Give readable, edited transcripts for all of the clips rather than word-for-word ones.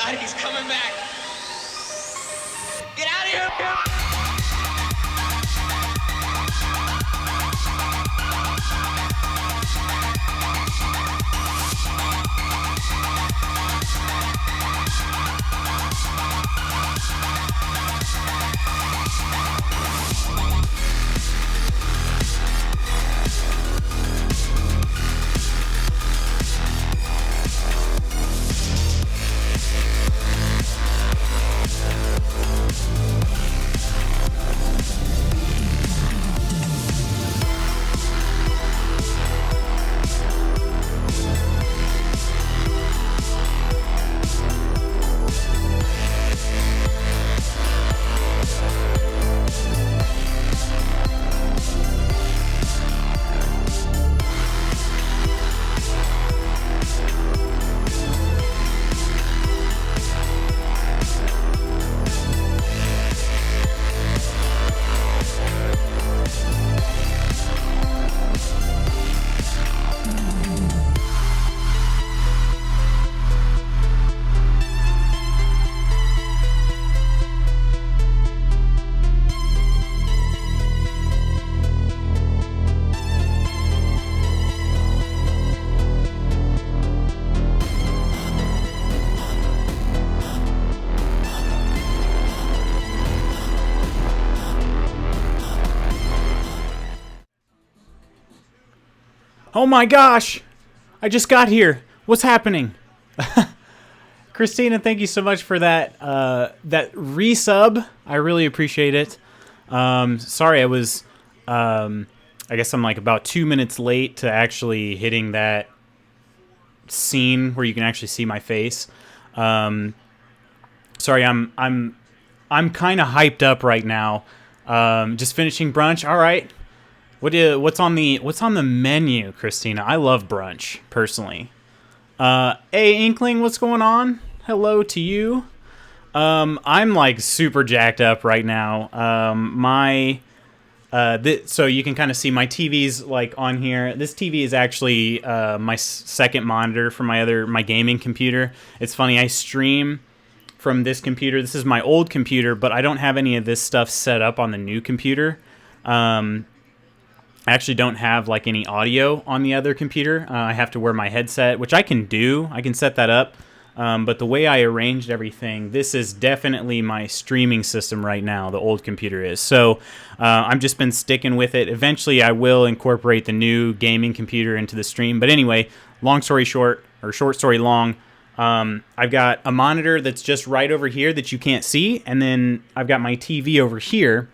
God, he's coming back. Get out of here. Oh my gosh! I just got here. What's happening? Christina, thank you so much for that that resub. I really appreciate it. Sorry, I was I guess I'm like about 2 minutes late to actually hitting that scene where you can actually see my face. Sorry, I'm kind of hyped up right now. Just finishing brunch. All right. What's on the menu, Christina? I love brunch personally. Hey Inkling, what's going on? Hello to you. I'm like super jacked up right now. So you can kind of see my TV's like on here. This TV is actually my second monitor for my gaming computer. It's funny, I stream from this computer. This is my old computer, but I don't have any of this stuff set up on the new computer. I actually don't have like any audio on the other computer. I have to wear my headset, which I can do. I can set that up. But the way I arranged everything, this is definitely my streaming system right now. The old computer is. So I've just been sticking with it. Eventually, I will incorporate the new gaming computer into the stream. But anyway, long story short, or short story long, I've got a monitor that's just right over here that you can't see. And then I've got my TV over here.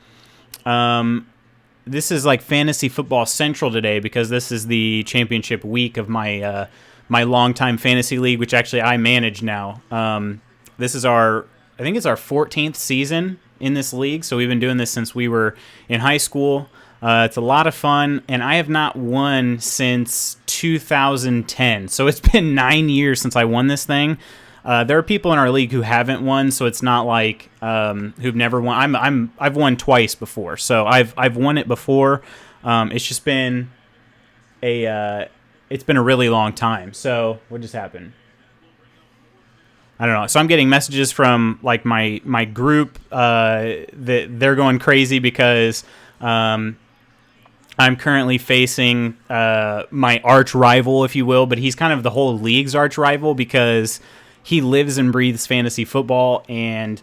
This is like Fantasy Football Central today because this is the championship week of my my longtime fantasy league, which actually I manage now. This is I think it's our 14th season in this league, so we've been doing this since we were in high school. It's a lot of fun, and I have not won since 2010, so it's been 9 years since I won this thing. There are people in our league who haven't won, so it's not like who've never won. I've won twice before, so I've won it before. It's just been it's been a really long time. So what just happened? I don't know. So I'm getting messages from like my group that they're going crazy because I'm currently facing my arch rival, if you will, but he's kind of the whole league's arch rival because he lives and breathes fantasy football, and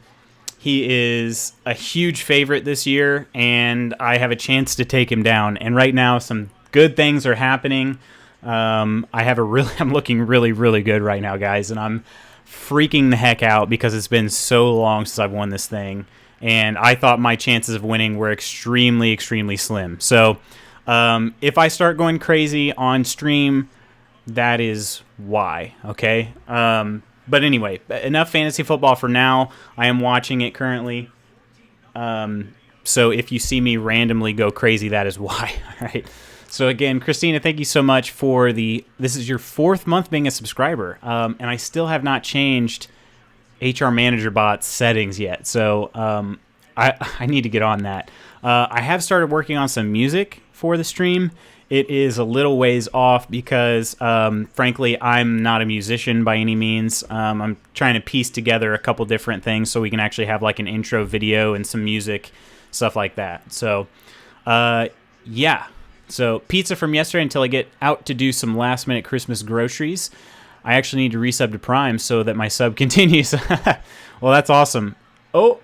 he is a huge favorite this year, and I have a chance to take him down. And right now, some good things are happening. I'm looking really, really good right now, guys, and I'm freaking the heck out because it's been so long since I've won this thing, and I thought my chances of winning were extremely, extremely slim. So if I start going crazy on stream, that is why, okay? But anyway, enough fantasy football for now. I am watching it currently. So if you see me randomly go crazy, that is why. All right. So again, Christina, thank you so much for this is your 4th month being a subscriber. And I still have not changed HR Manager Bot's settings yet. So I need to get on that. I have started working on some music for the stream. it is a little ways off because, frankly, I'm not a musician by any means. I'm trying to piece together a couple different things so we can actually have like an intro video and some music, stuff like that. So, yeah. So pizza from yesterday until I get out to do some last minute Christmas groceries. I actually need to resub to Prime so that my sub continues. Well, that's awesome. Oh,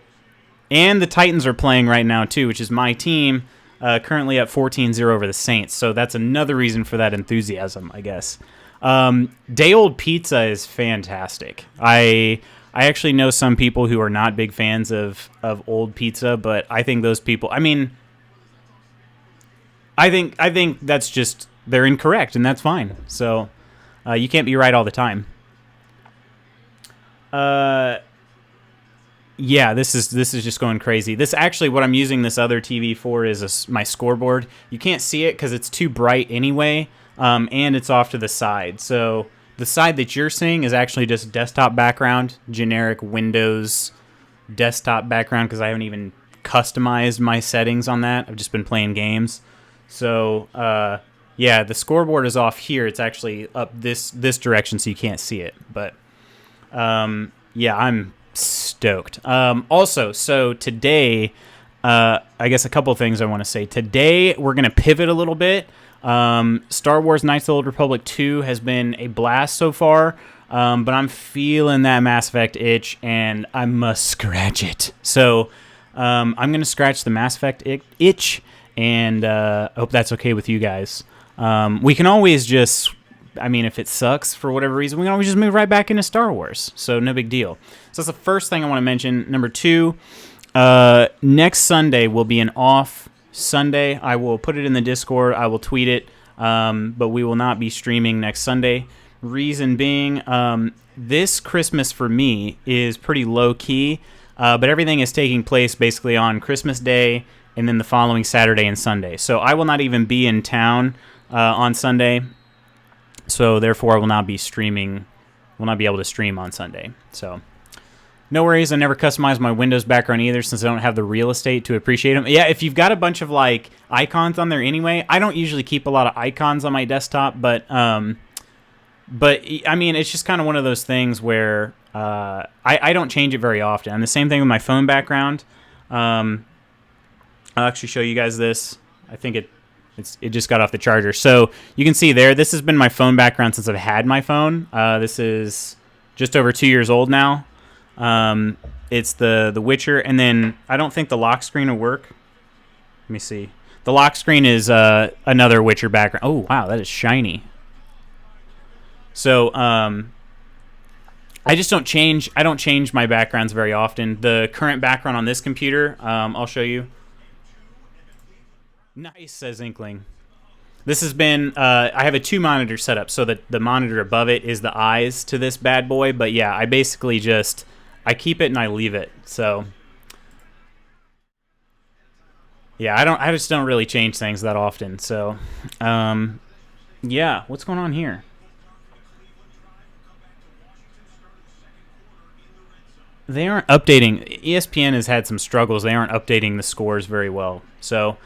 and the Titans are playing right now too, which is my team, currently at 14-0 over the Saints. So that's another reason for that enthusiasm, I guess. Day old pizza is fantastic. I actually know some people who are not big fans of old pizza, but I think those people, I mean, I think that's just, they're incorrect, and that's fine. So you can't be right all the time. Yeah, this is just going crazy. This actually, what I'm using this other TV for is my scoreboard. You can't see it because it's too bright anyway, and it's off to the side. So the side that you're seeing is actually just desktop background, generic Windows desktop background, because I haven't even customized my settings on that. I've just been playing games. So, yeah, the scoreboard is off here. It's actually up this direction, so you can't see it. But, yeah, I'm stoked. Also, so today, I guess a couple things I want to say. Today, we're going to pivot a little bit. Star Wars Knights of the Old Republic 2 has been a blast so far, but I'm feeling that Mass Effect itch, and I must scratch it. So, I'm going to scratch the Mass Effect itch, and hope that's okay with you guys. We can always just, I mean, if it sucks for whatever reason, we can always just move right back into Star Wars. So no big deal. So that's the first thing I want to mention. Number two, next Sunday will be an off Sunday. I will put it in the Discord. I will tweet it, but we will not be streaming next Sunday. Reason being, this Christmas for me is pretty low key, but everything is taking place basically on Christmas Day and then the following Saturday and Sunday. So I will not even be in town on Sunday. So therefore, I will not be streaming. Will not be able to stream on Sunday. So no worries. I never customized my Windows background either, since I don't have the real estate to appreciate them. Yeah, if you've got a bunch of like icons on there anyway, I don't usually keep a lot of icons on my desktop, but I mean, it's just kind of one of those things where I don't change it very often. And the same thing with my phone background. I'll actually show you guys this. I think it just got off the charger. So you can see there, this has been my phone background since I've had my phone. This is just over 2 years old now. It's the Witcher, and then I don't think the lock screen will work. Let me see. The lock screen is another Witcher background. Oh, wow, that is shiny. So I don't change my backgrounds very often. The current background on this computer, I'll show you. Nice, says Inkling. This has been, I have a 2-monitor setup, so that the monitor above it is the eyes to this bad boy. But yeah, I basically just, I keep it and I leave it. So yeah, I just don't really change things that often. So yeah, what's going on here? They aren't updating. ESPN has had some struggles. They aren't updating the scores very well. So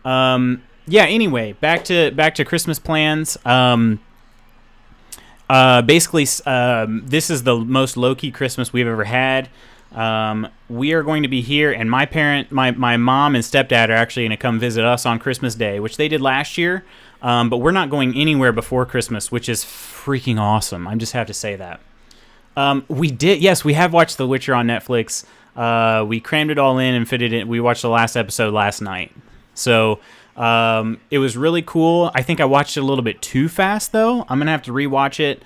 yeah, anyway, back to Christmas plans. Basically, this is the most low-key Christmas we've ever had. We are going to be here, and my mom and stepdad are actually going to come visit us on Christmas Day, which they did last year. But we're not going anywhere before Christmas, which is freaking awesome. I just have to say that. We have watched The Witcher on Netflix. We crammed it all in and fitted it. We watched the last episode last night. So it was really cool. I think I watched it a little bit too fast, though. I'm going to have to rewatch it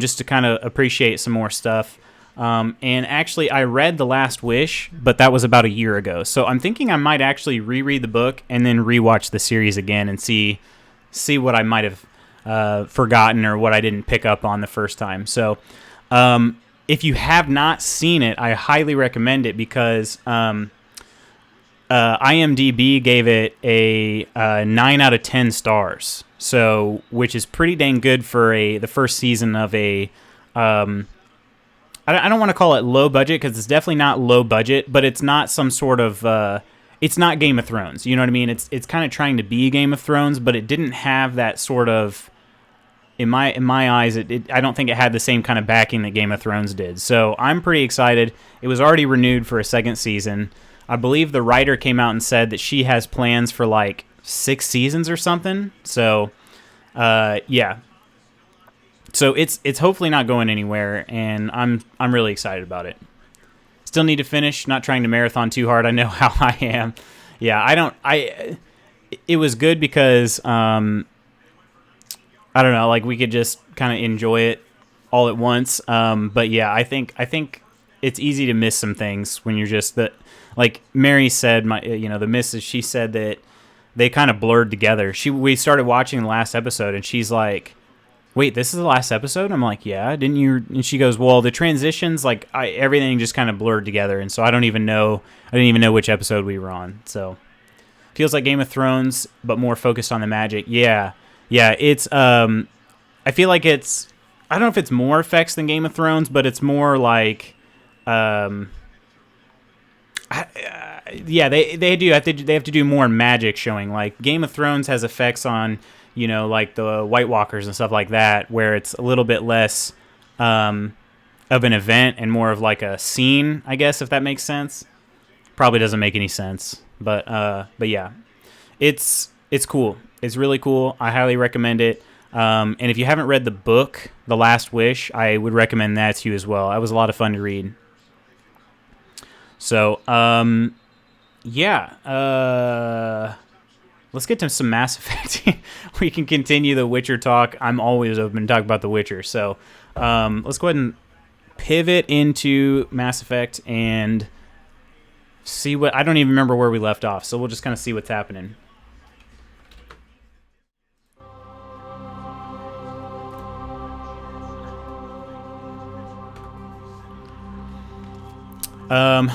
just to kind of appreciate some more stuff. And actually, I read The Last Wish, but that was about a year ago. So I'm thinking I might actually reread the book and then rewatch the series again and see what I might have forgotten or what I didn't pick up on the first time. So if you have not seen it, I highly recommend it because IMDb gave it a 9 out of 10 stars, so which is pretty dang good for the first season of a. I don't want to call it low budget because it's definitely not low budget, but it's not some sort of it's not Game of Thrones. You know what I mean? It's kind of trying to be Game of Thrones, but it didn't have that sort of, in my eyes, I don't think it had the same kind of backing that Game of Thrones did. So I'm pretty excited. It was already renewed for a second season. I believe the writer came out and said that she has plans for like 6 seasons or something. So yeah. So it's hopefully not going anywhere, and I'm really excited about it. Still need to finish. Not trying to marathon too hard. I know how I am. Yeah, it was good because I don't know, like we could just kind of enjoy it all at once. But yeah, I think it's easy to miss some things when you're just like Mary said, the missus, she said that they kind of blurred together. We started watching the last episode, and she's like, wait, this is the last episode? I'm like, yeah, didn't you? And she goes, well, the transitions, like everything just kind of blurred together, and so I didn't even know which episode we were on. So feels like Game of Thrones, but more focused on the magic. Yeah, it's I feel like it's, I don't know if it's more effects than Game of Thrones, but it's more like yeah, they have to do more magic showing. Like Game of Thrones has effects on, like the White Walkers and stuff like that, where it's a little bit less of an event and more of like a scene, I guess, if that makes sense. Probably doesn't make any sense, but yeah, it's cool. It's really cool. I highly recommend it. And if you haven't read the book, The Last Wish, I would recommend that to you as well. That was a lot of fun to read. So, yeah. Let's get to some Mass Effect. We can continue the Witcher talk. I'm always open to talk about the Witcher. So, let's go ahead and pivot into Mass Effect and see what... I don't even remember where we left off, so we'll just kind of see what's happening.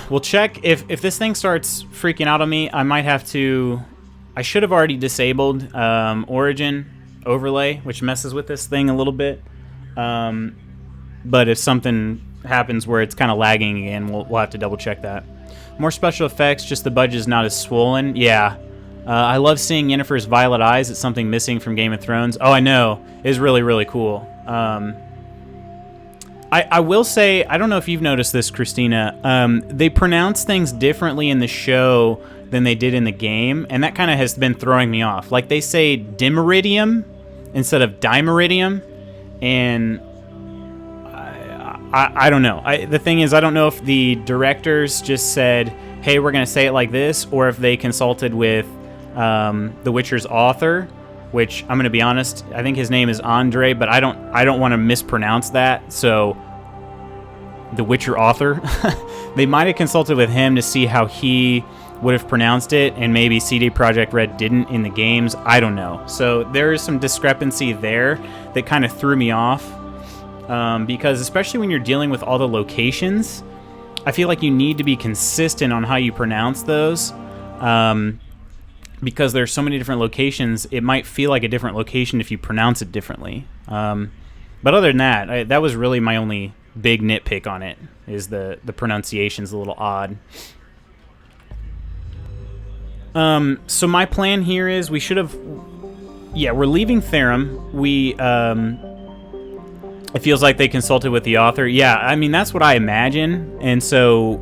We'll check if this thing starts freaking out on me. I might have to... I should have already disabled Origin overlay, which messes with this thing a little bit. But if something happens where it's kind of lagging again, we'll have to double check that. More special effects, just the budget is not as swollen. Yeah. I love seeing Yennefer's violet eyes. It's something missing from Game of Thrones. Oh, I know. It's really, really cool. I will say, I don't know if you've noticed this, Christina, they pronounce things differently in the show than they did in the game, and that kind of has been throwing me off. Like, they say dimeridium instead of dimeridium, and I don't know. The thing is, I don't know if the directors just said, hey, we're going to say it like this, or if they consulted with The Witcher's author, which I'm going to be honest, I think his name is Andre, but I don't want to mispronounce that. So The Witcher author, they might have consulted with him to see how he would have pronounced it, and maybe CD Projekt Red didn't in the games. I don't know. So there is some discrepancy there that kind of threw me off, because especially when you're dealing with all the locations, I feel like you need to be consistent on how you pronounce those. Because there's so many different locations, it might feel like a different location if you pronounce it differently. But other than that, that was really my only big nitpick on it, is the pronunciation's a little odd. So my plan here is we should have... Yeah, we're leaving Therum. It feels like they consulted with the author. Yeah, I mean, that's what I imagine. And so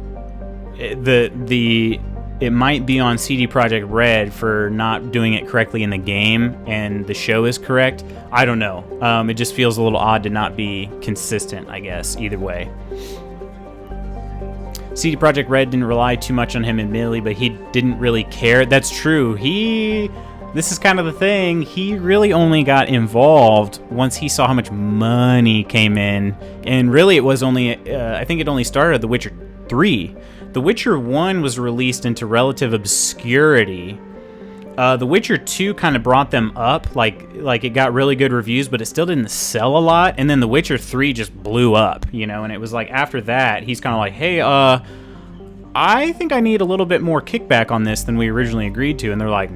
it might be on CD Projekt Red for not doing it correctly in the game, and the show is correct. I don't know. It just feels a little odd to not be consistent, I guess, either way. CD Projekt Red didn't rely too much on him, admittedly, but he didn't really care. That's true. This is kind of the thing. He really only got involved once he saw how much money came in. And really, it was only, I think it only started at The Witcher 3. The Witcher 1 was released into relative obscurity. The Witcher 2 kind of brought them up, like it got really good reviews, but it still didn't sell a lot. And then The Witcher 3 just blew up, and it was like after that, he's kind of like, hey, I think I need a little bit more kickback on this than we originally agreed to. And they're like,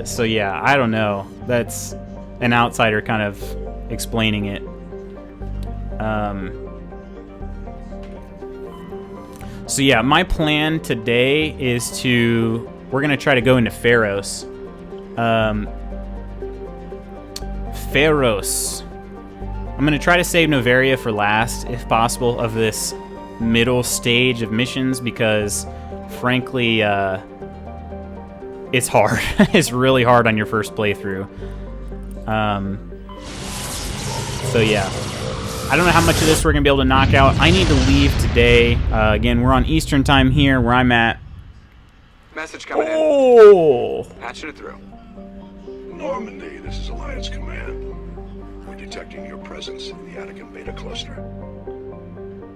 so yeah, I don't know. That's an outsider kind of explaining it. So yeah, my plan today is we're gonna try to go into Feros. Feros. I'm gonna try to save Novaria for last, if possible, of this middle stage of missions, because frankly, it's hard. It's really hard on your first playthrough. So yeah, I don't know how much of this we're gonna be able to knock out. I need to leave today. Again, we're on Eastern time here, where I'm at. Message coming in. Patching it through. Normandy, this is Alliance Command. We're detecting your presence in the Attican Beta cluster.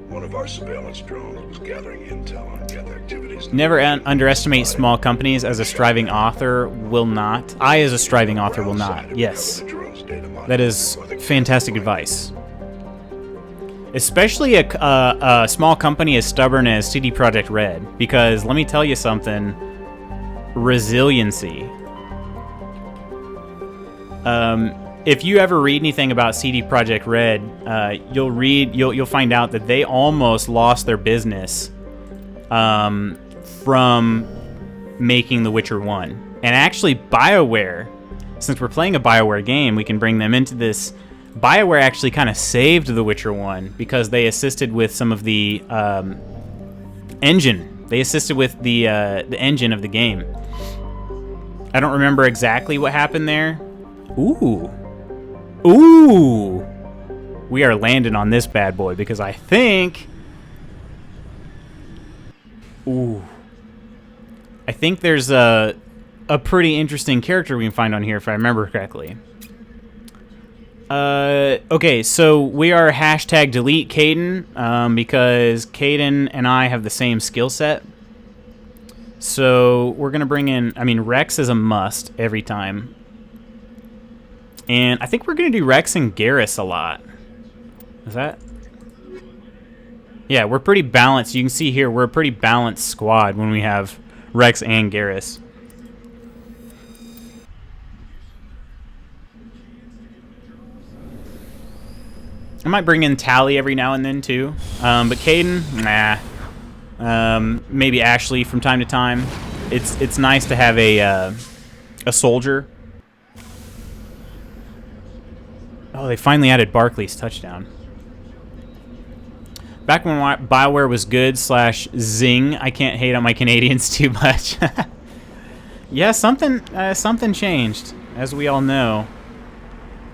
One of our surveillance drones was gathering intel on Geth activities. Never underestimate small companies. As a striving author will not. I, as a striving author, will not. Yes. That is fantastic advice. Especially a small company as stubborn as CD Projekt Red. Because, let me tell you something. Resiliency. If you ever read anything about CD Projekt Red, you'll find out that they almost lost their business from making The Witcher 1. And actually, BioWare, since we're playing a BioWare game, we can bring them into this. BioWare actually kind of saved The Witcher 1 because they assisted with some of the engine. They assisted with the engine of the game. I don't remember exactly what happened there. Ooh. We are landing on this bad boy because I think... I think there's a pretty interesting character we can find on here if I remember correctly. Okay, so we are hashtag delete Caden because Caden and I have the same skill set. So we're going to bring in... I mean, Rex is a must every time. And I think we're going to do Rex and Garrus a lot. Is that? Yeah, we're pretty balanced. You can see here, we're a pretty balanced squad when we have Rex and Garrus. I might bring in Tally every now and then, too. But Caden, nah. Maybe Ashley from time to time. It's nice to have a soldier. Oh, they finally added Barkley's touchdown. Back when BioWare was good / zing, I can't hate on my Canadians too much. Yeah, something changed, as we all know.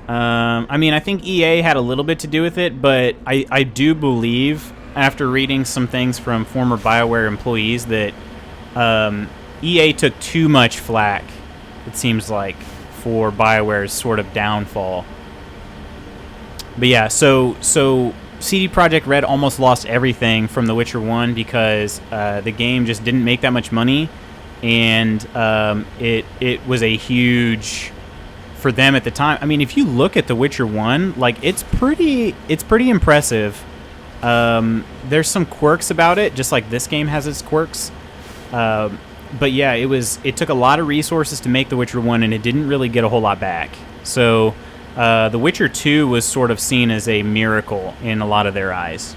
I mean, I think EA had a little bit to do with it, but I do believe, after reading some things from former BioWare employees, that EA took too much flack, it seems like, for BioWare's sort of downfall. But yeah, so CD Projekt Red almost lost everything from The Witcher 1 because the game just didn't make that much money, and it was a huge for them at the time. I mean, if you look at The Witcher 1, like it's pretty impressive. There's some quirks about it, just like this game has its quirks. But yeah, it took a lot of resources to make The Witcher 1, and it didn't really get a whole lot back. So The Witcher 2 was sort of seen as a miracle in a lot of their eyes.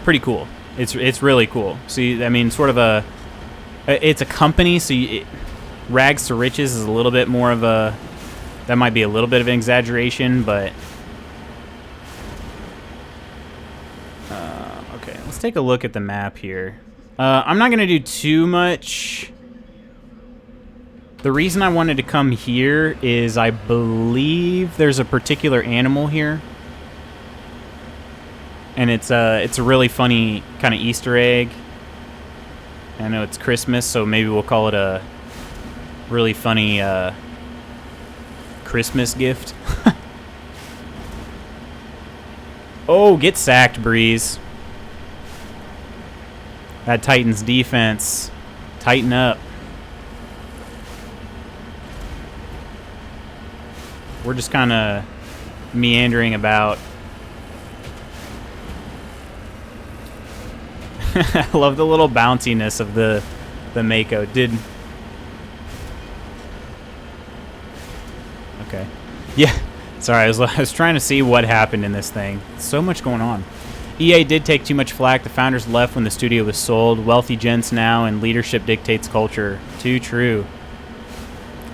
Pretty cool. It's really cool. See, I mean, sort of it's a company, so rags to riches is a little bit more of a... That might be a little bit of an exaggeration, but... Okay, let's take a look at the map here. I'm not going to do too much... The reason I wanted to come here is I believe there's a particular animal here. And it's a really funny kind of Easter egg. I know it's Christmas, so maybe we'll call it a really funny Christmas gift. Oh, get sacked, Breeze. That Titans defense. Tighten up. We're just kind of meandering about. I love the little bounciness of the Mako. Okay. Yeah. Sorry, I was trying to see what happened in this thing. So much going on. EA did take too much flack. The founders left when the studio was sold. Wealthy gents now, and leadership dictates culture. Too true.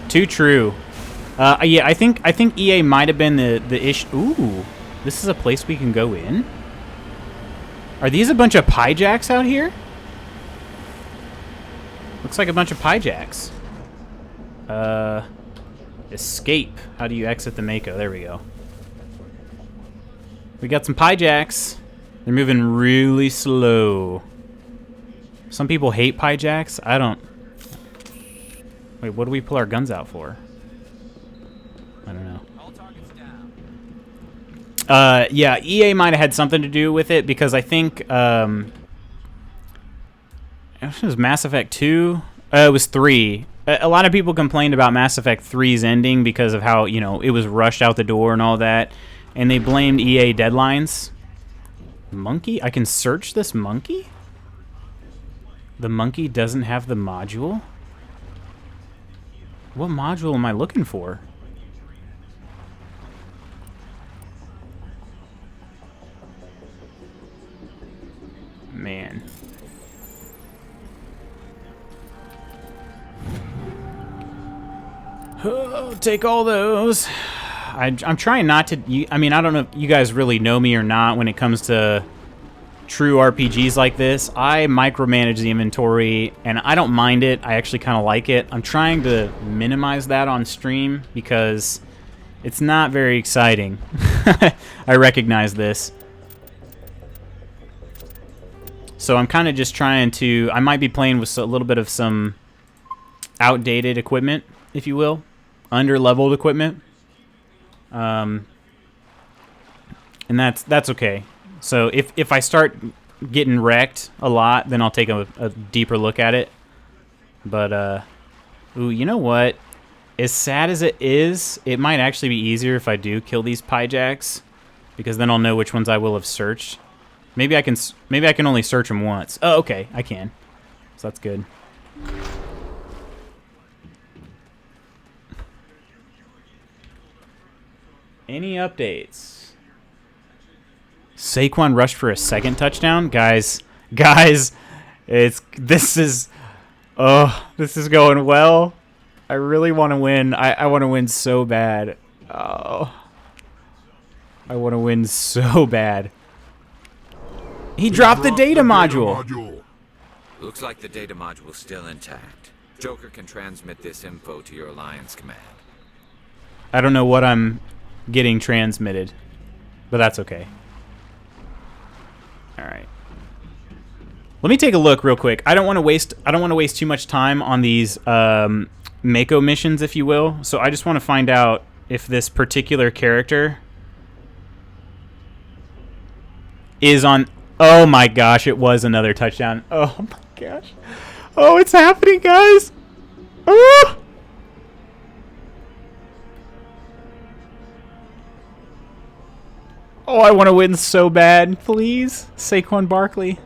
Too true. Yeah, I think EA might have been the issue. Ooh, this is a place we can go in. Are these a bunch of pyjacks out here? Looks like a bunch of pyjacks. Escape. How do you exit the Mako? There we go. We got some pyjacks. They're moving really slow. Some people hate pyjacks. I don't. Wait, what do we pull our guns out for? I don't know. Yeah, EA might have had something to do with it because I think it was Mass Effect 2. It was 3. A lot of people complained about Mass Effect 3's ending because of how, you know, it was rushed out the door and all that, and they blamed EA deadlines. Monkey? I can search this monkey? The monkey doesn't have the module? What module am I looking for? Man. Oh, take all those. I'm trying not to... I mean, I don't know if you guys really know me or not when it comes to true RPGs like this. I micromanage the inventory, and I don't mind it. I actually kind of like it. I'm trying to minimize that on stream because it's not very exciting. I recognize this. So I'm kind of just trying to... I might be playing with a little bit of some outdated equipment, if you will. Under-leveled equipment. And that's okay. So if I start getting wrecked a lot, then I'll take a deeper look at it. But, ooh, you know what? As sad as it is, it might actually be easier if I do kill these pyjacks, because then I'll know which ones I will have searched. Maybe I can only search them once. Oh, okay, I can. So that's good. Any updates? Saquon rushed for a second touchdown? Guys, this is going well. I really want to win. I want to win so bad. Oh. I want to win so bad. He dropped the data module. Looks like the data module's still intact. Joker can transmit this info to your Alliance command. I don't know what I'm getting transmitted, but that's okay. All right. Let me take a look real quick. I don't want to waste too much time on these Mako missions, if you will. So I just want to find out if this particular character is on... Oh my gosh, it was another touchdown. Oh my gosh. Oh, it's happening, guys. Oh! Oh, I want to win so bad. Please, Saquon Barkley.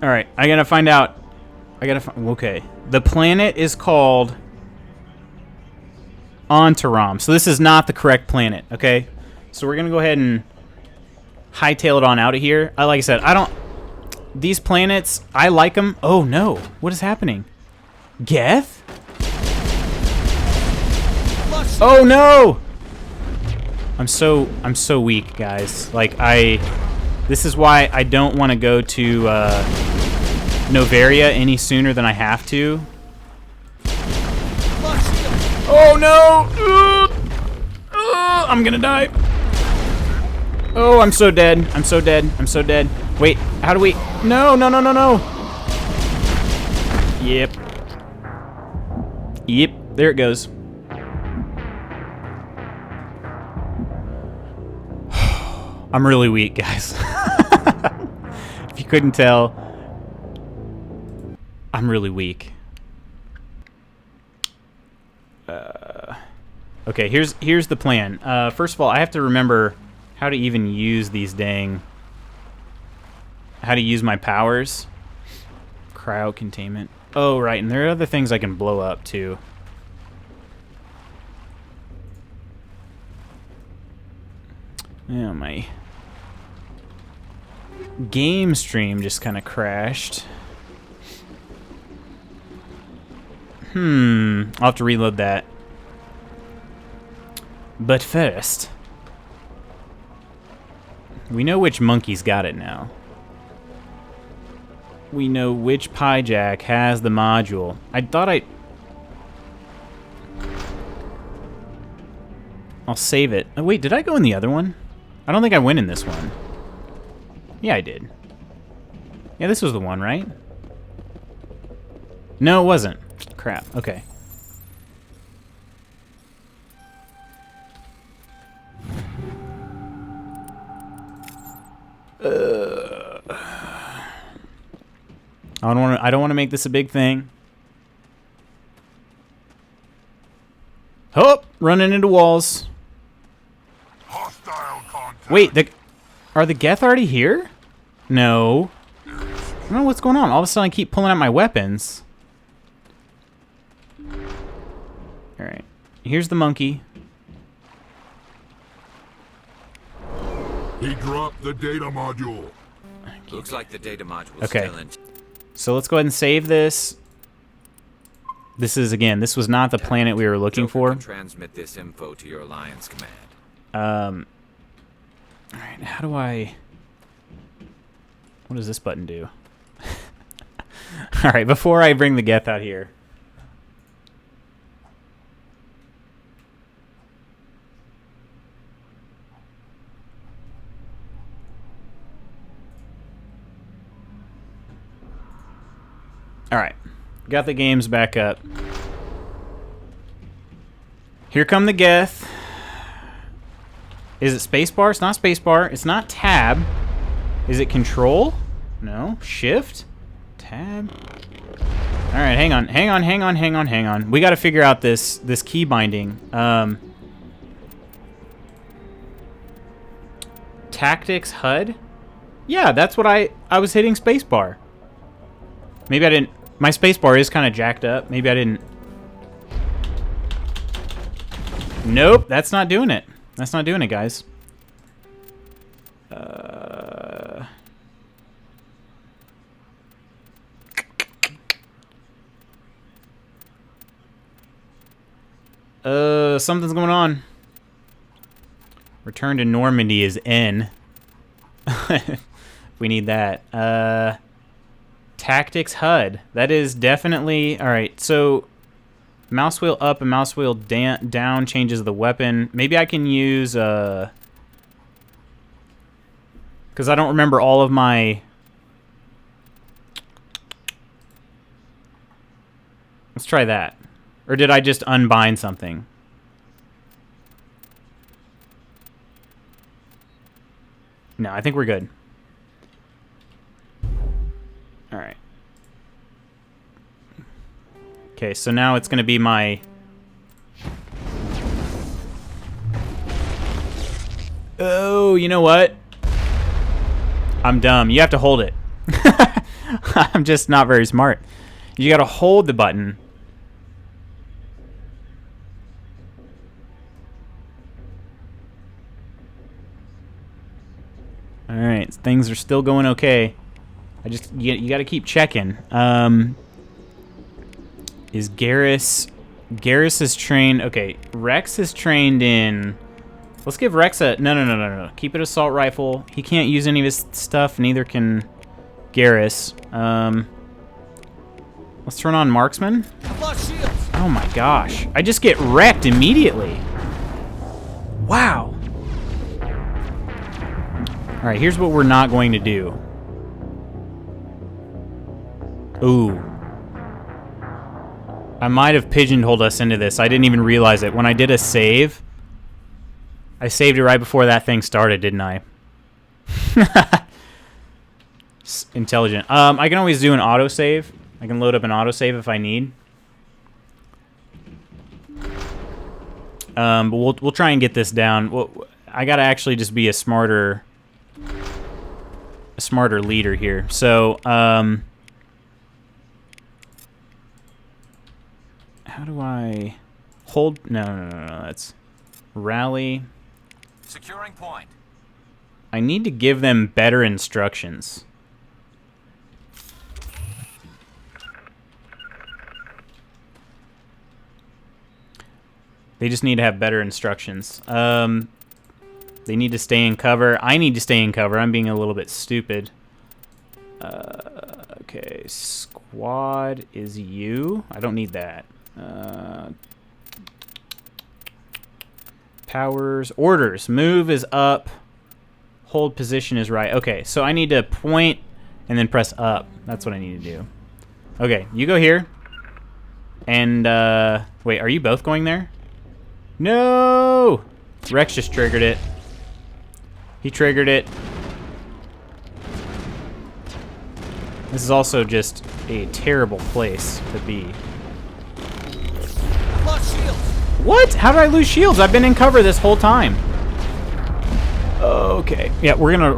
All right, I gotta find out. Okay, the planet is called Ontaram. So this is not the correct planet. Okay, so we're gonna go ahead and hightail it on out of here. Like I said, I don't. These planets, I like them. Oh no, what is happening? Geth? Oh no! I'm so weak, guys. Like this is why I don't want to go to Novaria any sooner than I have to. Oh no! I'm gonna die. Oh, I'm so dead. I'm so dead. I'm so dead. Wait, how do we? No, no, no, no, no. Yep. Yep, there it goes. I'm really weak, guys. If you couldn't tell, I'm really weak. Okay, here's the plan. First of all, I have to remember how to even use these how to use my powers. Cryo containment. Oh, right, and there are other things I can blow up, too. Yeah, my game stream just kind of crashed. I'll have to reload that. But first, we know which monkey's got it now. We know which Pyjack has the module. I'll save it. Oh, wait, did I go in the other one? I don't think I went in this one. Yeah, I did. Yeah, this was the one, right? No, it wasn't. Crap. Okay. I don't want to make this a big thing. Oh, running into walls. Hostile contact. Wait, are the Geth already here? No. I don't know what's going on. All of a sudden, I keep pulling out my weapons. All right. Here's the monkey. He dropped the data module. Looks like the data module Okay. still in. So let's go ahead and save this. This was not the planet we were looking Joker for. can transmit this info to your Alliance command. All right, how do I... What does this button do? All right, before I bring the Geth out here. All right, got the games back up. Here come the Geth. Is it spacebar? It's not spacebar. It's not tab. Is it control? No. Shift? Tab? All right, hang on. We got to figure out this key binding. Tactics HUD? Yeah, that's what I was hitting spacebar. Maybe I didn't... My spacebar is kind of jacked up. Maybe I didn't... Nope, that's not doing it. That's not doing it, guys. Something's going on. Return to Normandy is N. We need that. Tactics HUD. That is definitely... Alright, so... Mouse wheel up and mouse wheel down changes the weapon. Maybe I can use... Because I don't remember all of my... Let's try that. Or did I just unbind something? No, I think we're good. Alright. Okay, so now it's going to be my... Oh, you know what? I'm dumb. You have to hold it. I'm just not very smart. You got to hold the button. Alright, things are still going okay. You got to keep checking. Is Garrus is trained... Okay, Rex is trained in... Let's give Rex a... No. Keep it assault rifle. He can't use any of his stuff, neither can Garrus. Let's turn on marksman. Oh my gosh. I just get wrecked immediately. Wow. Alright, here's what we're not going to do. Ooh. I might have pigeonholed us into this. I didn't even realize it. When I did a save, I saved it right before that thing started, didn't I? Intelligent. I can always do an autosave. I can load up an autosave if I need. But we'll try and get this down. I gotta actually just be a smarter leader here. So, how do I hold? No. That's rally. Securing point. I need to give them better instructions. They just need to have better instructions. They need to stay in cover. I need to stay in cover. I'm being a little bit stupid. Okay, squad is you. I don't need that. Powers. Orders. Move is up. Hold position is right. Okay, so I need to point and then press up. That's what I need to do. Okay, you go here. And, wait, are you both going there? No! Rex just triggered it. He triggered it. This is also just a terrible place to be. I've lost shields. What? How did I lose shields? I've been in cover this whole time. Okay. Yeah, we're gonna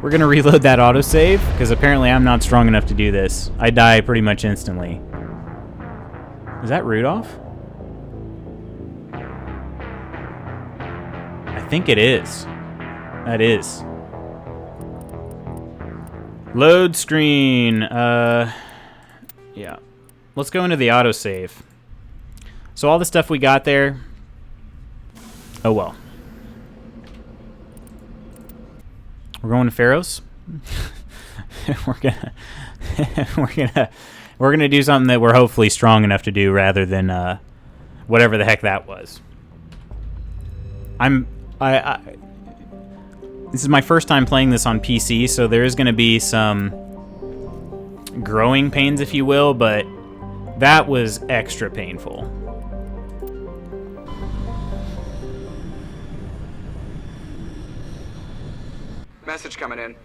we're gonna reload that autosave because apparently I'm not strong enough to do this. I die pretty much instantly. Is that Rudolph? I think it is. That is. Load screen. Yeah. Let's go into the autosave. So all the stuff we got there. Oh well. We're going to Feros. we're gonna do something that we're hopefully strong enough to do rather than whatever the heck that was. This is my first time playing this on PC, so there is going to be some growing pains, if you will, but that was extra painful. Message coming in.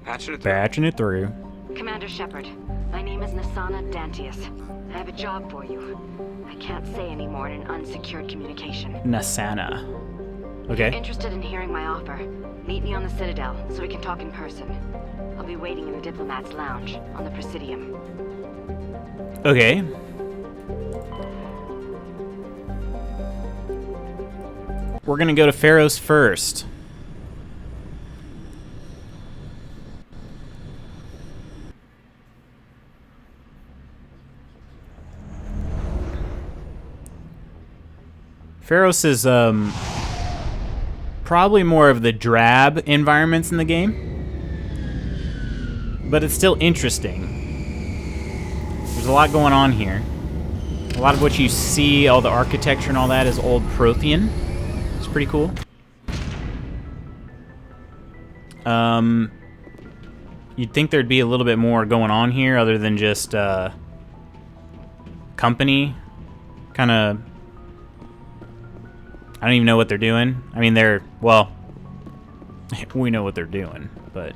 Patching it through. Patching it through. Commander Shepard, my name is Nasana Dantius. I have a job for you. I can't say any more in an unsecured communication. Nasana. Okay. Interested in hearing my offer? Meet me on the Citadel so we can talk in person. I'll be waiting in the Diplomat's Lounge on the Presidium. Okay. We're gonna go to Feros first. Feros is probably more of the drab environments in the game, but it's still interesting. There's a lot going on here. A lot of what you see, all the architecture and all that, is old Prothean. It's pretty cool. You'd think there'd be a little bit more going on here other than just company. Kind of... I don't even know what they're doing. I mean, well, we know what they're doing, but...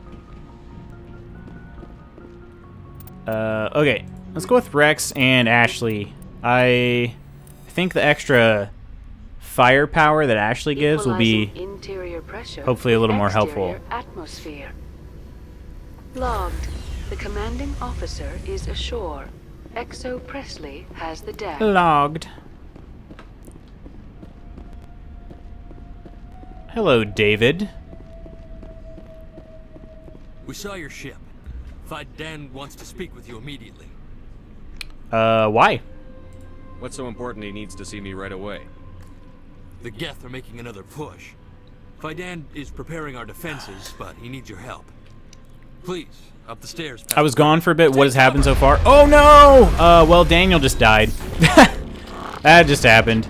okay, let's go with Rex and Ashley. I think the extra firepower that Ashley gives will be hopefully a little more helpful. Atmosphere. Logged. The commanding officer is ashore. Exo Presley has the deck. Logged. Hello, David. We saw your ship. Dan wants to speak with you immediately. Why? What's so important he needs to see me right away? The Geth are making another push. Dan is preparing our defenses, but he needs your help. Please, up the stairs. I was gone for a bit. What has happened so far? Oh, no! Well, Daniel just died. That just happened.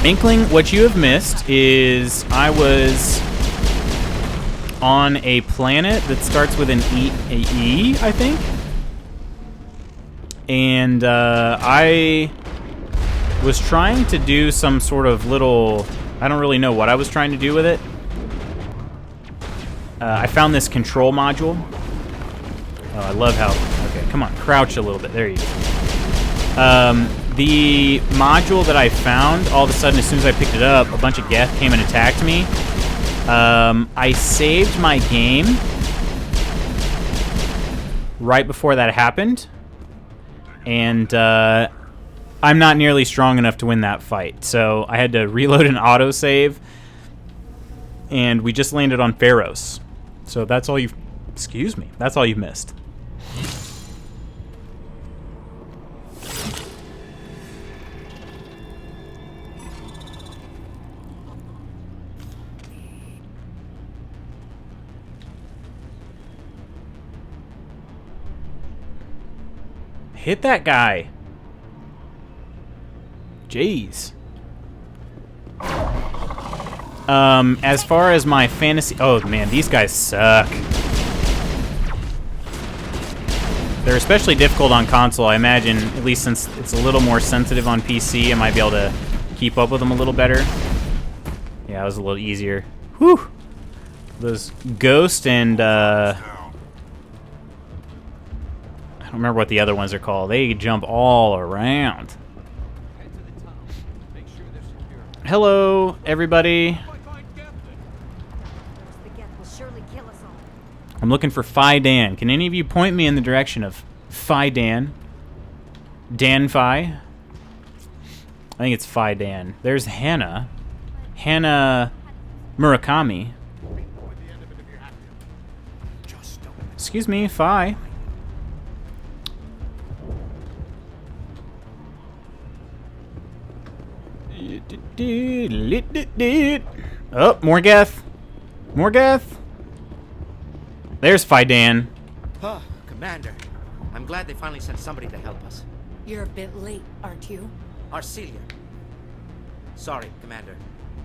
Inkling, what you have missed is I was on a planet that starts with an E, I think. And I was trying to do some sort of little... I don't really know what I was trying to do with it. I found this control module. Oh, I love how... Okay, come on, crouch a little bit. There you go. The module that I found, all of a sudden, as soon as I picked it up, a bunch of Geth came and attacked me. I saved my game right before that happened. And I'm not nearly strong enough to win that fight. So I had to reload an autosave, and we just landed on Feros. So that's all you've... Excuse me. That's all you've missed. Hit that guy. Jeez. As far as my fantasy... Oh, man, these guys suck. They're especially difficult on console. I imagine, at least since it's a little more sensitive on PC, I might be able to keep up with them a little better. Yeah, it was a little easier. Whew. Those Ghost and, I don't remember what the other ones are called. They jump all around. Hello, everybody. I'm looking for Phi Dan. Can any of you point me in the direction of Phi Dan? Dan Phi? I think it's Phi Dan. There's Hannah. Hannah Murakami. Excuse me, Phi. Oh, more Geth. More Geth. There's Phi Dan. Oh, Commander. I'm glad they finally sent somebody to help us. You're a bit late, aren't you? Arcelia. Sorry, Commander.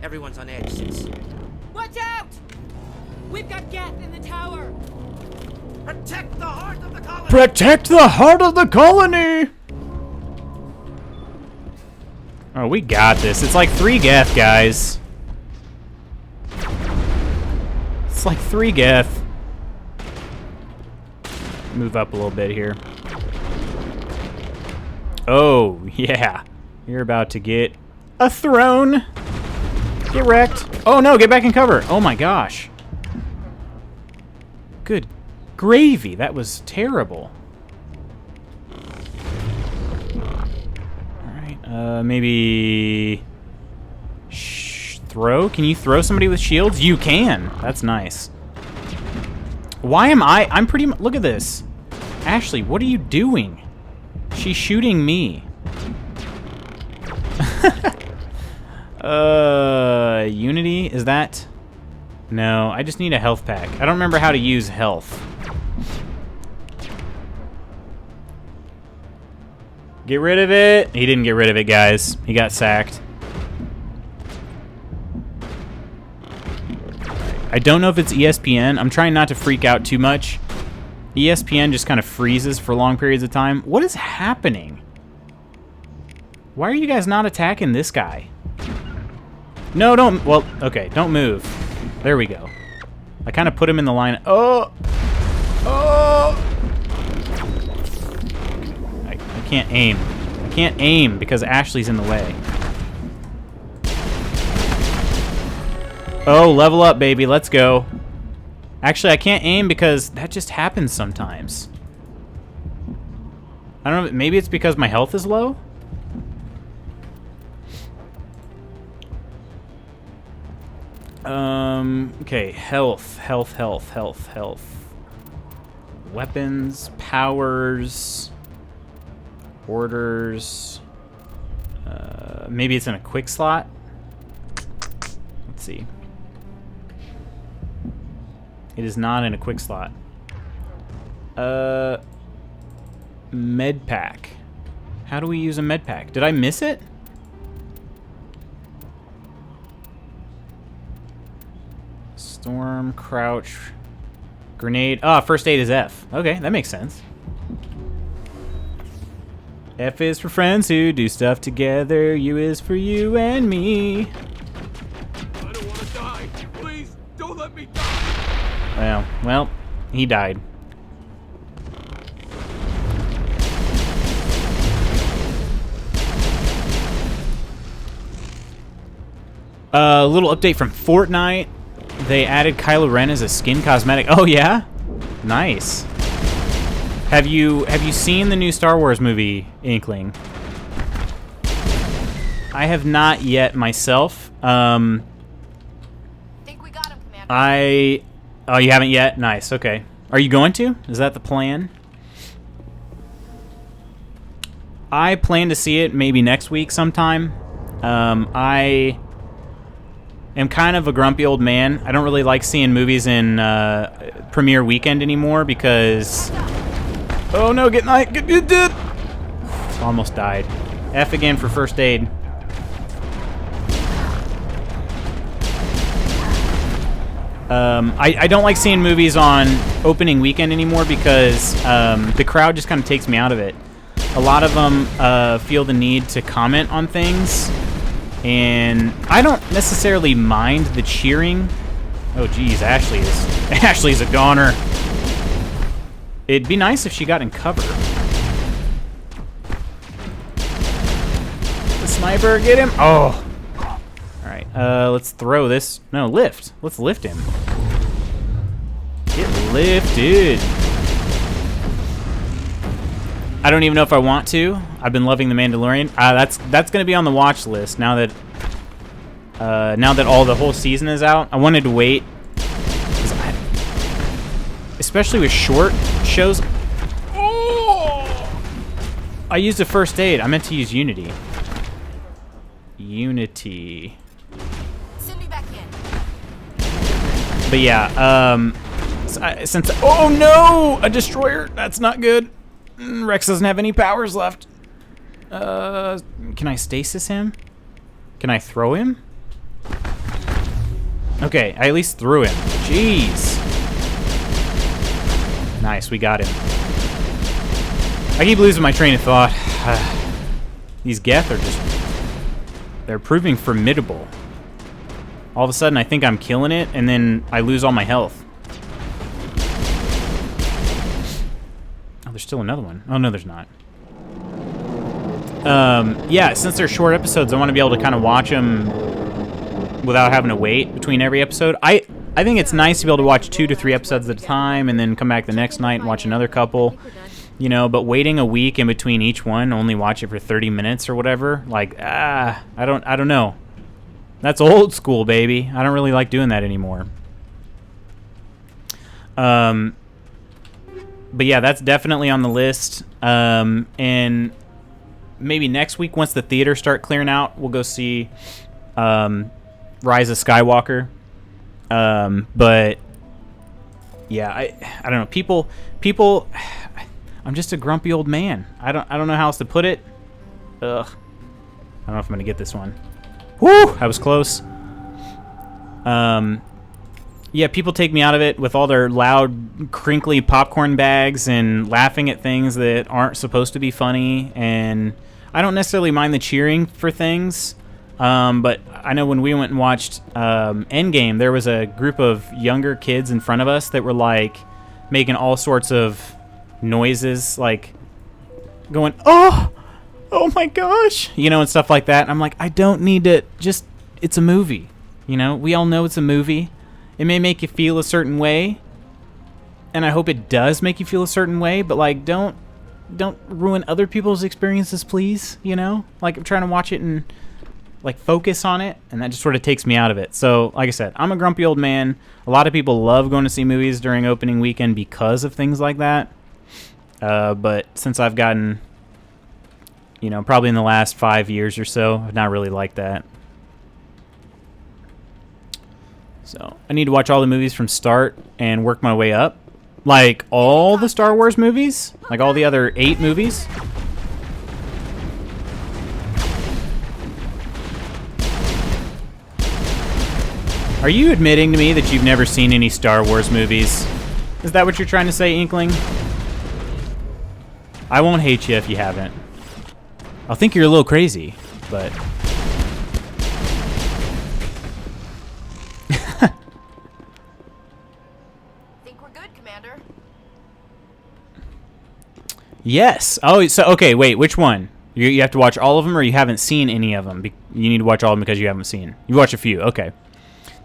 Everyone's on edge since... Watch out! We've got Geth in the tower! Protect the heart of the colony! Protect the heart of the colony! Oh, we got this. It's like 3 Geth, guys. It's like 3 Geth. Move up a little bit here. Oh, yeah. You're about to get a throne. Get wrecked. Oh, no, get back in cover. Oh, my gosh. Good gravy. That was terrible. Maybe throw? Can you throw somebody with shields? You can. That's nice. Why am I'm pretty look at this. Ashley, what are you doing? She's shooting me. Unity? Is that? No, I just need a health pack. I don't remember how to use health. Get rid of it. He didn't get rid of it, guys. He got sacked. I don't know if it's ESPN. I'm trying not to freak out too much. ESPN just kind of freezes for long periods of time. What is happening? Why are you guys not attacking this guy? No, don't. Well, okay, don't move. There we go. I kind of put him in the line. Oh! Oh! I can't aim. I can't aim because Ashley's in the way. Oh, level up, baby. Let's go. Actually, I can't aim because that just happens sometimes. I don't know. Maybe it's because my health is low? Okay. Health. Weapons. Powers. Orders. Maybe it's in a quick slot. Let's see. It is not in a quick slot. Med pack. How do we use a med pack? Did I miss it? Storm, crouch, grenade. Ah, first aid is F. Okay, that makes sense. F is for friends who do stuff together. U is for you and me. I don't want to die. Please, don't let me die. Well, he died. Little update from Fortnite. They added Kylo Ren as a skin cosmetic. Oh yeah? Nice. Have you seen the new Star Wars movie, Inkling? I have not yet myself. Think we got him, Commander. Oh, you haven't yet? Nice, okay. Are you going to? Is that the plan? I plan to see it maybe next week sometime. I am kind of a grumpy old man. I don't really like seeing movies in premiere weekend anymore because... Oh no, get almost died. F again for first aid. I don't like seeing movies on opening weekend anymore because the crowd just kind of takes me out of it. A lot of them feel the need to comment on things, and I don't necessarily mind the cheering. Oh geez, Ashley's a goner. It'd be nice if she got in cover. The sniper, get him! Oh! Alright, let's throw this. No, lift. Let's lift him. Get lifted! I don't even know if I want to. I've been loving The Mandalorian. That's going to be on the watch list now that the whole season is out. I wanted to wait, especially with short shows. Oh! I used a first aid. I meant to use Unity. Send me back in. But yeah, since oh no, a destroyer. That's not good. Rex doesn't have any powers left. Can I stasis him? Can I throw him? Okay, I at least threw him. Jeez. Nice, we got him. I keep losing my train of thought. These Geth are just... They're proving formidable. All of a sudden, I think I'm killing it, and then I lose all my health. Oh, there's still another one. Oh, no, there's not. Yeah, since they're short episodes, I want to be able to kind of watch them without having to wait between every episode. I think it's nice to be able to watch 2 to 3 episodes at a time and then come back the next night and watch another couple. You know, but waiting a week in between each one, only watch it for 30 minutes or whatever, like, I don't know. That's old school, baby. I don't really like doing that anymore. But yeah, that's definitely on the list. And maybe next week, once the theaters start clearing out, we'll go see Rise of Skywalker. But yeah, I don't know. People. I'm just a grumpy old man. I don't know how else to put it. Ugh. I don't know if I'm gonna get this one. Woo! I was close. Yeah, people take me out of it with all their loud, crinkly popcorn bags and laughing at things that aren't supposed to be funny. And I don't necessarily mind the cheering for things. But I know when we went and watched Endgame, there was a group of younger kids in front of us that were like making all sorts of noises, like going, oh my gosh, you know, and stuff like that. And I'm like, I don't need to, just, it's a movie, you know, we all know it's a movie. It may make you feel a certain way, and I hope it does make you feel a certain way, but like, don't ruin other people's experiences, please, you know, like I'm trying to watch it and like focus on it, and that just sort of takes me out of it. So like I said, I'm a grumpy old man. A lot of people love going to see movies during opening weekend because of things like that. But since I've gotten, you know, probably in the last 5 years or so, I've not really liked that. So I need to watch all the movies from start and work my way up. Like all the Star Wars movies? Like all the other 8 movies? Are you admitting to me that you've never seen any Star Wars movies? Is that what you're trying to say, Inkling? I won't hate you if you haven't. I'll think you're a little crazy, but... Think we're good, Commander. Yes. Oh, so, okay, wait, which one? You have to watch all of them, or you haven't seen any of them? You need to watch all of them because you haven't seen. You watch a few, okay.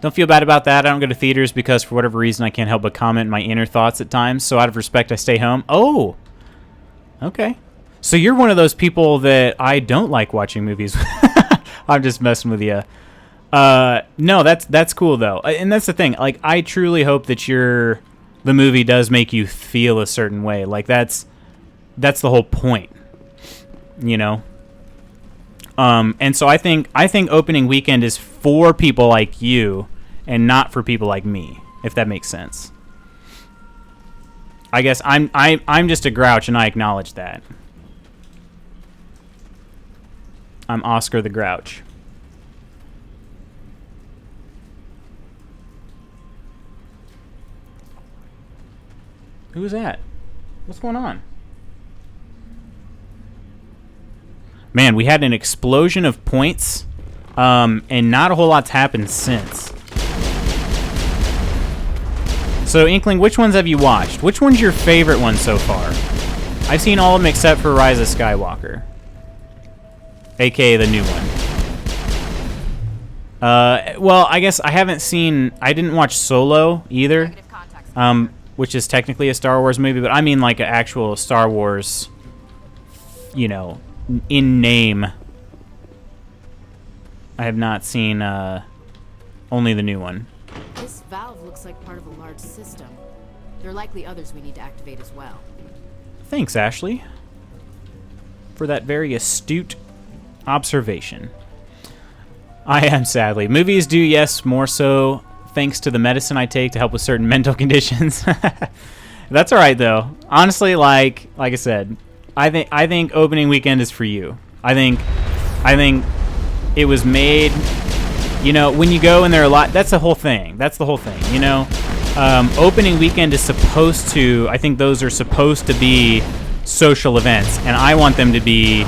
Don't feel bad about that. I don't go to theaters because for whatever reason I can't help but comment my inner thoughts at times, so out of respect I stay home. Oh! Okay. So you're one of those people that I don't like watching movies. I'm just messing with you. No, that's cool though, and that's the thing. Like, I truly hope that the movie does make you feel a certain way. Like, that's the whole point, you know. And so I think opening weekend is for people like you, and not for people like me, if that makes sense. I guess I'm just a grouch, and I acknowledge that. I'm Oscar the Grouch. Who is that? What's going on? Man, we had an explosion of points, and not a whole lot's happened since. So, Inkling, which ones have you watched? Which one's your favorite one so far? I've seen all of them except for Rise of Skywalker, aka the new one. Well, I guess I didn't watch Solo either, which is technically a Star Wars movie, but I mean like an actual Star Wars, you know, in name. I have not seen only the new one. This valve looks like part of a large system. There are likely others we need to activate as well. Thanks, Ashley, for that very astute observation. I am, sadly. Movies do, yes, more so thanks to the medicine I take to help with certain mental conditions. That's all right, though. Honestly, like I said, I think opening weekend is for you. I think it was made. You know, when you go and there are a lot, that's the whole thing. You know, opening weekend is supposed to. I think those are supposed to be social events, and I want them to be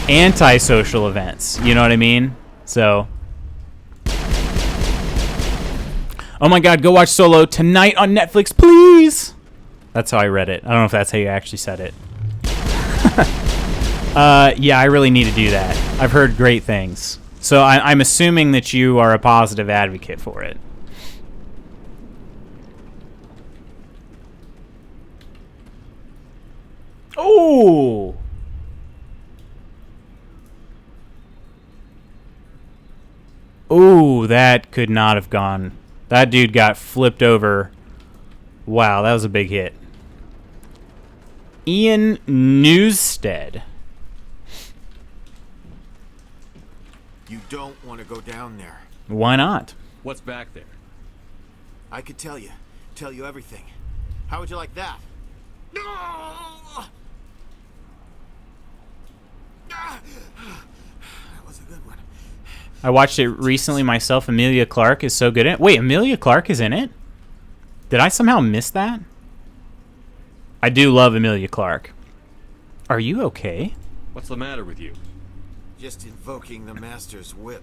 anti-social events. You know what I mean? So, oh my God, go watch Solo tonight on Netflix, please. That's how I read it. I don't know if that's how you actually said it. Yeah, I really need to do that. I've heard great things. So I'm assuming that you are a positive advocate for it. Oh! Ooh, that could not have gone. That dude got flipped over. Wow, that was a big hit. Ian Newstead. You don't want to go down there. Why not? What's back there? I could tell you everything. How would you like that? That was a good one. I watched it recently myself. Emilia Clarke is so good in it. Wait, Emilia Clarke is in it? Did I somehow miss that? I do love Emilia Clarke. Are you okay? What's the matter with you? Just invoking the Master's whip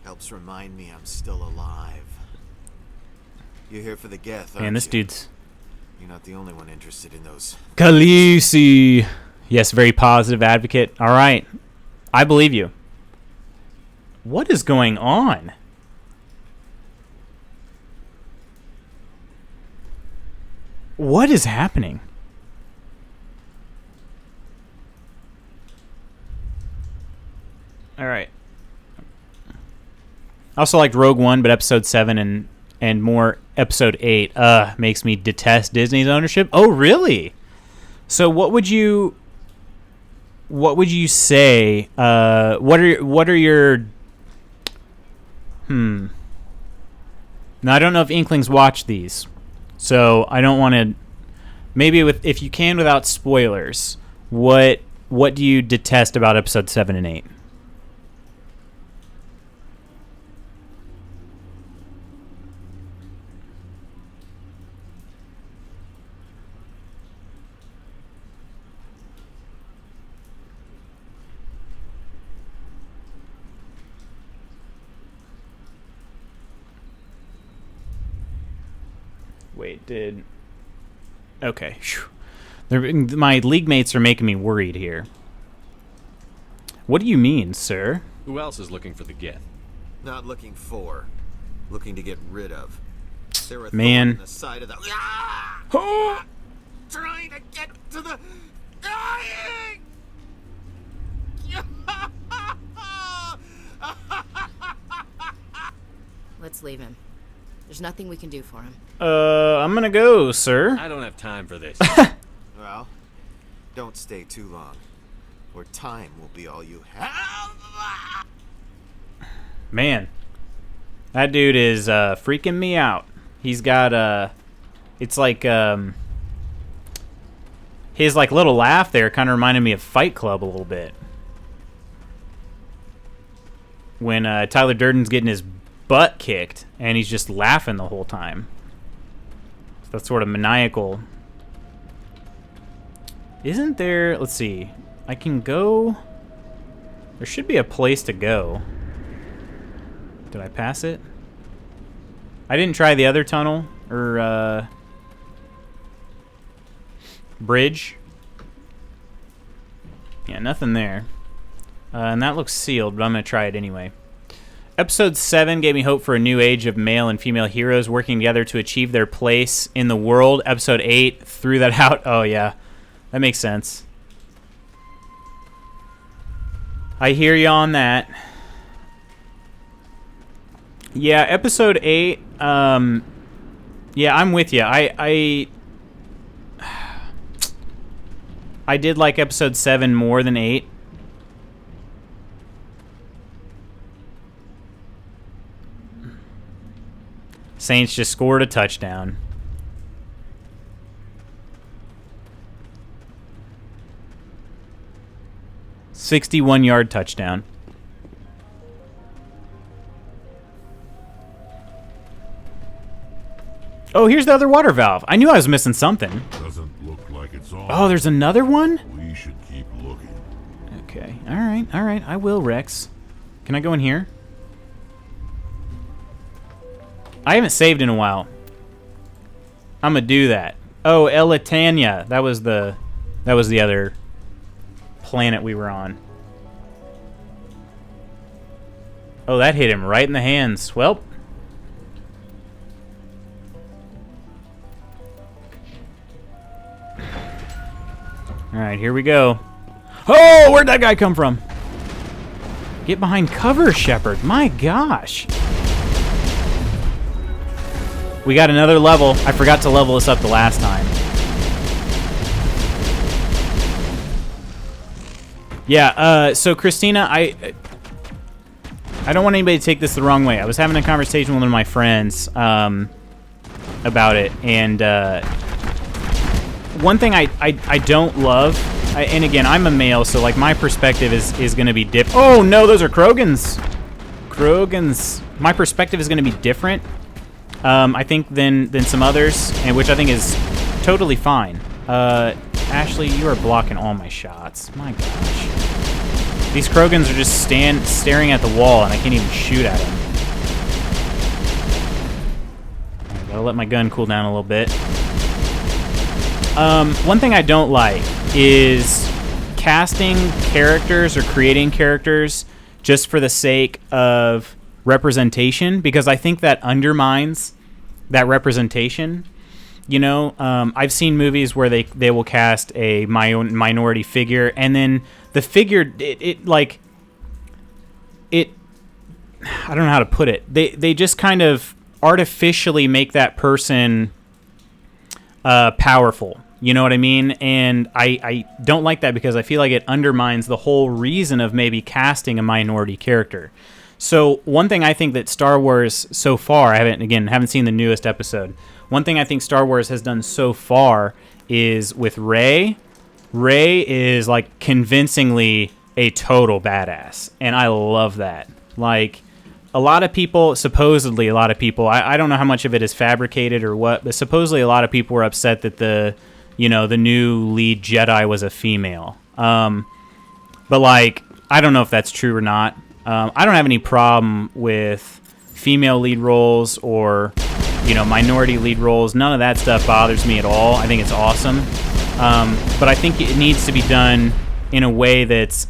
helps remind me I'm still alive. You're here for the Geth, aren't Man, this you? dude's... You're not the only one interested in those. Khaleesi! Yes, very positive advocate. All right. I believe you. What is going on? What is happening? All right. I also liked Rogue One, but Episode 7 and more Episode 8 makes me detest Disney's ownership. Oh, really? So what would you say? What are your Now, I don't know if Inklings watch these, so I don't want to. Maybe if you can without spoilers, what do you detest about Episode 7 and 8? Wait, okay. My league mates are making me worried here. What do you mean, sir? Who else is looking for the Geth? Not looking for, looking to get rid of. They're a Man. thorn in the side of the. Ah! Trying to get to the. Dying! Let's leave him. There's nothing we can do for him. I'm gonna go, sir. I don't have time for this. Well, don't stay too long, or time will be all you have. Man, that dude is freaking me out. He's got it's like his like little laugh there kind of reminded me of Fight Club a little bit. When Tyler Durden's getting his butt kicked and he's just laughing the whole time. That's sort of maniacal. Isn't there... Let's see. I can go... There should be a place to go. Did I pass it? I didn't try the other tunnel or bridge. Yeah, nothing there. And that looks sealed, but I'm going to try it anyway. Episode 7 gave me hope for a new age of male and female heroes working together to achieve their place in the world. Episode 8 threw that out. Oh, yeah. That makes sense. I hear you on that. Yeah, episode 8. Yeah, I'm with you. I did like episode 7 more than 8. Saints just scored a touchdown. "61-yard touchdown." Oh, here's the other water valve. I knew I was missing something. Doesn't look like it's on. Oh, there's another one? We should keep looking. Okay. All right. I will, Rex. Can I go in here? I haven't saved in a while. I'm gonna do that. Oh, Elitania. That was the other planet we were on. Oh, that hit him right in the hands. Well. Alright, here we go. Oh, where'd that guy come from? Get behind cover, Shepard. My gosh. We got another level. I forgot to level this up the last time. Yeah, so Christina, I don't want anybody to take this the wrong way. I was having a conversation with one of my friends about it, and one thing I don't love, and again, I'm a male, so like my perspective is going to be different. Oh no, those are Krogans. Krogans. My perspective is going to be different, I think, than some others, and which I think is totally fine. Ashley, you are blocking all my shots. My gosh. These Krogans are just staring at the wall, and I can't even shoot at them. I gotta let my gun cool down a little bit. One thing I don't like is casting characters or creating characters just for the sake of representation, because I think that undermines that representation. You know, I've seen movies where they will cast a minority figure, and then the figure, I don't know how to put it. They just kind of artificially make that person powerful. You know what I mean? And I don't like that, because I feel like it undermines the whole reason of maybe casting a minority character. So one thing I think that Star Wars so far, I haven't seen the newest episode. One thing I think Star Wars has done so far is with Rey. Rey is like convincingly a total badass, and I love that. Like, a lot of people, I don't know how much of it is fabricated or what, but supposedly a lot of people were upset that the new lead Jedi was a female. But like, I don't know if that's true or not. I don't have any problem with female lead roles or, minority lead roles. None of that stuff bothers me at all. I think it's awesome. But I think it needs to be done in a way that's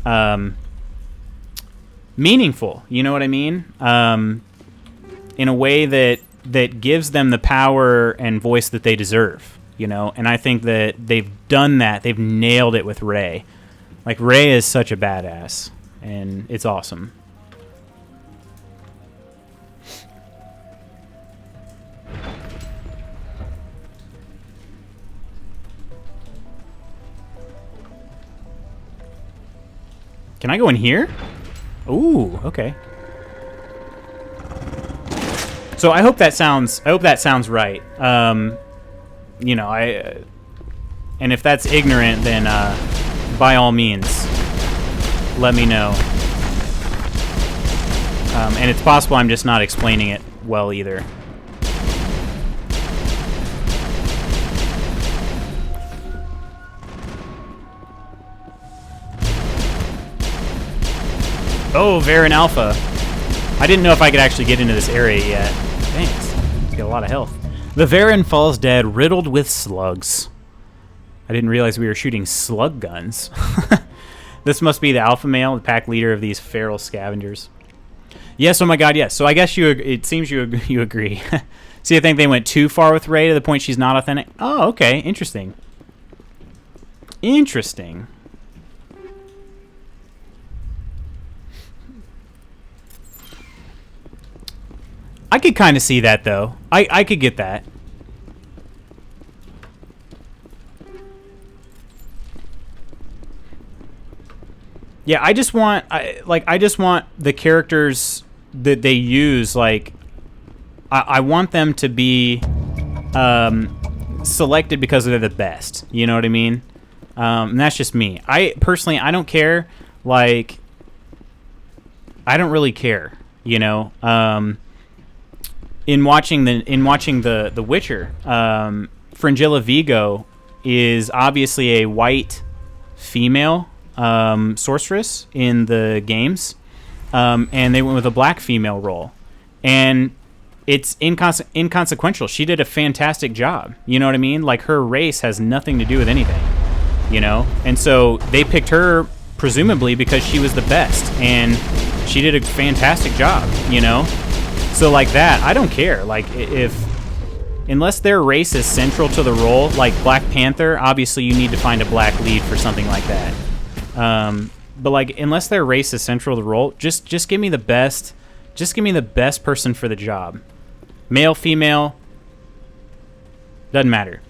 meaningful. You know what I mean? In a way that gives them the power and voice that they deserve. And I think that they've done that. They've nailed it with Rey. Like, Rey is such a badass, and it's awesome. Can I go in here? Ooh, okay. So I hope that sounds right. You know, and if that's ignorant, then by all means, let me know. And it's possible I'm just not explaining it well either. Oh, Varen Alpha. I didn't know if I could actually get into this area yet. Thanks. It's got a lot of health. The Varen falls dead, riddled with slugs. I didn't realize we were shooting slug guns. This must be the alpha male, the pack leader of these feral scavengers. Yes, oh my god, yes. So I guess it seems you agree. See, I think they went too far with Rey to the point she's not authentic. Oh, okay. Interesting. Interesting. I could kind of see that, though. I could get that. Yeah, I just want the characters that they use, like, I want them to be selected because they're the best. You know what I mean? And that's just me. I personally, I don't care. Like, I don't really care. You know. In watching the Witcher, Fringilla Vigo is obviously a white female sorceress in the games, and they went with a black female role, and it's inconsequential. She did a fantastic job. You know what I mean? Like, her race has nothing to do with anything. You know, and so they picked her presumably because she was the best, and she did a fantastic job. You know. So like that, I don't care. Like, unless their race is central to the role, like Black Panther, obviously you need to find a black lead for something like that. But like, unless their race is central to the role, just give me the best. Just give me the best person for the job. Male, female, doesn't matter.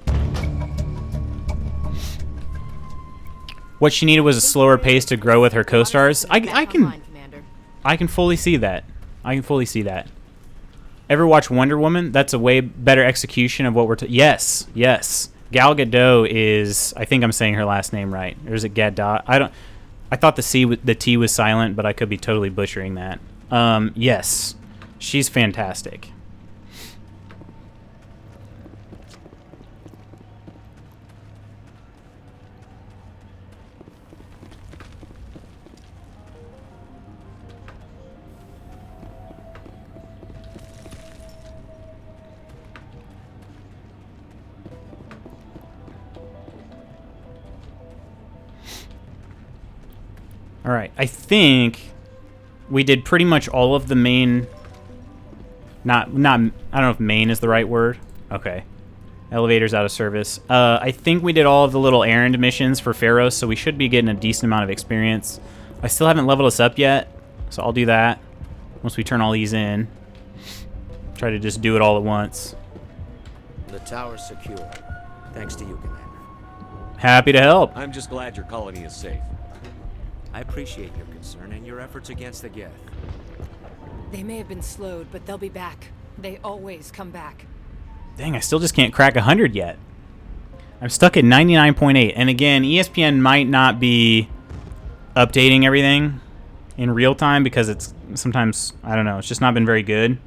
What she needed was a slower pace to grow with her co-stars. I can fully see that. I can fully see that. Ever watch Wonder Woman? That's a way better execution of what we're... Yes, yes. Gal Gadot is... I think I'm saying her last name right. Or is it Gadot? I thought the T was silent, but I could be totally butchering that. Yes. She's fantastic. All right, I think we did pretty much all of the main. Not. I don't know if main is the right word. Okay, elevators out of service. I think we did all of the little errand missions for Feros, so we should be getting a decent amount of experience. I still haven't leveled us up yet, so I'll do that once we turn all these in. Try to just do it all at once. The tower's secure, thanks to you, Commander. Happy to help. I'm just glad your colony is safe. I appreciate your concern and your efforts against the Geth. They may have been slowed, but they'll be back. They always come back. Dang, I still just can't crack 100 yet. I'm stuck at 99.8. And again, ESPN might not be updating everything in real time because it's sometimes, I don't know, it's just not been very good.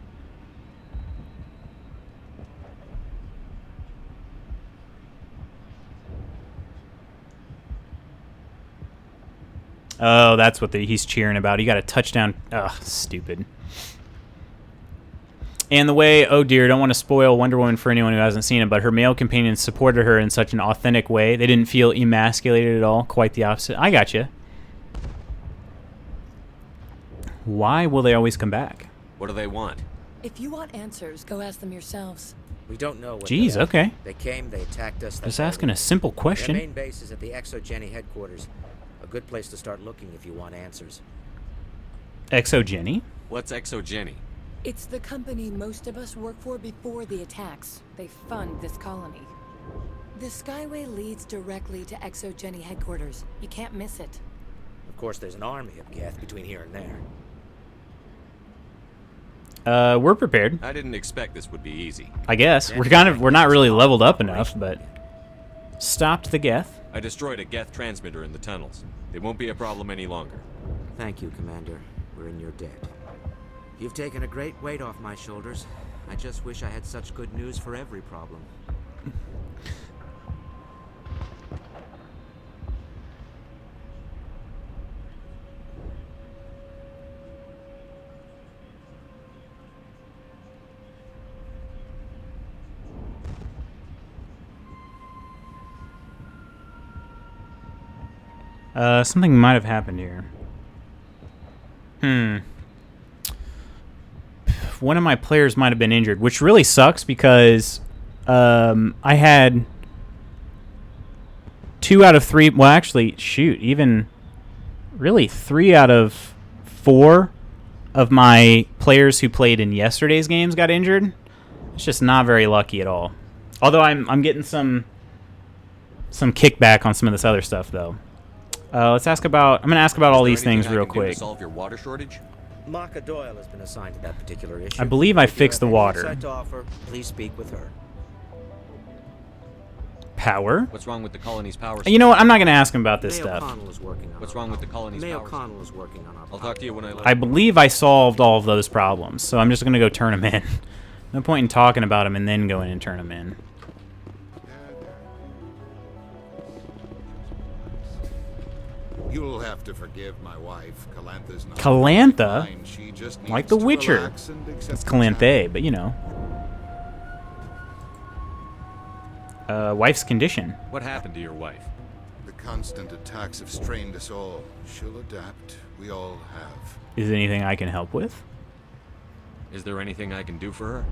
Oh, that's what he's cheering about. He got a touchdown. Ugh, stupid. And the way, oh dear, don't want to spoil Wonder Woman for anyone who hasn't seen it, but her male companions supported her in such an authentic way. They didn't feel emasculated at all. Quite the opposite. I got you. Why will they always come back? What do they want? If you want answers, go ask them yourselves. We don't know what. Jeez, okay. They came, they attacked us. Just asking a simple question. Their main base is at the Exogeny headquarters. A good place to start looking if you want answers. Exogeny? What's Exogeny? It's the company most of us work for before the attacks. They fund this colony. The Skyway leads directly to Exogeny headquarters. You can't miss it. Of course, there's an army of Geth between here and there. We're prepared. I didn't expect this would be easy. I guess. We're not really leveled up enough, but... Stopped the Geth. I destroyed a Geth transmitter in the tunnels. It won't be a problem any longer. Thank you, Commander. We're in your debt. You've taken a great weight off my shoulders. I just wish I had such good news for every problem. Something might have happened here. One of my players might have been injured, which really sucks because I had 2 out of 3. Well, actually, shoot, even really 3 out of 4 of my players who played in yesterday's games got injured. It's just not very lucky at all. Although I'm getting some kickback on some of this other stuff, though. Let's ask about. I'm going to ask about all these things real quick. To solve your water shortage? Maka Doyle has been assigned to that particular issue. I believe I fixed the water. If you have any insight to offer, please speak with her. Power? What's wrong with the colony's power? You know what? I'm not going to ask him about this stuff. Is working on What's wrong with the colony's Mayo power? Connell is working on our I'll talk to you when I believe I solved all of those problems, so I'm just going to go turn them in. No point in talking about them and then going and turn them in. You'll have to forgive my wife. Calantha's not Calantha? fine. She just Like needs The to Witcher. relax and accept It's the Calanthe, but you know. Wife's condition. What happened to your wife? The constant attacks have strained us all. She'll adapt. We all have. Is there anything I can help with? Is there anything I can do for her?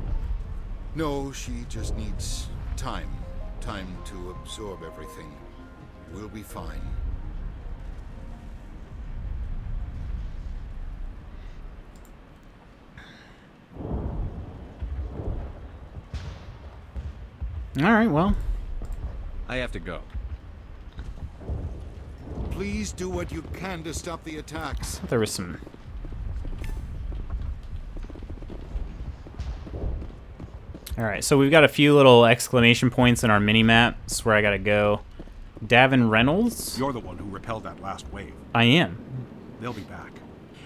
No, she just needs time. Time to absorb everything. We'll be fine. All right, well. I have to go. Please do what you can to stop the attacks. There was some... Alright, so we've got a few little exclamation points in our mini-map. This is where I gotta go. Davin Reynolds? You're the one who repelled that last wave. I am. They'll be back.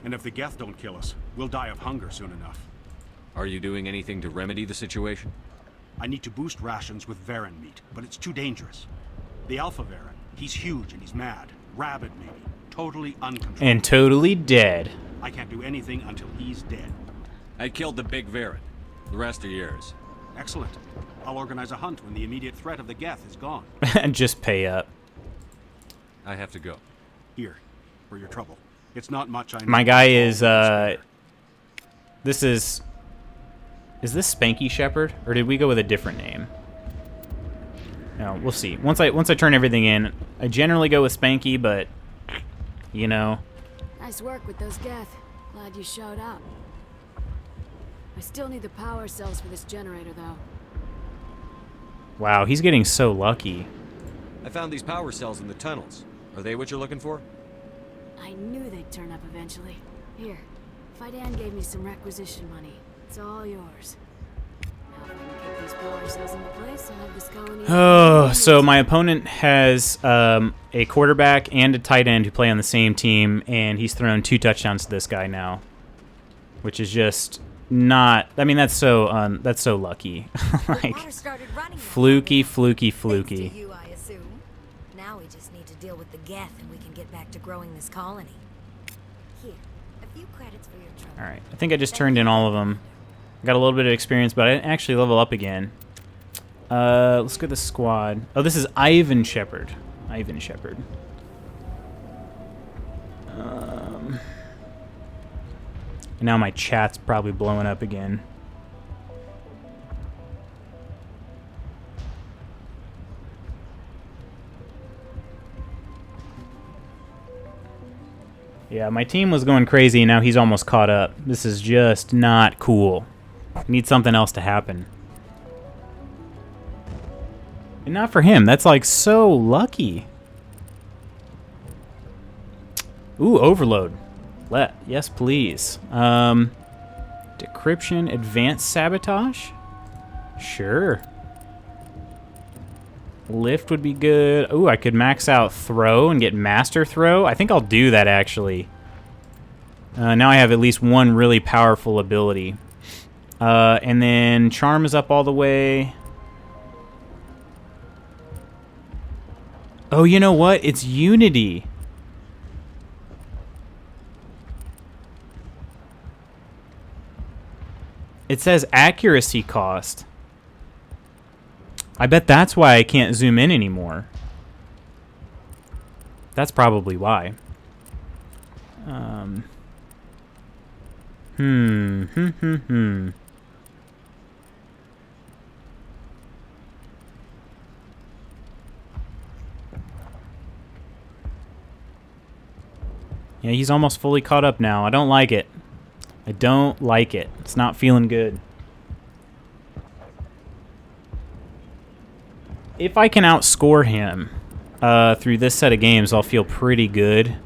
And if the Geth don't kill us, we'll die of hunger soon enough. Are you doing anything to remedy the situation? I need to boost rations with Varen meat, but it's too dangerous. The Alpha Varen, he's huge and he's mad. Rabid, maybe. Totally uncontrolled. And totally dead. I can't do anything until he's dead. I killed the big Varen. The rest are yours. Excellent. I'll organize a hunt when the immediate threat of the Geth is gone. And just pay up. I have to go. Here, for your trouble. It's not much I know. My guy is, this is this Spanky Shepherd? Or did we go with a different name? No, we'll see. Once I turn everything in, I generally go with Spanky, but, you know. Nice work with those Geth. Glad you showed up. I still need the power cells for this generator, though. Wow, he's getting so lucky. I found these power cells in the tunnels. Are they what you're looking for? I knew they'd turn up eventually. Here, Fidan gave me some requisition money. It's all yours. Now if I can get these power cells into place, I'll have this colony... Oh, so my opponent has a quarterback and a tight end who play on the same team, and he's thrown 2 touchdowns to this guy now. Which is just... not, I mean, that's so lucky. Like, fluky. Thanks to you, I assume. Now we just need to deal with the Geth and we can get back to growing this colony. Here, a few credits for your trouble. Alright, I think I just turned in all of them. Got a little bit of experience, but I didn't actually level up again. Let's go to the squad. Oh, this is Ivan Shepherd. Ivan Shepherd. And now my chat's probably blowing up again. Yeah, my team was going crazy, and now he's almost caught up. This is just not cool. I need something else to happen. And not for him. That's like so lucky. Ooh, overload. Yes, please. Decryption, advanced sabotage? Sure. Lift would be good. Ooh, I could max out throw and get master throw. I think I'll do that, actually. Now I have at least one really powerful ability. And then charm is up all the way. Oh, you know what? It's unity. It says accuracy cost. I bet that's why I can't zoom in anymore. That's probably why. Yeah, he's almost fully caught up now. I don't like it. I don't like it. It's not feeling good. If I can outscore him through this set of games, I'll feel pretty good.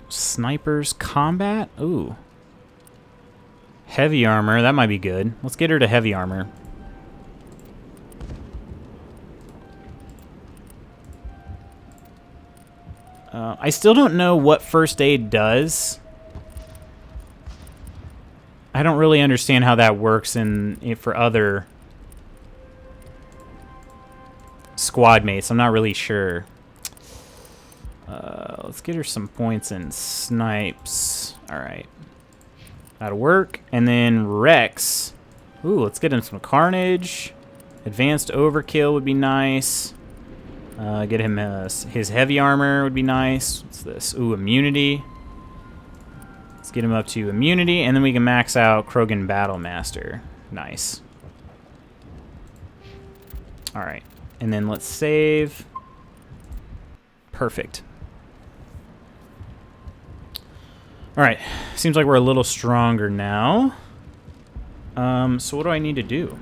Snipers combat? Ooh. Heavy armor. That might be good. Let's get her to heavy armor. I still don't know what first aid does. I don't really understand how that works for other squad mates. I'm not really sure. Let's get her some points in snipes. Alright. That'll work. And then Rex. Ooh, let's get him some carnage. Advanced overkill would be nice. Get him his heavy armor would be nice. What's this? Ooh, immunity. Let's get him up to immunity, and then we can max out Krogan Battlemaster. Nice. Alright. And then let's save. Perfect. Alright. Seems like we're a little stronger now. So what do I need to do?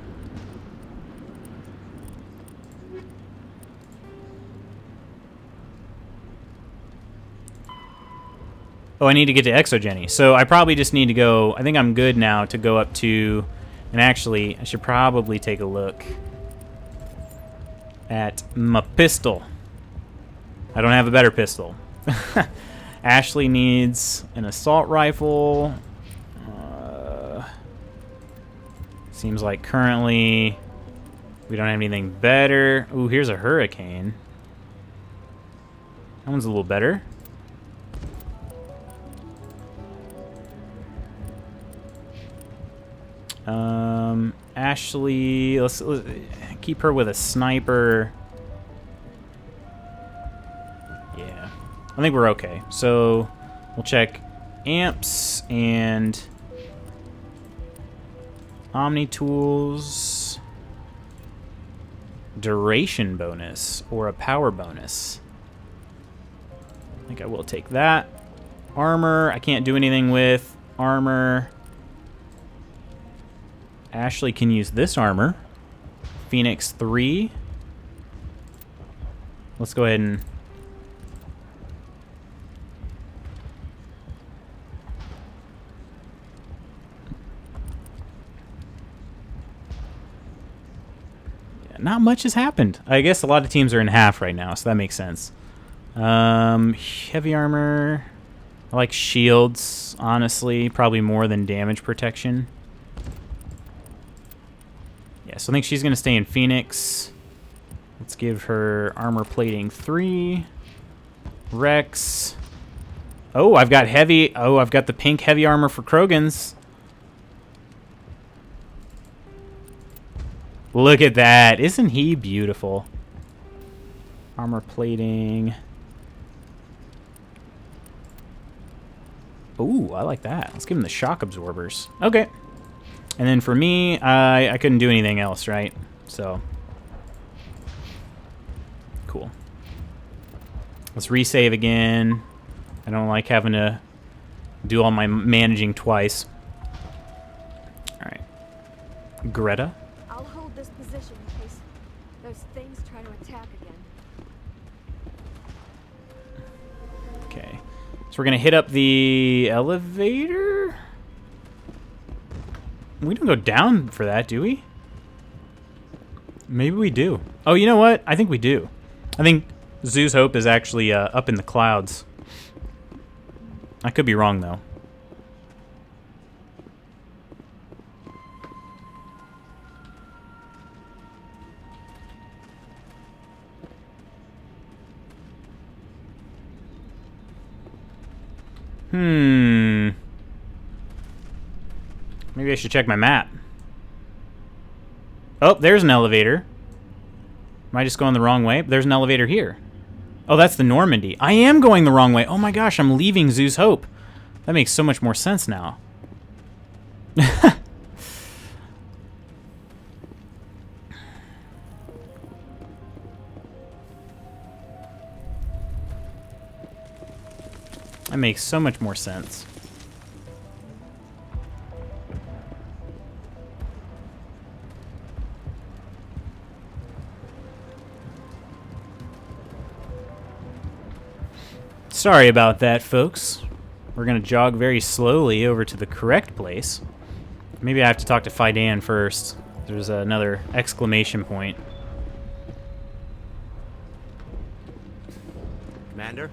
Oh, I need to get to Exogeny. So I probably just need to go... I think I'm good now to go up to... And actually, I should probably take a look at my pistol. I don't have a better pistol. Ashley needs an assault rifle. Seems like currently we don't have anything better. Ooh, here's a hurricane. That one's a little better. Ashley, let's keep her with a sniper. Yeah, I think we're okay. So we'll check amps and Omni tools, duration bonus or a power bonus. I think I will take that. Armor, I can't do anything with armor. Ashley can use this armor. Phoenix 3. Let's go ahead and... Yeah, not much has happened. I guess a lot of teams are in half right now, so that makes sense. Heavy armor. I like shields, honestly. Probably more than damage protection. So I think she's going to stay in Phoenix. Let's give her armor plating 3. Rex. Oh, I've got heavy. Oh, I've got the pink heavy armor for Krogans. Look at that. Isn't he beautiful? Armor plating. Ooh, I like that. Let's give him the shock absorbers. Okay. And then for me, I couldn't do anything else, right? So, cool. Let's resave again. I don't like having to do all my managing twice. All right. Greta? I'll hold this position in case there's things So we're gonna hit up the elevator. We don't go down for that, do we? Maybe we do. Oh, you know what? I think we do. I think Zoo's Hope is actually up in the clouds. I could be wrong, though. Maybe I should check my map. Oh, there's an elevator. Am I just going the wrong way? There's an elevator here. Oh, that's the Normandy. I am going the wrong way. Oh my gosh, I'm leaving Zoo's Hope. That makes so much more sense now. That makes so much more sense. Sorry about that, folks. We're gonna jog very slowly over to the correct place. Maybe I have to talk to Fidan first. There's another exclamation point. Commander,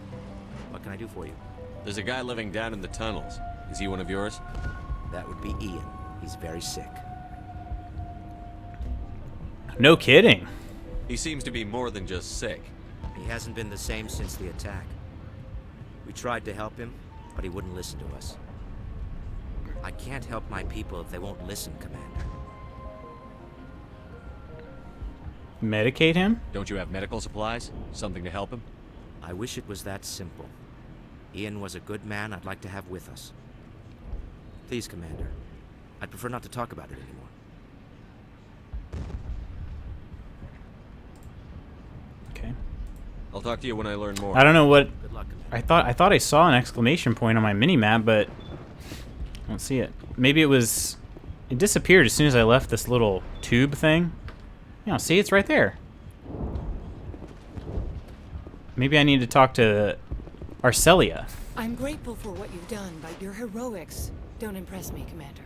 what can I do for you? There's a guy living down in the tunnels. Is he one of yours? That would be Ian. He's very sick. No kidding. He seems to be more than just sick. He hasn't been the same since the attack. We tried to help him, but he wouldn't listen to us. I can't help my people if they won't listen, Commander. Medicate him? Don't you have medical supplies? Something to help him? I wish it was that simple. Ian was a good man I'd like to have with us. Please, Commander. I'd prefer not to talk about it anymore. Okay. I'll talk to you when I learn more. I don't know what... Good luck, Commander. I thought I saw an exclamation point on my mini-map, but I don't see it. Maybe it was... It disappeared as soon as I left this little tube thing. You know, see, it's right there. Maybe I need to talk to Arcelia. I'm grateful for what you've done, but your heroics don't impress me, Commander.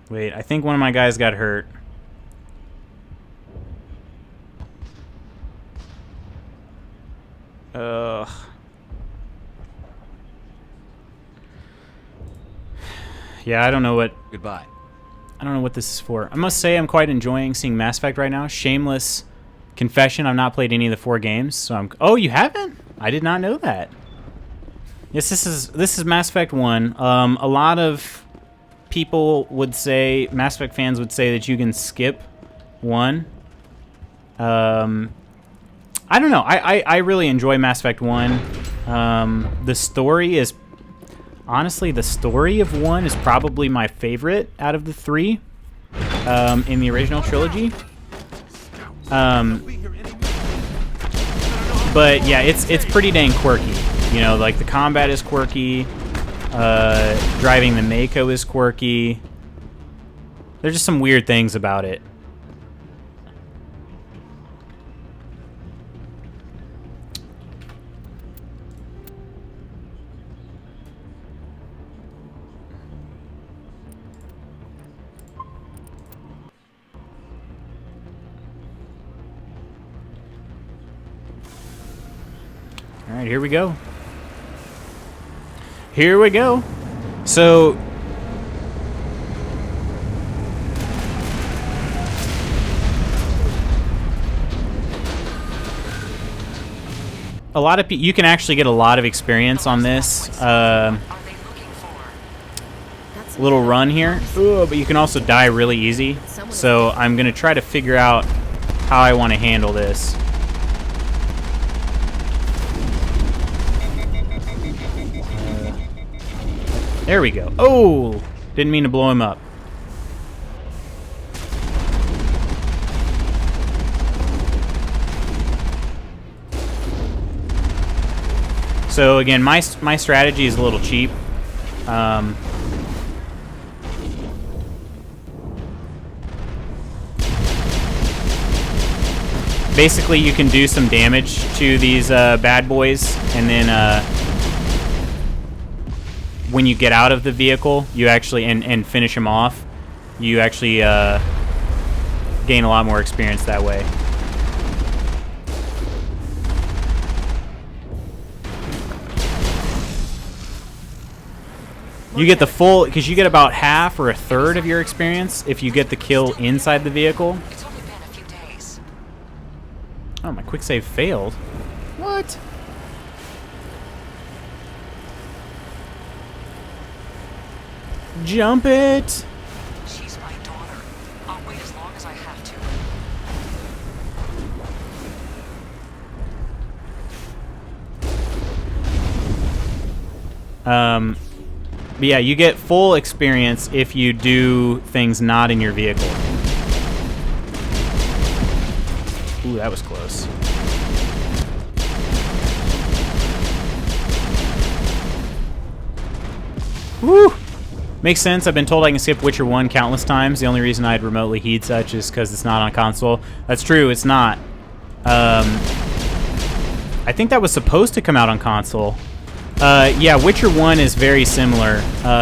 Wait, I think one of my guys got hurt. Yeah, I don't know what... Goodbye. I don't know what this is for. I must say I'm quite enjoying seeing Mass Effect right now. Shameless confession, I've not played any of the 4 games, so I'm... Oh, you haven't? I did not know that. Yes, this is Mass Effect 1. A lot of people would say, Mass Effect fans would say that you can skip 1. I don't know. I really enjoy Mass Effect 1. The story is... Honestly, the story of 1 is probably my favorite out of the 3 in the original trilogy. But yeah, it's pretty dang quirky. You know, like the combat is quirky. Driving the Mako is quirky. There's just some weird things about it. All right, here we go. Here we go. So a lot of you can actually get a lot of experience on this little run here. Ooh, but you can also die really easy. So I'm gonna try to figure out how I want to handle this. There we go. Oh! Didn't mean to blow him up. So again, my strategy is a little cheap. basically you can do some damage to these bad boys, and then when you get out of the vehicle, you actually and finish them off, you actually gain a lot more experience that way. You get the full, because you get about half or a third of your experience if you get the kill inside the vehicle. Oh, my quick save failed. What? Jump it! She's my daughter. I'll wait as long as I have to. But yeah, you get full experience if you do things not in your vehicle. Ooh, that was close. Woo! Makes sense. I've been told I can skip Witcher 1 countless times. The only reason I'd remotely heed such is because it's not on console. That's true, it's not. I think that was supposed to come out on console. Yeah, Witcher 1 is very similar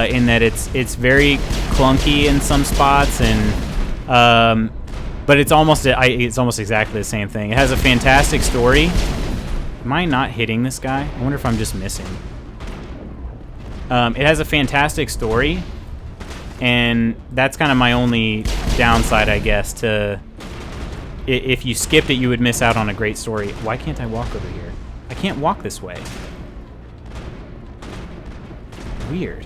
in that it's very clunky in some spots, and but it's almost exactly the same thing. It has a fantastic story. Am I not hitting this guy? I wonder if I'm just missing. It has a fantastic story, and that's kind of my only downside, I guess. If you skipped it, you would miss out on a great story. Why can't I walk over here? I can't walk this way. Weird.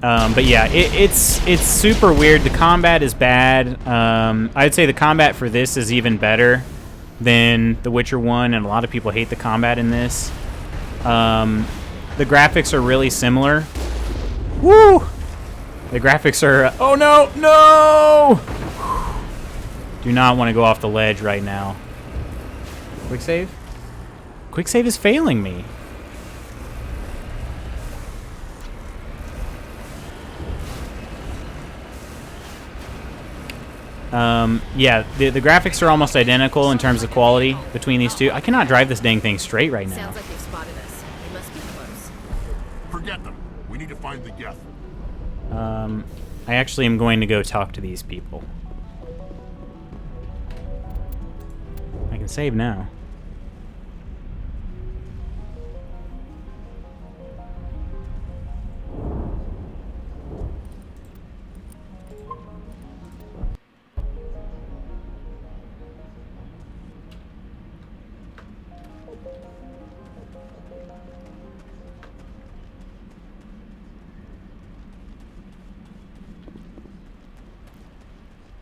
But yeah, it's super weird. The combat is bad. I'd say the combat for this is even better than The Witcher 1, and a lot of people hate the combat in this. The graphics are really similar. Woo! The graphics are... oh no! No! Do not want to go off the ledge right now. Quick save? Quick save is failing me. Yeah, the graphics are almost identical in terms of quality between these two. I cannot drive this dang thing straight right now. Sounds like they've spotted us. They must be close. Forget them. We need to find the Geth. I actually am going to go talk to these people. I can save now.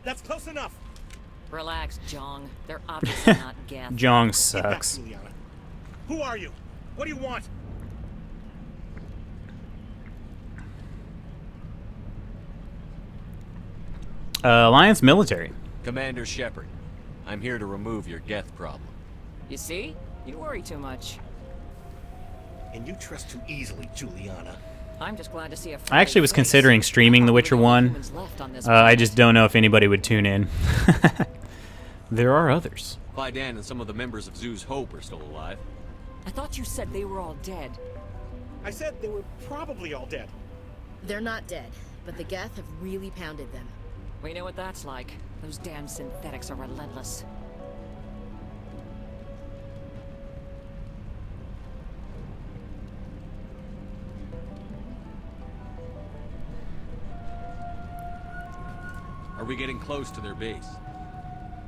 That's close enough. Relax, Jong. They're obviously not Geth. Jong sucks. Who are you? What do you want? Alliance military. Commander Shepard, I'm here to remove your Geth problem. You see? You worry too much. And you trust too easily, Juliana. I'm just glad to see a I actually was considering streaming The Witcher 1. I just don't know if anybody would tune in. There are others. Fidan and some of the members of Zoo's Hope are still alive. I thought you said they were all dead. I said they were probably all dead. They're not dead, but the Geth have really pounded them. We know what that's like. Those damn synthetics are relentless. Are we getting close to their base?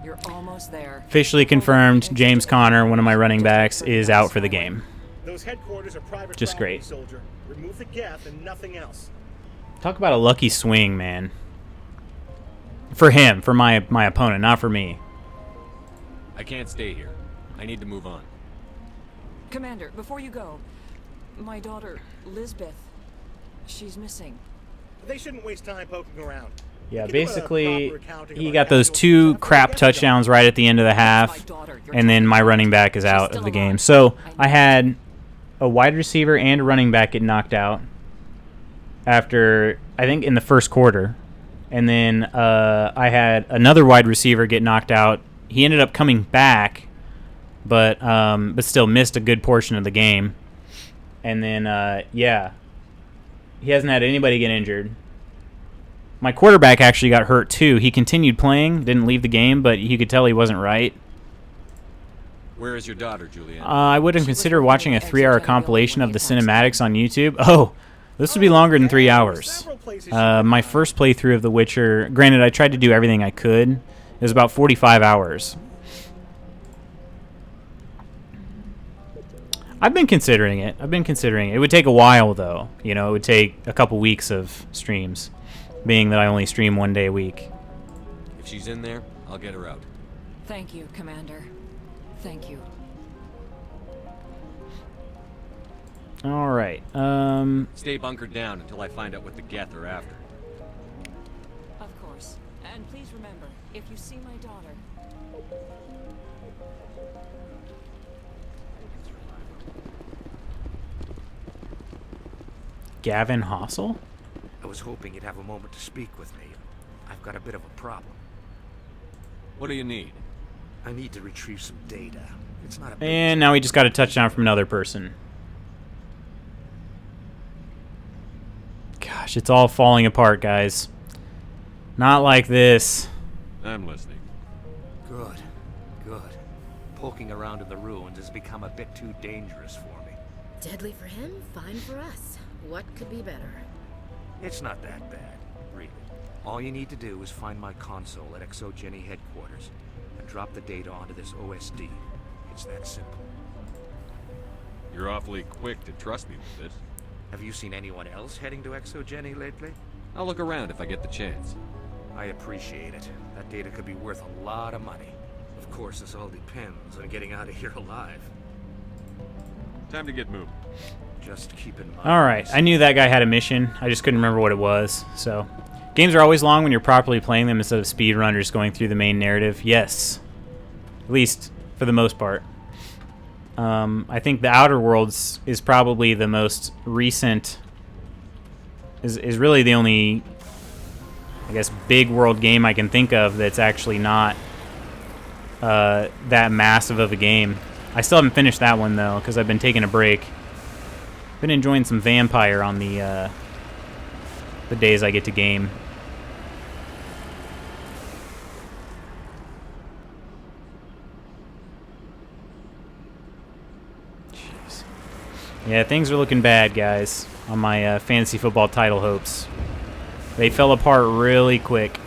You're almost there. Officially confirmed, James Conner, one of my running backs, is out for the game. Those headquarters are private just property, great. Soldier. Remove the Geth and nothing else. Talk about a lucky swing, man. For him, for my opponent, not for me. I can't stay here. I need to move on. Commander, before you go, my daughter, Lisbeth, she's missing. They shouldn't waste time poking around. Yeah, basically, he got those 2 crap touchdowns right at the end of the half, and then my running back is out of the game. So I had a wide receiver and a running back get knocked out. after, I think, in the first quarter. And then I had another wide receiver get knocked out. He ended up coming back, but still missed a good portion of the game. And then, yeah, he hasn't had anybody get injured. My quarterback actually got hurt, too. He continued playing, didn't leave the game, but you could tell he wasn't right. Where is your daughter, Julianne? I wouldn't consider watching a 3-hour compilation of the cinematics on YouTube. Oh, this would be longer than 3 hours. My first playthrough of The Witcher, granted, I tried to do everything I could. It was about 45 hours. I've been considering it. It would take a while, though. You know, it would take a couple weeks of streams, being that I only stream 1 day a week. If she's in there, I'll get her out. Thank you, Commander. Thank you. All right. Stay bunkered down until I find out what the Geth are after. Of course. And please remember, if you see my daughter... Gavin Hossel? I was hoping you'd have a moment to speak with me. I've got a bit of a problem. What do you need? I need to retrieve some data. It's not a big And now we just got a touchdown from another person. Gosh, it's all falling apart, guys. Not like this. I'm listening. Good. Poking around in the ruins has become a bit too dangerous for me. Deadly for him, fine for us. What could be better? It's not that bad, really. All you need to do is find my console at ExoGeni headquarters and drop the data onto this OSD. It's that simple. You're awfully quick to trust me with this. Have you seen anyone else heading to ExoGeni lately? I'll look around if I get the chance. I appreciate it. That data could be worth a lot of money. Of course, this all depends on getting out of here alive. Time to get moving. Just keep in mind... Alright, I knew that guy had a mission. I just couldn't remember what it was. So, games are always long when you're properly playing them instead of speedrunners going through the main narrative. Yes. At least, for the most part. I think The Outer Worlds is probably the most recent... Is really the only, I guess, big world game I can think of that's actually not that massive of a game. I still haven't finished that one, though, because I've been taking a break. Been enjoying some Vampire on the days I get to game. Jeez. Yeah, things are looking bad, guys, on my fantasy football title hopes. They fell apart really quick.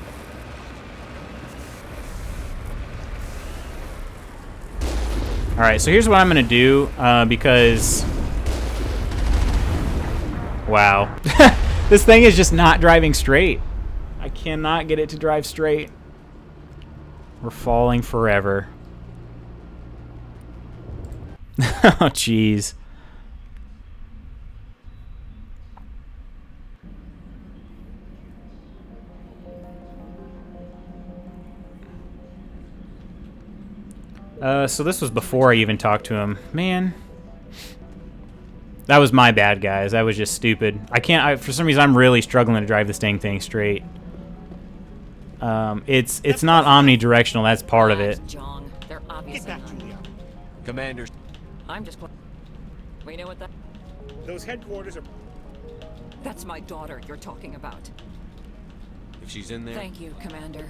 Alright, so here's what I'm going to do, because... Wow. This thing is just not driving straight. I cannot get it to drive straight. We're falling forever. Oh, jeez. So this was before I even talked to him. Man. That was my bad, guys. That was just stupid. For some reason, I'm really struggling to drive this dang thing straight. It's not omnidirectional. That's part of it. John, they're obviously not. Commander. I'm just... We know what that... Those headquarters are... That's my daughter you're talking about. If she's in there... Thank you, Commander.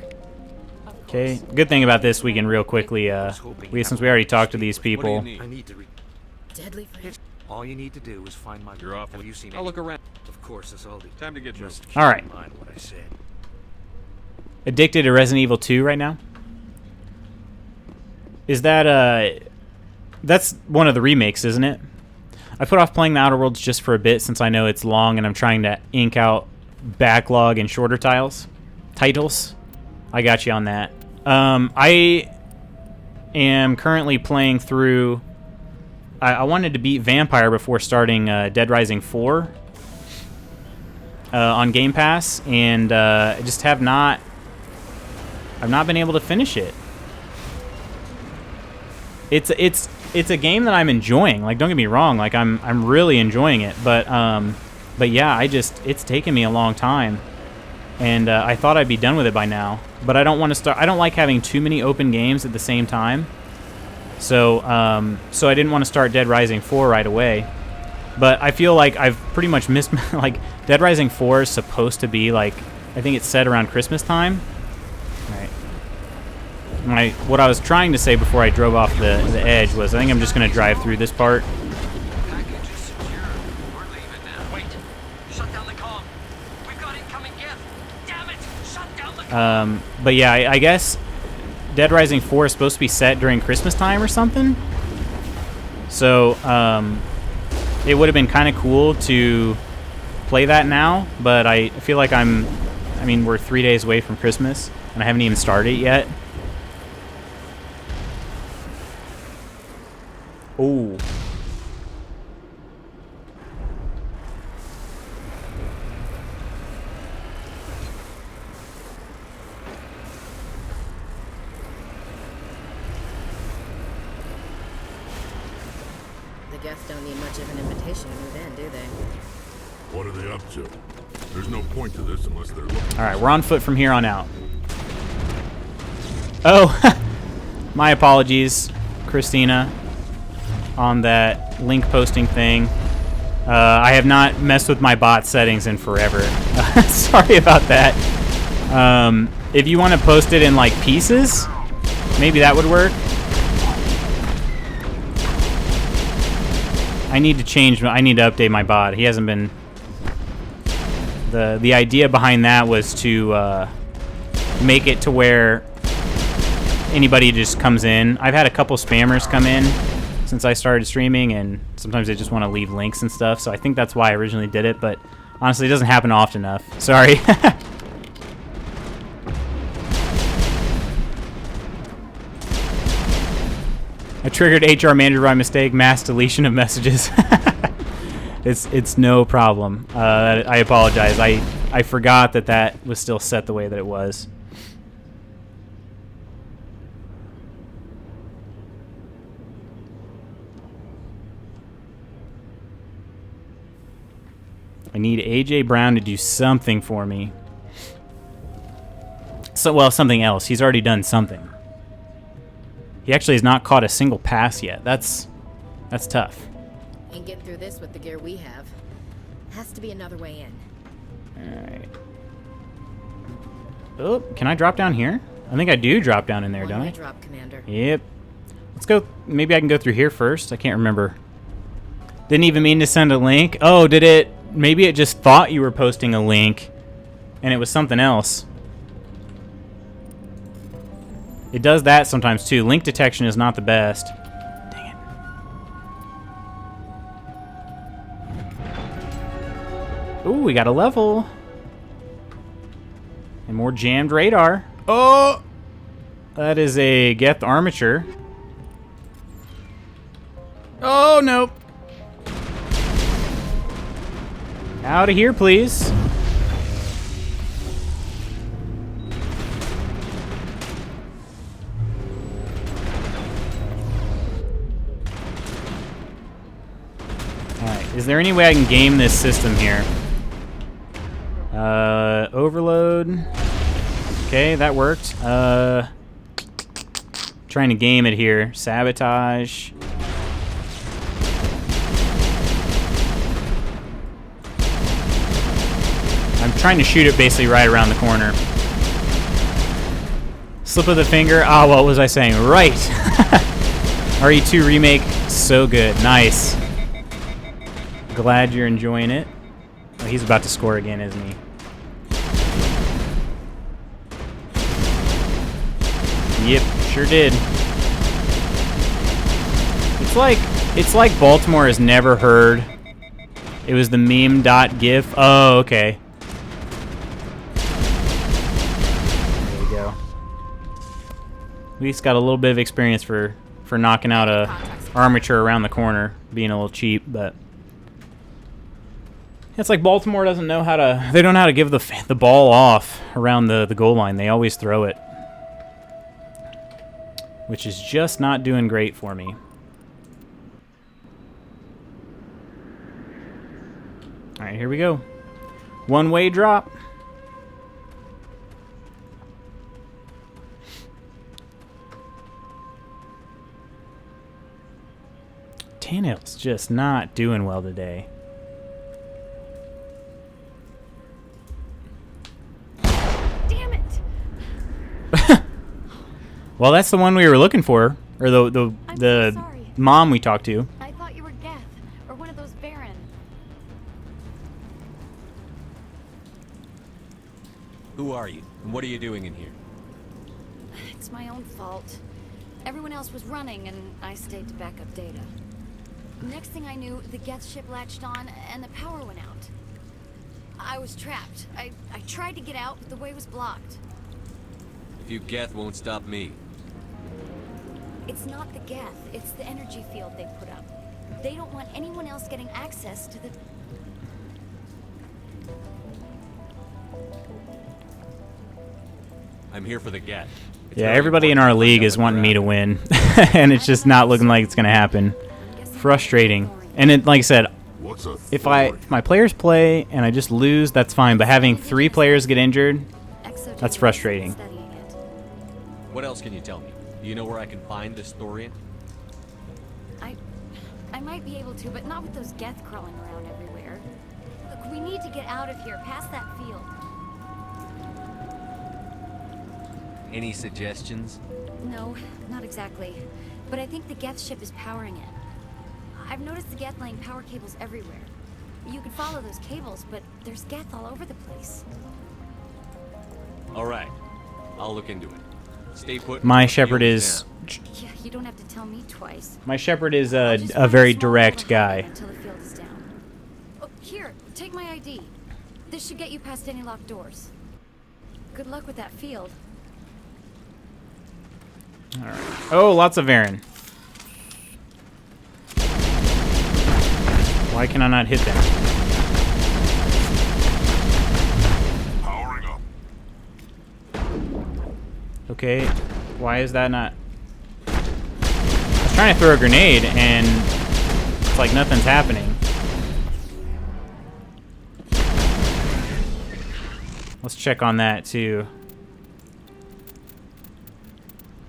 Okay, good thing about this weekend real quickly, since we already talked to these people. What do you need? I need to Deadly for him. All you need to do is find my... You're off. Have you seen I'll look around. Of course, it's all... Time to get Just keep Alright. in mind what I said. Addicted to Resident Evil 2 right now? Is that, that's one of the remakes, isn't it? I put off playing The Outer Worlds just for a bit since I know it's long and I'm trying to ink out backlog and shorter titles. I got you on that. I am currently playing through... I wanted to beat Vampire before starting Dead Rising 4 on Game Pass, and I just have not... I've not been able to finish it. It's a game that I'm enjoying. Like, don't get me wrong. Like, I'm really enjoying it. But But yeah, it's taken me a long time. And I thought I'd be done with it by now. But I don't want to start. I don't like having too many open games at the same time. So so I didn't want to start Dead Rising 4 right away. But I feel like I've pretty much missed, like, Dead Rising 4 is supposed to be, like, I think it's set around Christmas time. Right. What I was trying to say before I drove off the edge was I think I'm just going to drive through this part. But yeah, I guess Dead Rising 4 is supposed to be set during Christmas time or something. So, it would have been kind of cool to play that now, but I feel like I mean, we're 3 days away from Christmas, and I haven't even started it yet. Oh. The guests don't need much of an invitation to move in, do they? What are they up to? There's no point to this unless they're looking. All right, we're on foot from here on out. Oh, my apologies, Christina, on that link posting thing. I have not messed with my bot settings in forever. Sorry about that. If you want to post it in like pieces, maybe that would work. I need to update my bot. He hasn't been. The idea behind that was to make it to where anybody just comes in. I've had a couple spammers come in since I started streaming, and sometimes they just want to leave links and stuff, so I think that's why I originally did it, but honestly it doesn't happen often enough. Sorry. I triggered HR Manager by mistake, mass deletion of messages. It's no problem. I apologize. I forgot that was still set the way that it was. I need AJ Brown to do something for me. So, well, something else. He's already done something. He actually has not caught a single pass yet. That's tough. And get through this with the gear we have. Has to be another way in. Alright. Oh, can I drop down here? I think I do drop down in there, don't I? Drop, Commander. Yep. Let's go. Maybe I can go through here first. I can't remember. Didn't even mean to send a link. Oh, did it? Maybe it just thought you were posting a link, and it was something else. It does that sometimes, too. Link detection is not the best. Dang it. Ooh, we got a level. And more jammed radar. Oh! That is a Geth armature. Oh, nope. Out of here, please. Alright, is there any way I can game this system here? Overload. Okay, that worked. Trying to game it here. Sabotage. I'm trying to shoot it basically right around the corner. Slip of the finger. Ah, what was I saying? Right. RE2 Remake, so good. Nice. Glad you're enjoying it. Oh, he's about to score again, isn't he? Yep, sure did. It's like Baltimore has never heard. It was the meme.gif. Oh, okay. There we go. At least got a little bit of experience for knocking out a armature around the corner, being a little cheap, but it's like Baltimore doesn't know how to. They don't know how to give the ball off around the goal line. They always throw it, which is just not doing great for me. Alright, here we go. One-way drop. Tannehill's just not doing well today. Damn it! Well, that's the one we were looking for, or the mom we talked to. I thought you were Geth, or one of those Baron. Who are you? And what are you doing in here? It's my own fault. Everyone else was running, and I stayed to back up data. Next thing I knew, the Geth ship latched on, and the power went out. I was trapped. I tried to get out, but the way was blocked. If you Geth won't stop me. It's not the Geth, it's the energy field they put up. They don't want anyone else getting access to the... I'm here for the Geth. Yeah, everybody in our league is wanting me to win, and it's just not looking like it's gonna happen. Frustrating. And it, like I said, if my players play and I just lose, that's fine. But having 3 players get injured, that's frustrating. What else can you tell me? Do you know where I can find this Thorian? I might be able to, but not with those Geth crawling around everywhere. Look, we need to get out of here, past that field. Any suggestions? No, not exactly. But I think the Geth ship is powering it. I've noticed the Geth laying power cables everywhere. You could follow those cables, but there's Geth all over the place. All right, I'll look into it. Stay put. My shepherd is... Yeah, you don't have to tell me twice. My shepherd is a very direct guy. Until the field is down. Oh, here, take my ID. This should get you past any locked doors. Good luck with that field. Alright. Oh, lots of Varen. Why can I not hit them? Powering up. Okay, why is that not... I was trying to throw a grenade and it's like nothing's happening. Let's check on that too.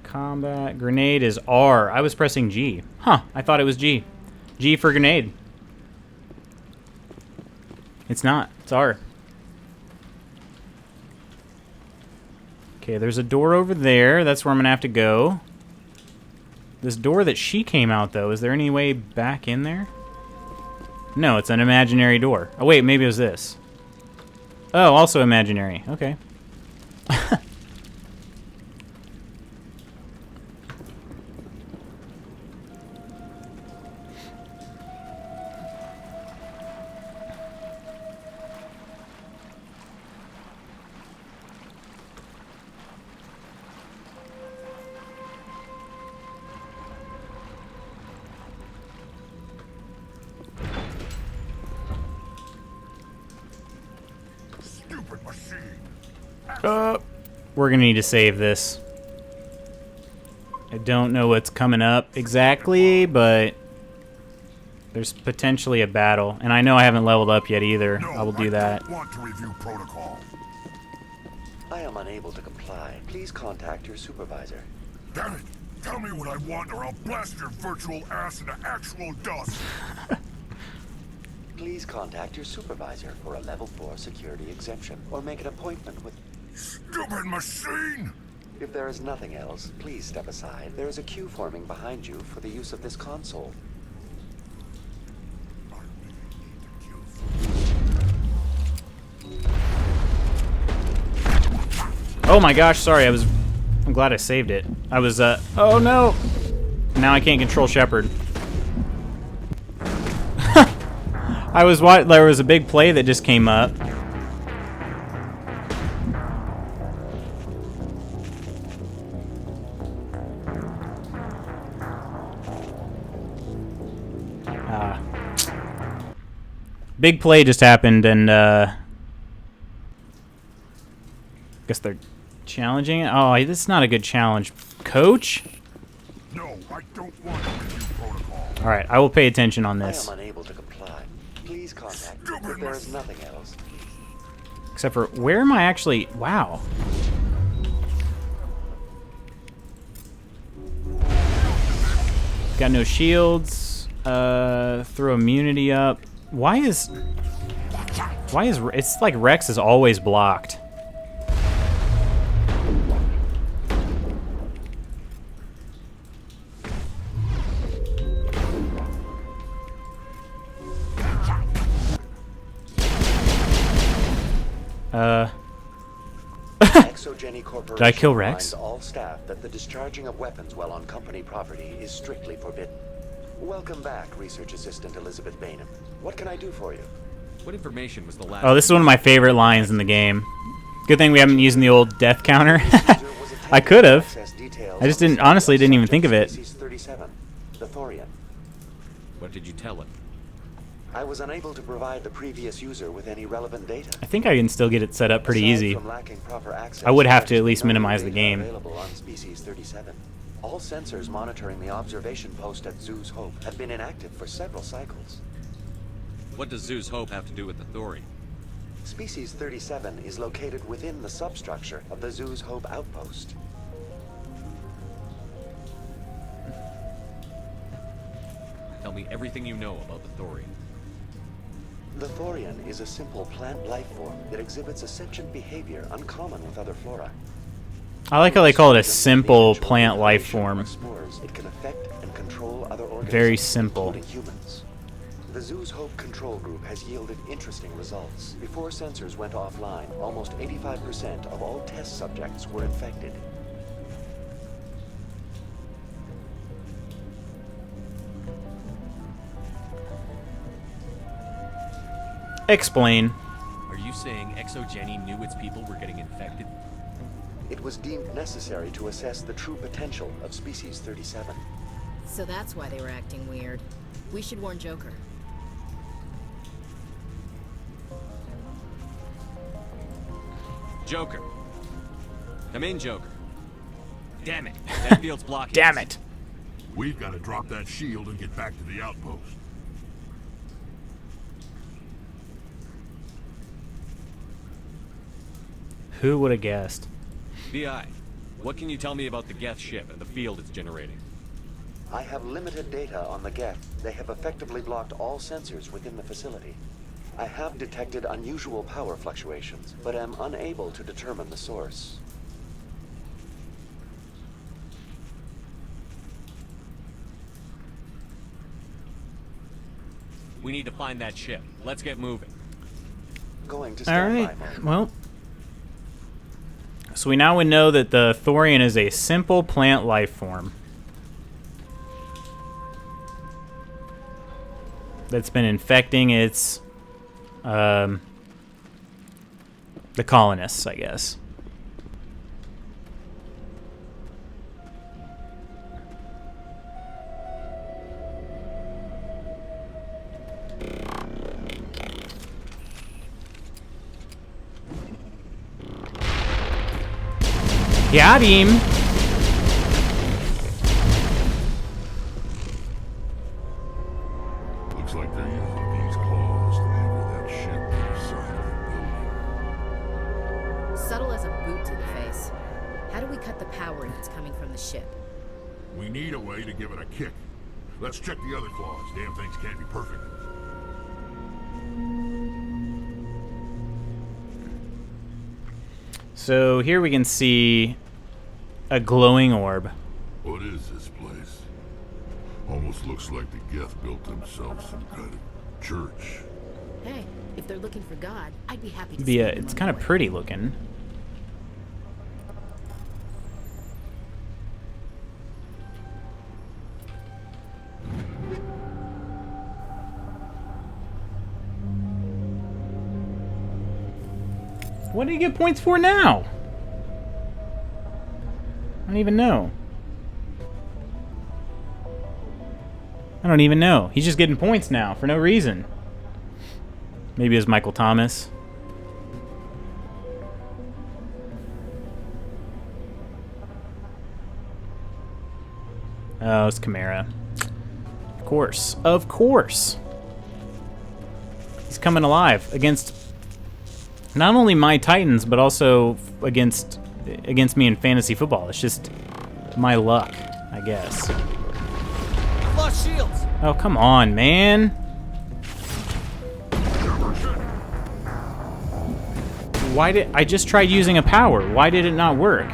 Combat. Grenade is R. I was pressing G. Huh, I thought it was G. G for grenade. It's not. It's R. Okay, there's a door over there. That's where I'm going to have to go. This door that she came out, though, is there any way back in there? No, it's an imaginary door. Oh, wait, maybe it was this. Oh, also imaginary. Okay. We're gonna need to save this. I don't know what's coming up exactly, but there's potentially a battle, and I know I haven't leveled up yet either. I will do that. Want to review protocol. I am unable to comply. Please contact your supervisor. Damn it! Tell me what I want, or I'll blast your virtual ass into actual dust. Please contact your supervisor for a level 4 security exemption, or make an appointment with... Stupid machine! If there is nothing else, please step aside. There is a queue forming behind you for the use of this console. Oh my gosh, sorry, I'm glad I saved it. I was, oh no! Now I can't control Shepard. There was a big play that just came up. Big play just happened, and guess they're challenging it. Oh, this is not a good challenge, Coach. No, I don't want to review protocol. All right, I will pay attention on this. I am unable to comply. Please contact. Stupid If there is nothing else, Except for, where am I actually... Wow. Got no shields. Throw immunity up. Why is... It's like Rex is always blocked. Exogeny Corporation Did I kill Rex? reminds all staff that the discharging of weapons while on company property is strictly forbidden. Welcome back, Research Assistant Elizabeth Bainham. What can I do for you? What information was the last... Oh, this is one of my favorite lines in the game. Good thing we haven't used the old death counter. I could have. I just didn't, honestly didn't even think of it. Species 37, the Thorian. What did you tell him? I was unable to provide the previous user with any relevant data. I think I can still get it set up pretty Aside easy. from lacking proper access, I would have to there at least is no minimize the data game. available on Species 37. All sensors monitoring the observation post at Zoo's Hope have been inactive for several cycles. What does Zoo's Hope have to do with the Thorian? Species 37 is located within the substructure of the Zoo's Hope outpost. Tell me everything you know about the Thorian. The Thorian is a simple plant life form that exhibits a sentient behavior uncommon with other flora. I like how they call it a simple plant life form. Spores, it can affect and control other organisms, Very simple. including humans. The Zoo's Hope control group has yielded interesting results. Before sensors went offline, almost 85% of all test subjects were infected. Explain. Are you saying Exogeny knew its people were getting infected? It was deemed necessary to assess the true potential of Species 37. So that's why they were acting weird. We should warn Joker. Joker. Come in, Joker. Damn it. That field's blocking. Damn it. We've got to drop that shield and get back to the outpost. Who would have guessed? VI, what can you tell me about the Geth ship and the field it's generating? I have limited data on the Geth. They have effectively blocked all sensors within the facility. I have detected unusual power fluctuations, but am unable to determine the source. We need to find that ship. Let's get moving. Going to All stand right. by mode. Well, so we now would know that the Thorian is a simple plant life form that's been infecting its the colonists, I guess. Got him. Looks like they're using these claws to anchor that ship to the side of the building. Subtle as a boot to the face. How do we cut the power if it's coming from the ship? We need a way to give it a kick. Let's check the other claws. Damn things can't be perfect. So here we can see a glowing orb. What is this place? Almost looks like the Geth built themselves some kind of church. Hey, if they're looking for God, I'd be happy to Yeah, see them it's on kind the of way. pretty looking. What do you get points for now? I don't even know. I don't even know. He's just getting points now for no reason. Maybe it was Michael Thomas. Oh, it's Chimera. Of course. Of course. He's coming alive against not only my Titans, but also against me in fantasy football. It's just my luck, I guess. I've lost shields. Oh, come on, man. Why did I just tried using a power? Why did it not work?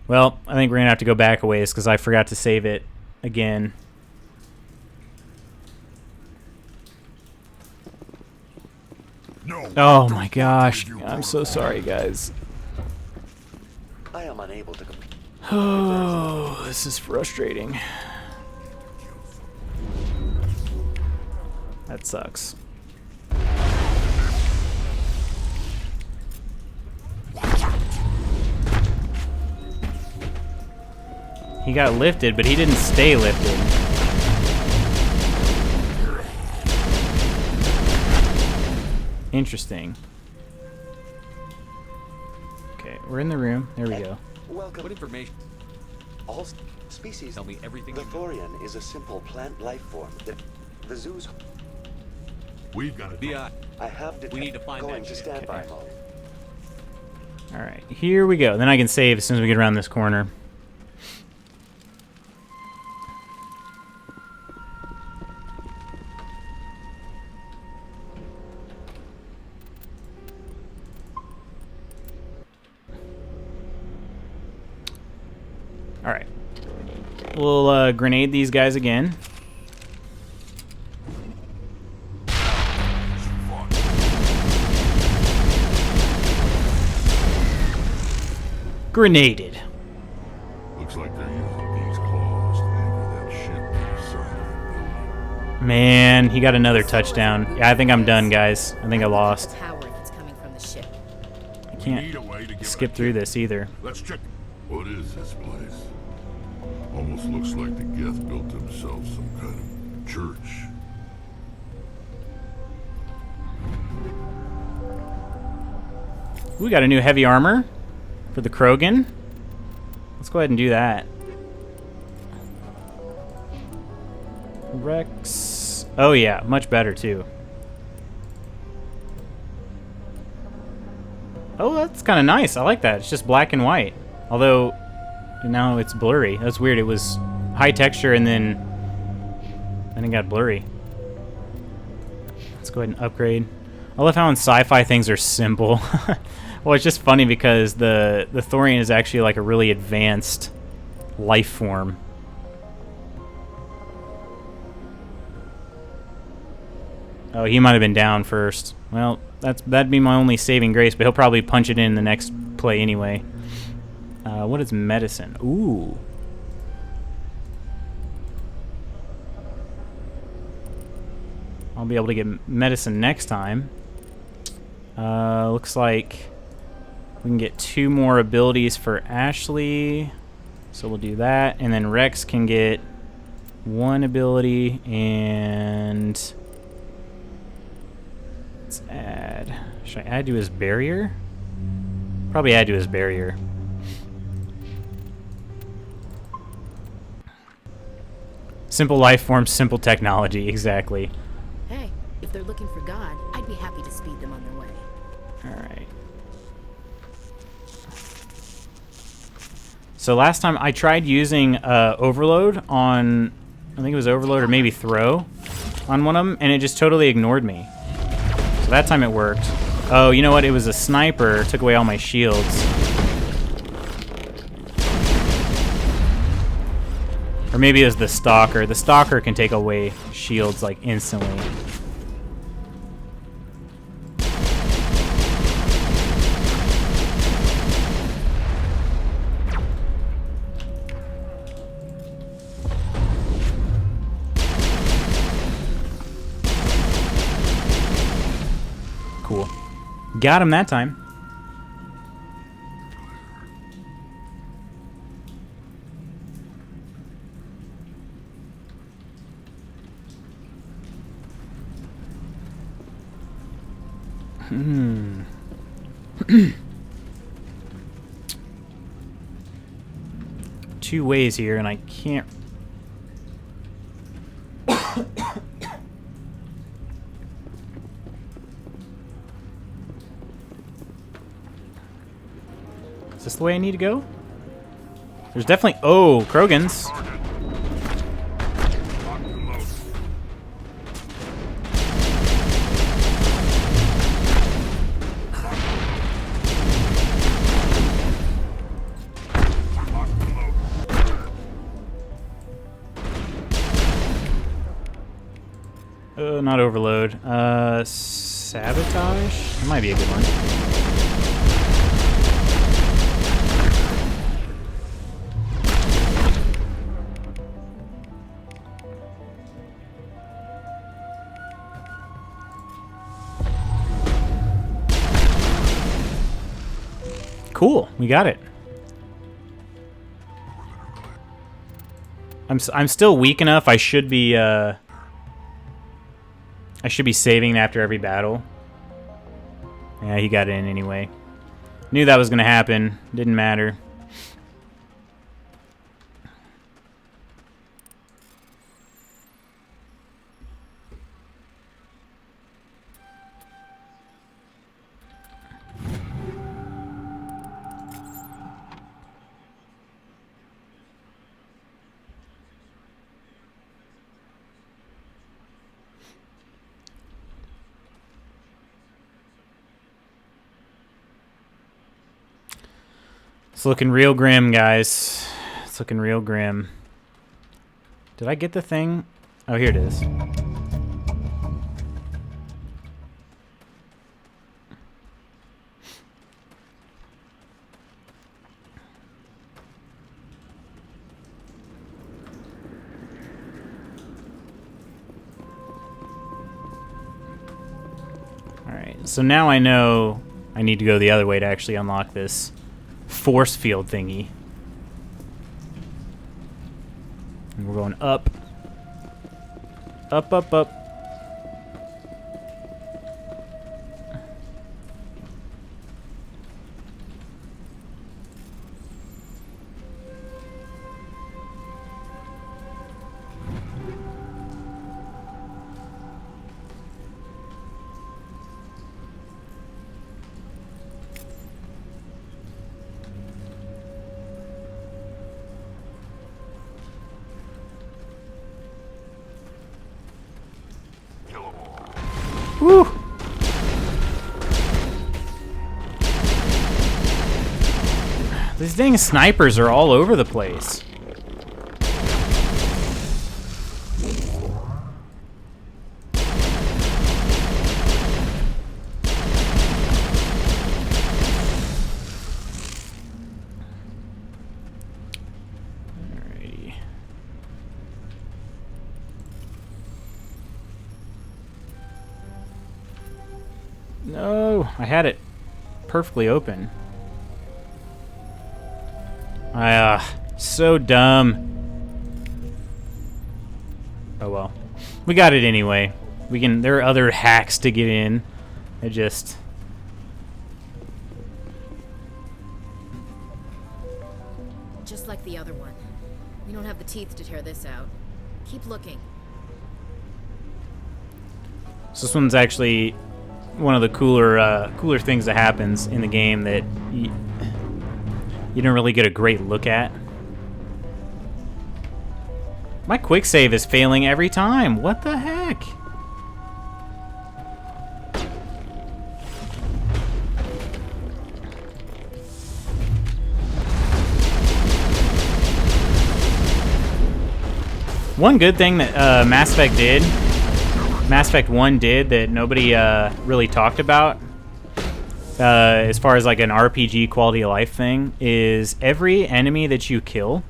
Well, I think we're gonna have to go back a ways because I forgot to save it again. No. Oh my gosh. I'm so sorry, guys. I am unable to complete. Oh, this is frustrating. That sucks. He got lifted, but he didn't stay lifted. Interesting. Okay, we're in the room. There we go. Welcome. What information? All species. Tell me everything. The Thorian is a simple plant life form that the zoo's. We've got to. I have We need to find going that to shit. standby Okay. mode. Alright, here we go. Then I can save as soon as we get around this corner. Alright. We'll grenade these guys again. Grenaded. Looks like they're using these claws to anchor that ship to the side of the building. Man, he got another touchdown. Yeah, I think I'm done, guys. I think I lost. Power that's coming from the ship. I can't skip through this either. Let's check. What is this place? Almost looks like the Geth built themselves some kind of church. We got a new heavy armor for the Krogan. Let's go ahead and do that. Rex. Oh yeah, much better too. Oh, that's kind of nice. I like that. It's just black and white. Although now it's blurry. That's weird. It was high texture and then it got blurry. Let's go ahead and upgrade. I love how in sci-fi things are simple. Well, it's just funny because the Thorian is actually like a really advanced life form. Oh, he might have been down first. Well, that'd be my only saving grace, but he'll probably punch it in the next play anyway. What is medicine? Ooh. I'll be able to get medicine next time. Looks like we can get 2 more abilities for Ashley. So we'll do that. And then Rex can get 1 ability and... let's add... should I add to his barrier? Probably add to his barrier. Simple life form, simple technology, exactly. Hey, if they're looking for God, I'd be happy to speed them on their way. Alright. So last time I tried using Overload on, I think it was Overload or maybe Throw on one of them, and it just totally ignored me. So that time it worked. Oh, you know what? It was a sniper. It took away all my shields. Or maybe it was the Stalker. The Stalker can take away shields like instantly. Cool. Got him that time. two ways here, and I can't... Is this the way I need to go? There's definitely... Oh, Krogans. Not overload. Sabotage? That might be a good one. Cool, we got it. I'm still weak enough. I should be saving after every battle. Yeah, he got in anyway. Knew that was gonna happen. Didn't matter. It's looking real grim, guys. It's looking real grim. Did I get the thing? Oh, here it is. Alright, so now I know I need to go the other way to actually unlock this force field thingy. And we're going up. Up, up, up. Woo! These dang snipers are all over the place. No, I had it perfectly open. So dumb. Oh well. We got it anyway. We can, there are other hacks to get in. It just... Just like the other one. We don't have the teeth to tear this out. Keep looking. So this one's actually one of the cooler things that happens in the game that you don't really get a great look at. My quick save is failing every time. What the heck? One good thing that Mass Effect 1 did that nobody really talked about, as far as like an RPG quality of life thing, is every enemy that you kill,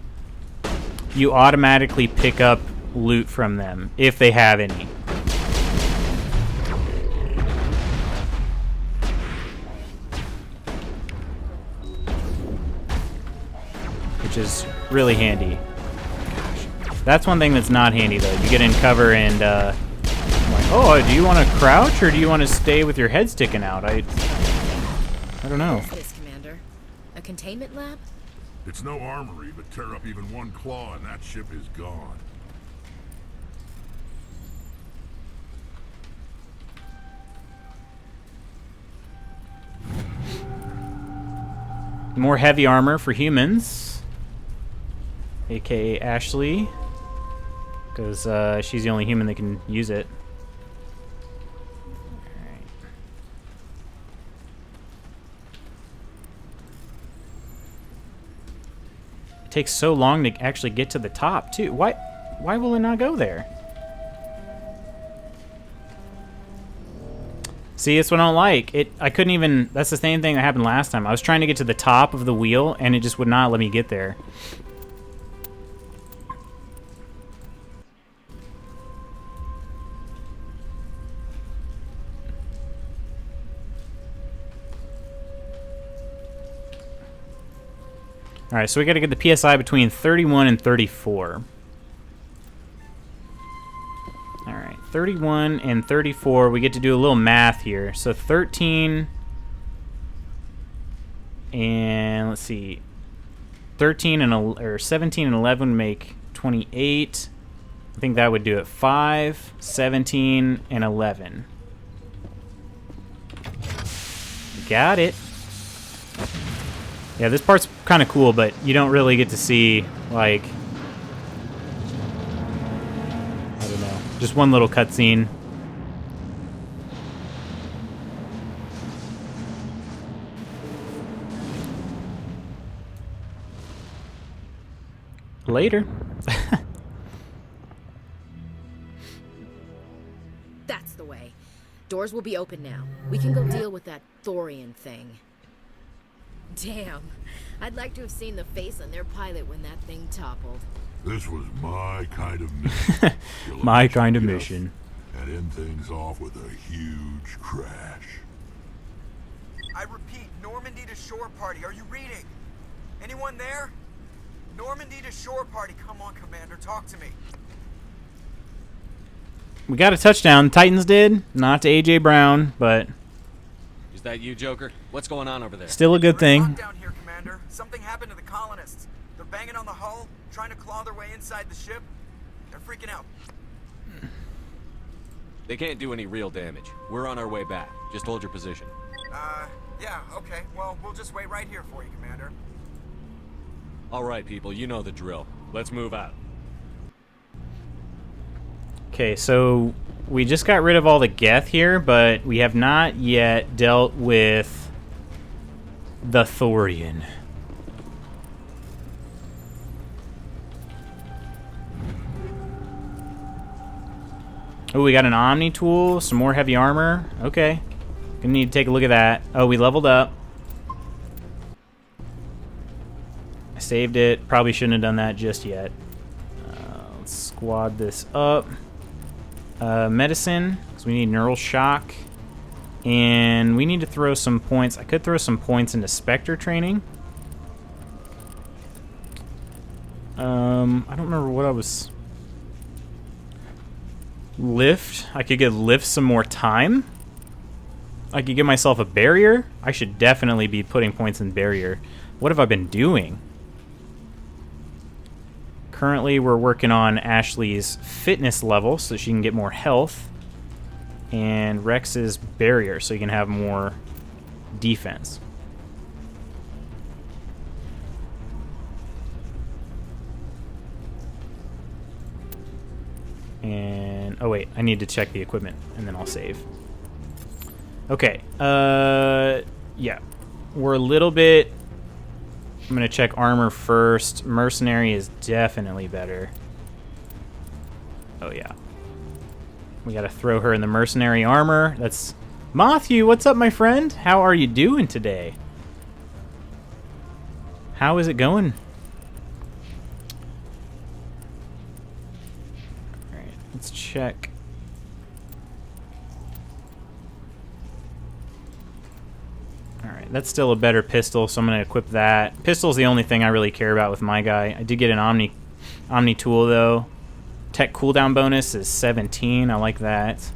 you automatically pick up loot from them, if they have any. Which is really handy. That's one thing that's not handy, though. You get in cover and, like, oh, do you want to crouch or do you want to stay with your head sticking out? I don't know. What's this, Commander? A containment lab? It's no armory, but tear up even one claw and that ship is gone. More heavy armor for humans, aka Ashley, because she's the only human that can use it. Alright. It takes so long to actually get to the top, too. Why will it not go there? See, it's what I don't like. I couldn't even... That's the same thing that happened last time. I was trying to get to the top of the wheel, and it just would not let me get there. Alright, so we gotta get the PSI between 31 and 34. Alright, 31 and 34. We get to do a little math here. So 13 and let's see. 13 and or 17 and 11 make 28. I think that would do it. 5, 17 and 11. Got it. Yeah, this part's kind of cool, but you don't really get to see, like, I don't know, just one little cutscene. Later. That's the way. Doors will be open now. We can go deal with that Thorian thing. Damn. I'd like to have seen the face on their pilot when that thing toppled. This was my kind of mission. My kind of mission. And end things off with a huge crash. I repeat, Normandy to shore party. Are you reading? Anyone there? Normandy to shore party. Come on, Commander. Talk to me. We got a touchdown. Titans did. Not to A.J. Brown, but... Is that you, Joker? What's going on over there? Still a good thing. Down here, Commander. Something happened to the colonists. They're banging on the hull, trying to claw their way inside the ship. They're freaking out. They can't do any real damage. We're on our way back. Just hold your position. Yeah, okay. Well, we'll just wait right here for you, Commander. All right, people, you know the drill. Let's move out. Okay, so we just got rid of all the Geth here, but we have not yet dealt with the Thorian. Oh, we got an Omni tool, some more heavy armor. Okay. Gonna need to take a look at that. Oh, we leveled up. I saved it. Probably shouldn't have done that just yet. Let's squad this up. Medicine, because we need neural shock. And we need to throw some points. I could throw some points into Spectre training. I don't remember what I was... Lift. I could get lift some more time. I could give myself a barrier. I should definitely be putting points in barrier. What have I been doing? Currently, we're working on Ashley's fitness level so she can get more health. And Rex's barrier so he can have more defense. And, oh wait, I need to check the equipment and then I'll save. Okay, yeah. We're a little bit... I'm going to check armor first. Mercenary is definitely better. Oh, yeah. We got to throw her in the mercenary armor. That's... Matthew, what's up, my friend? How are you doing today? How is it going? Alright, let's check. Alright, that's still a better pistol, so I'm going to equip that. Pistol's the only thing I really care about with my guy. I did get an Omni tool, though. Tech cooldown bonus is 17. I like that.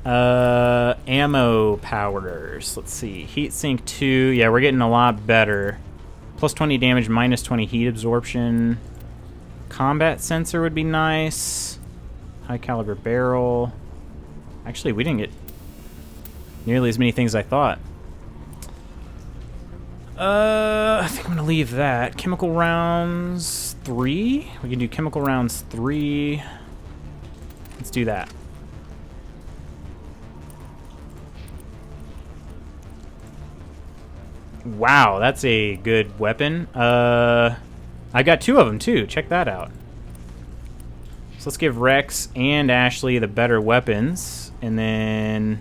Ammo powders. Let's see. Heatsink 2. Yeah, we're getting a lot better. Plus 20 damage, minus 20 heat absorption. Combat sensor would be nice. High caliber barrel. Actually, we didn't get nearly as many things as I thought. I think I'm gonna leave that. Chemical rounds 3. We can do chemical rounds 3. Let's do that. Wow, that's a good weapon. I got 2 of them too. Check that out. So let's give Rex and Ashley the better weapons, and then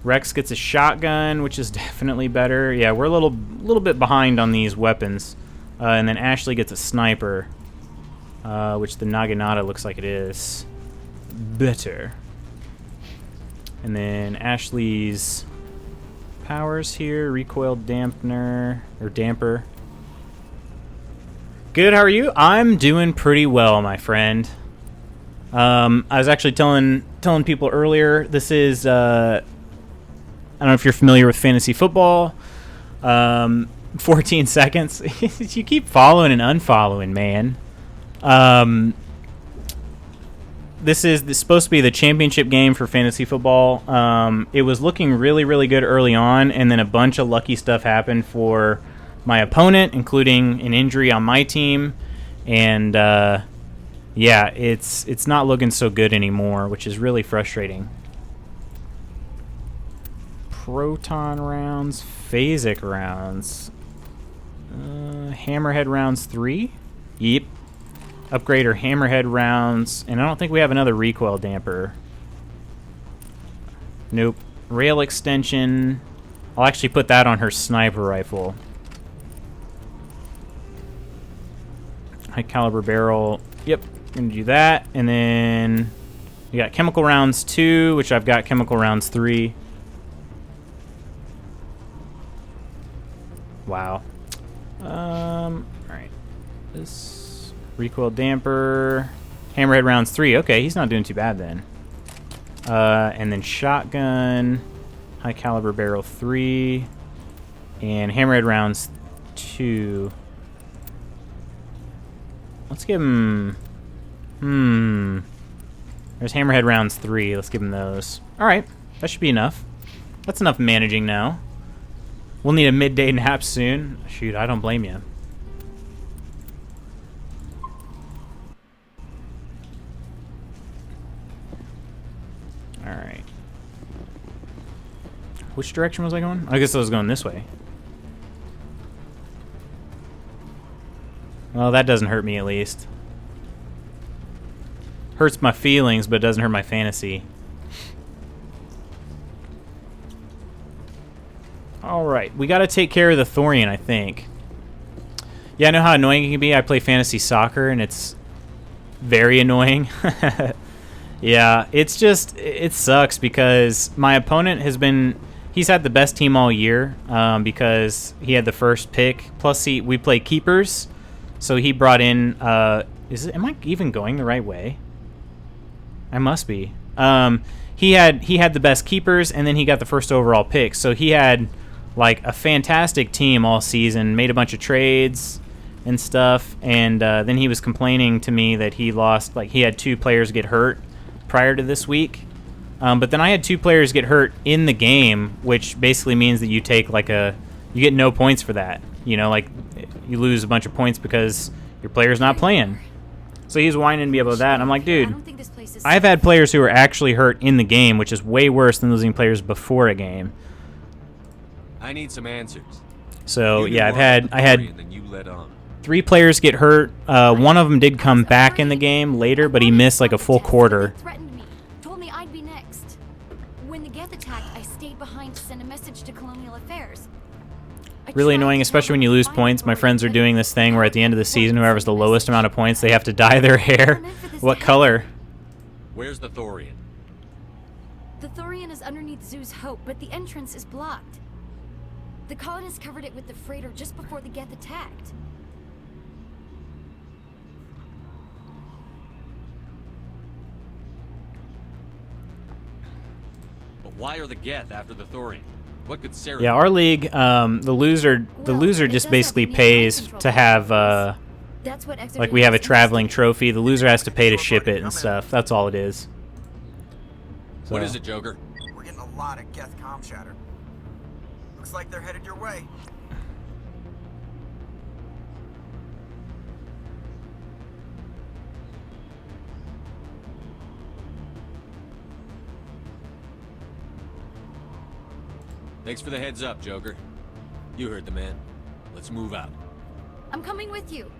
Rex gets a shotgun, which is definitely better. Yeah, we're a little bit behind on these weapons, and then Ashley gets a sniper, which the Naginata looks like it is better. And then Ashley's powers here, recoil dampener or damper. Good, how are you? I'm doing pretty well, my friend. I was actually telling people earlier, this is I don't know if you're familiar with fantasy football. 14 seconds. You keep following and unfollowing, man. This is supposed to be the championship game for fantasy football. It was looking really, really good early on, and then a bunch of lucky stuff happened for my opponent, including an injury on my team. And yeah, it's not looking so good anymore, which is really frustrating. Proton rounds, phasic rounds, hammerhead rounds 3. Yep. Upgrade our hammerhead rounds, and I don't think we have another recoil damper. Nope. Rail extension. I'll actually put that on her sniper rifle. High caliber barrel. Yep, gonna do that. And then we got chemical rounds 2, which I've got chemical rounds 3. Wow. Alright. This recoil damper. Hammerhead rounds 3. Okay, he's not doing too bad then. And then shotgun. High caliber barrel 3. And hammerhead rounds 2. Let's give him... There's hammerhead rounds 3. Let's give him those. Alright, that should be enough. That's enough managing now. We'll need a midday nap soon. Shoot, I don't blame you. Alright. Which direction was I going? I guess I was going this way. Well, that doesn't hurt me at least. Hurts my feelings, but it doesn't hurt my fantasy. Alright, we gotta take care of the Thorian, I think. Yeah, I know how annoying it can be. I play fantasy soccer, and it's very annoying. Yeah, it's just, it sucks because my opponent has been, he's had the best team all year because he had the first pick. Plus, we play keepers, so he brought in, am I even going the right way? I must be. He had the best keepers, and then he got the first overall pick, so he had like a fantastic team all season, made a bunch of trades and stuff, and then he was complaining to me that he lost, like he had 2 players get hurt prior to this week, but then I had 2 players get hurt in the game, which basically means that you take like you get no points for that, you know, like you lose a bunch of points because your player's not playing. So he's whining to me about that, and I'm like, dude, I've had players who are actually hurt in the game, which is way worse than losing players before a game. I need some answers. So yeah, I had 3 players get hurt. One of them did come back in the game later, but he missed like a full quarter. Threatened me, told me I'd be next. When the Geth attacked, I stayed behind to send a message to Colonial Affairs. Really annoying, especially when you lose points. My friends are doing this thing where at the end of the season, whoever's the lowest amount of points, they have to dye their hair. What color? Where's the Thorian? The Thorian is underneath Zoo's Hope, but the entrance is blocked. The colonists covered it with the freighter just before the Geth attacked. But why are the Geth after the Thorian? What could Sarah? Yeah, our league, the loser just basically pays to have, That's what like we have a traveling trophy. The loser has to pay to ship it and stuff. That's all it is. So. What is it, Joker? We're getting a lot of Geth comm chatter. Looks like they're headed your way. Thanks for the heads up, Joker. You heard the man. Let's move out. I'm coming with you.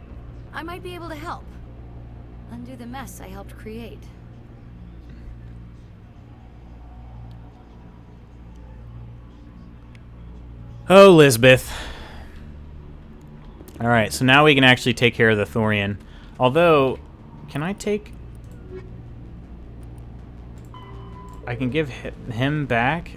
I might be able to help. Undo the mess I helped create. Oh, Lisbeth. Alright, so now we can actually take care of the Thorian. Although, can I take... I can give him back.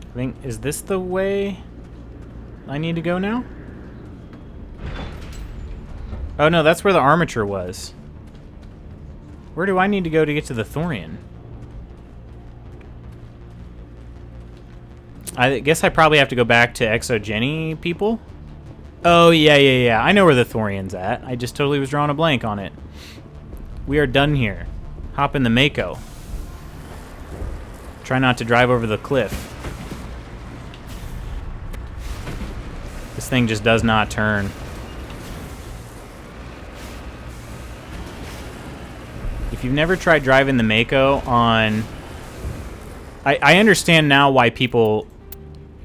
I think, is this the way I need to go now? Oh no, that's where the armature was. Where do I need to go to get to the Thorian? I guess I probably have to go back to Exogeny people? Oh, yeah. I know where the Thorian's at. I just totally was drawing a blank on it. We are done here. Hop in the Mako. Try not to drive over the cliff. This thing just does not turn. If you've never tried driving the Mako on... I understand now why people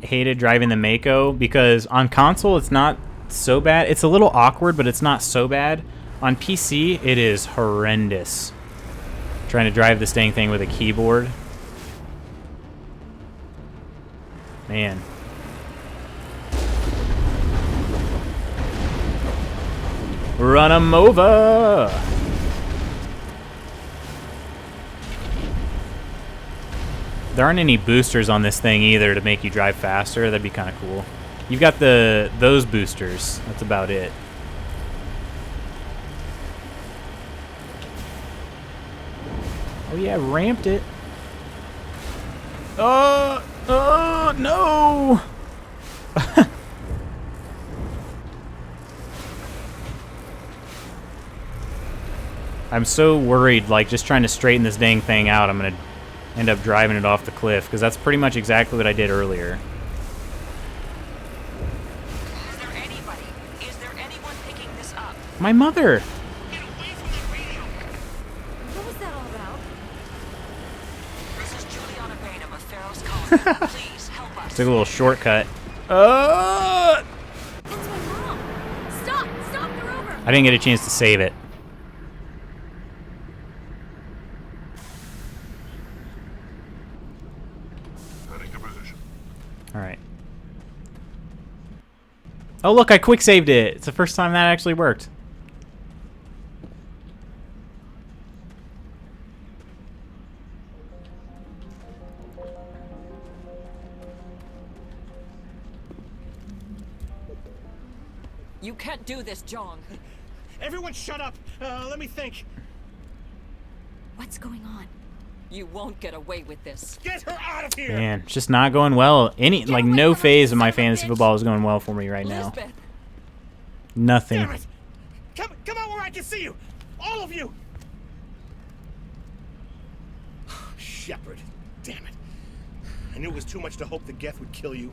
hated driving the Mako, because on console it's not so bad. It's a little awkward, but it's not so bad. On PC, it is horrendous. Trying to drive this dang thing with a keyboard. Man. Run 'em over! There aren't any boosters on this thing either to make you drive faster. That'd be kind of cool. You've got those boosters. That's about it. Oh yeah, ramped it. Oh no! I'm so worried, like, just trying to straighten this dang thing out, I'm gonna end up driving it off the cliff, because that's pretty much exactly what I did earlier. Is there anybody? Is there anyone picking this up? My mother! What was that all about? This is Juliana Bainham of Feros Colony. Please help us. Took a little shortcut. That's my mom. Stop! Stop! They're over! I didn't get a chance to save it. Alright. Oh look, I quick saved it. It's the first time that actually worked. You can't do this, John. Everyone shut up! Let me think. What's going on? You won't get away with this. Get her out of here! Man, it's just not going well. Like, no phase of my fantasy football is going well for me right now. Lisbeth. Nothing. Damn it! Come out where I can see you! All of you! Shepard, damn it. I knew it was too much to hope the Geth would kill you.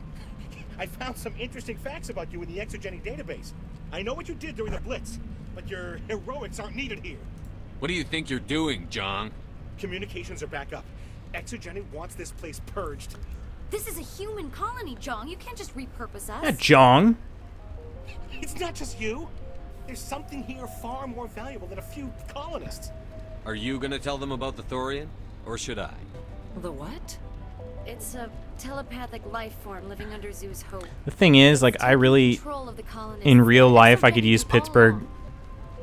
I found some interesting facts about you in the Exogeny database. I know what you did during the Blitz, but your heroics aren't needed here. What do you think you're doing, Jong? Communications are back up. Exogeny wants this place purged. This is a human colony, Jong. You can't just repurpose us. Yeah, Jong. It's not just you. There's something here far more valuable than a few colonists. Are you gonna tell them about the Thorian? Or should I? The what? It's a telepathic life form living under Zoo's hope. The thing is, like, I really, in real life, I could use Pittsburgh.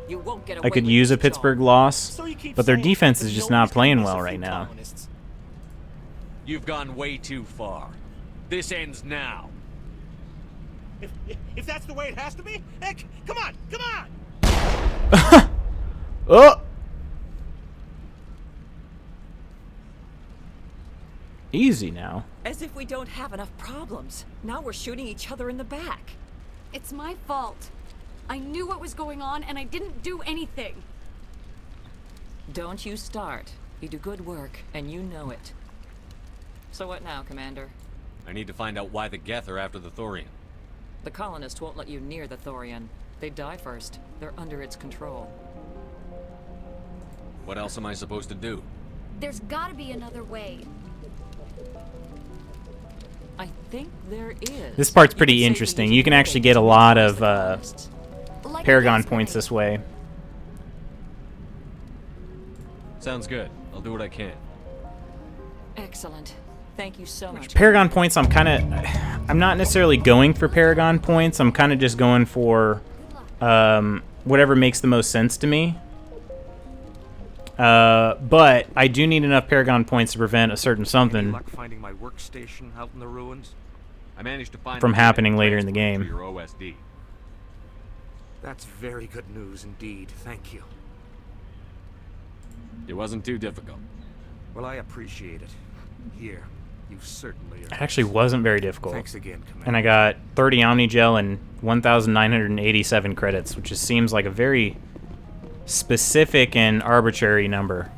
You won't get away I could with use a this, Pittsburgh John. loss, but their defense is just not playing well right now. You've gone way too far. This ends now. If that's the way it has to be, heck, come on! Oh! Easy now. As if we don't have enough problems. Now we're shooting each other in the back. It's my fault. I knew what was going on and I didn't do anything. Don't you start. You do good work, and you know it. So what now, Commander? I need to find out why the Geth are after the Thorian. The colonists won't let you near the Thorian. They die first. They're under its control. What else am I supposed to do? There's gotta be another way. I think there is. This part's pretty interesting. You can actually get a lot of Paragon points this way. Sounds good. I'll do what I can. Excellent. Thank you so much. Paragon points, I'm not necessarily going for Paragon points. I'm kind of just going for whatever makes the most sense to me. But I do need enough Paragon points to prevent a certain something Luck finding my workstation out in the ruins. I managed to find from happening later in the game. Your OSD. That's very good news indeed. Thank you. It wasn't too difficult. Well, I appreciate it. Here, you certainly are. It actually wasn't very difficult. Thanks again, Commander. And I got 30 Omnigel and 1,987 credits, which just seems like a very specific and arbitrary number.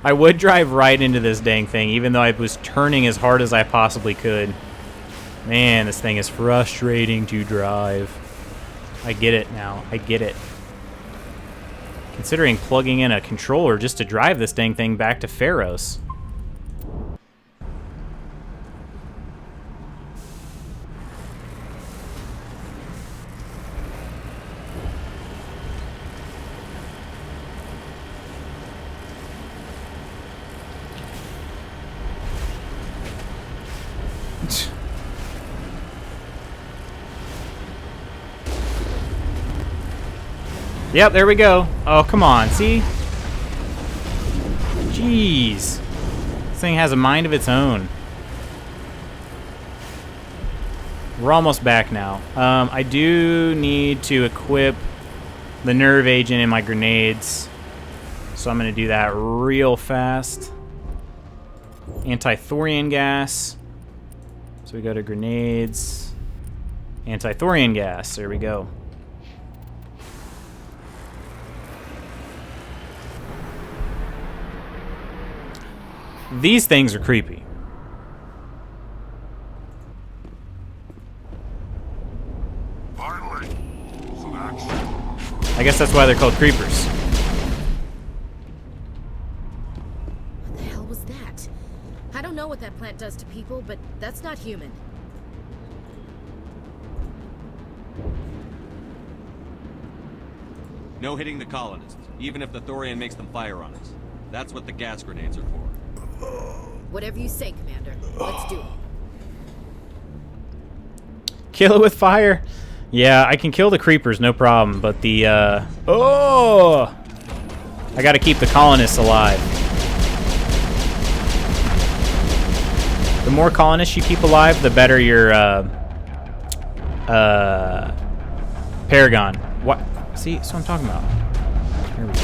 I would drive right into this dang thing, even though I was turning as hard as I possibly could. Man, this thing is frustrating to drive. I get it now. I get it. Considering plugging in a controller just to drive this dang thing back to Feros. Yep, there we go. Oh, come on. See? Jeez. This thing has a mind of its own. We're almost back now. I do need to equip the nerve agent in my grenades. So I'm going to do that real fast. Anti-Thorian gas. So we go to grenades. Anti-Thorian gas. There we go. These things are creepy. Finally, some action. I guess that's why they're called creepers. What the hell was that? I don't know what that plant does to people, but that's not human. No hitting the colonists, even if the Thorian makes them fire on us. That's what the gas grenades are for. Whatever you say, Commander. Let's do it. Kill it with fire. Yeah, I can kill the creepers, no problem. But the, oh! I gotta keep the colonists alive. The more colonists you keep alive, the better your, Paragon. What? See, that's what I'm talking about. Here we go.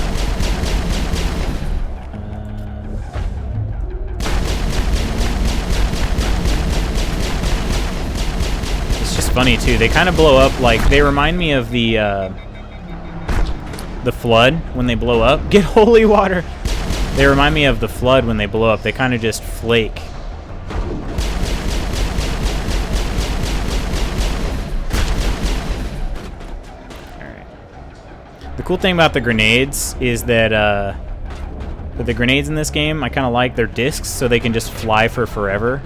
Funny too. They kind of blow up like they remind me of the flood when they blow up. Get holy water. They remind me of the flood when they blow up. They kind of just flake. All right. The cool thing about the grenades is that with the grenades in this game, I kind of like their discs, so they can just fly for forever.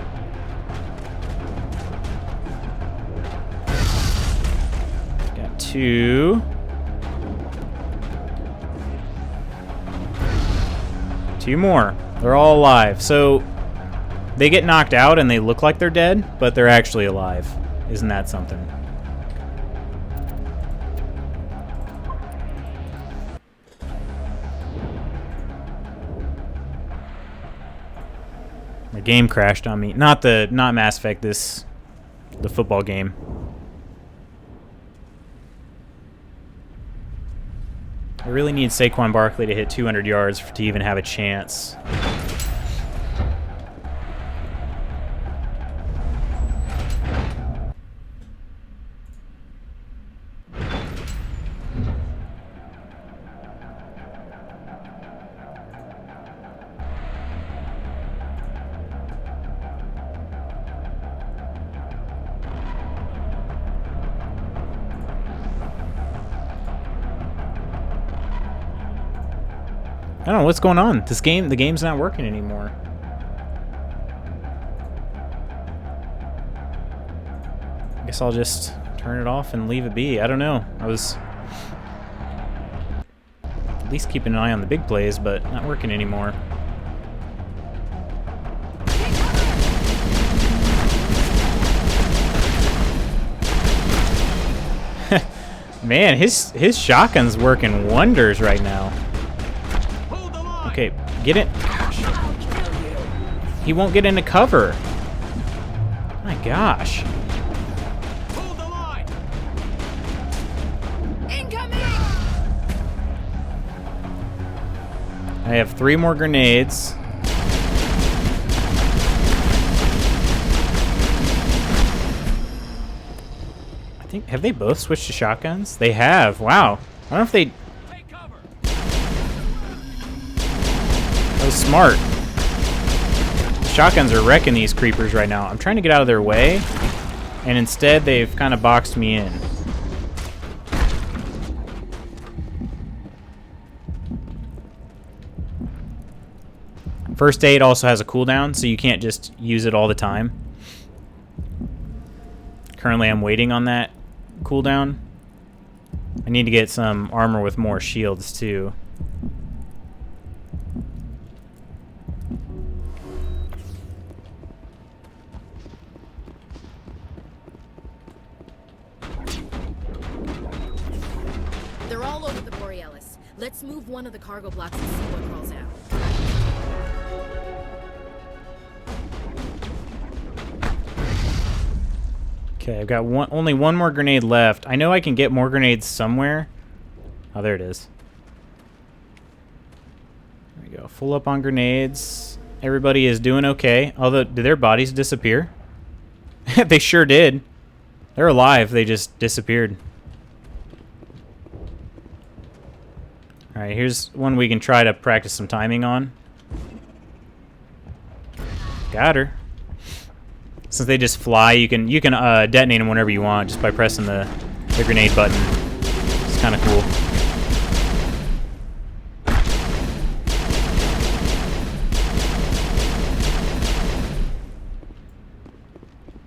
Two more. They're all alive. So they get knocked out and they look like they're dead, but they're actually alive. Isn't that something? My game crashed on me. Not Mass Effect, the football game. I really need Saquon Barkley to hit 200 yards to even have a chance. I don't know what's going on. The game's not working anymore. I guess I'll just turn it off and leave it be. I don't know. I was at least keeping an eye on the big plays, but not working anymore. Man, his shotgun's working wonders right now. Okay, get it. He won't get into cover. My gosh. Hold the line. Incoming! I have 3 more grenades. I think, have they both switched to shotguns? They have. Wow. I don't know if they... That was smart. Shotguns are wrecking these creepers right now. I'm trying to get out of their way, and instead they've kind of boxed me in. First aid also has a cooldown, so you can't just use it all the time. Currently I'm waiting on that cooldown. I need to get some armor with more shields too. They're all over the Borealis. Let's move one of the cargo blocks and see what crawls out. Okay, I've got only one more grenade left. I know I can get more grenades somewhere. Oh, there it is. There we go. Full up on grenades. Everybody is doing okay. Although, did their bodies disappear? They sure did. They're alive. They just disappeared. Alright, here's one we can try to practice some timing on. Got her. Since they just fly, you can detonate them whenever you want just by pressing the grenade button. It's kind of cool.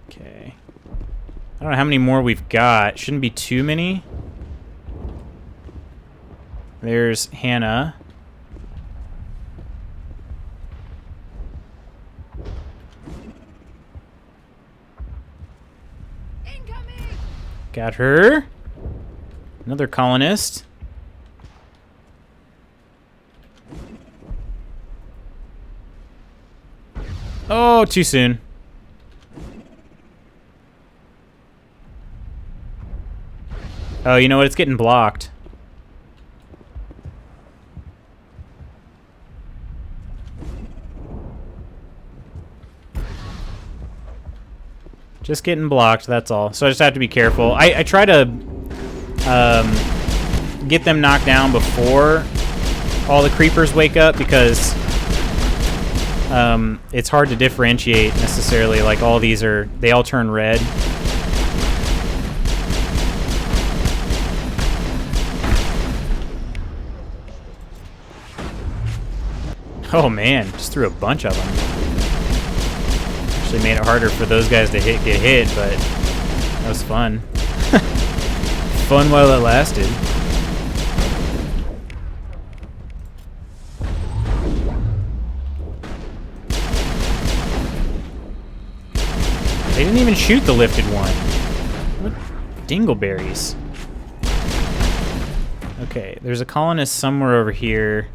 Okay. I don't know how many more we've got. Shouldn't be too many. There's Hannah. Got her. Another colonist. Oh, too soon. Oh, you know what? It's getting blocked. Just getting blocked, that's all. So I just have to be careful. I try to get them knocked down before all the creepers wake up because it's hard to differentiate necessarily. Like all these they all turn red. Oh man, just threw a bunch of them. Actually made it harder for those guys to get hit, but that was fun. Fun while it lasted. They didn't even shoot the lifted one. What dingleberries. Okay, there's a colonist somewhere over here.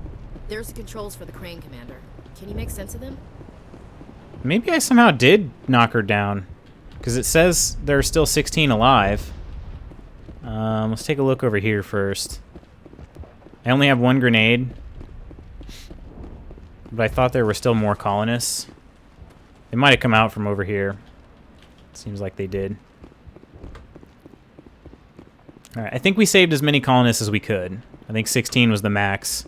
There's the controls for the crane, Commander. Can you make sense of them? Maybe I somehow did knock her down. Because it says there are still 16 alive. Let's take a look over here first. I only have one grenade. But I thought there were still more colonists. They might have come out from over here. Seems like they did. Alright, I think we saved as many colonists as we could. I think 16 was the max.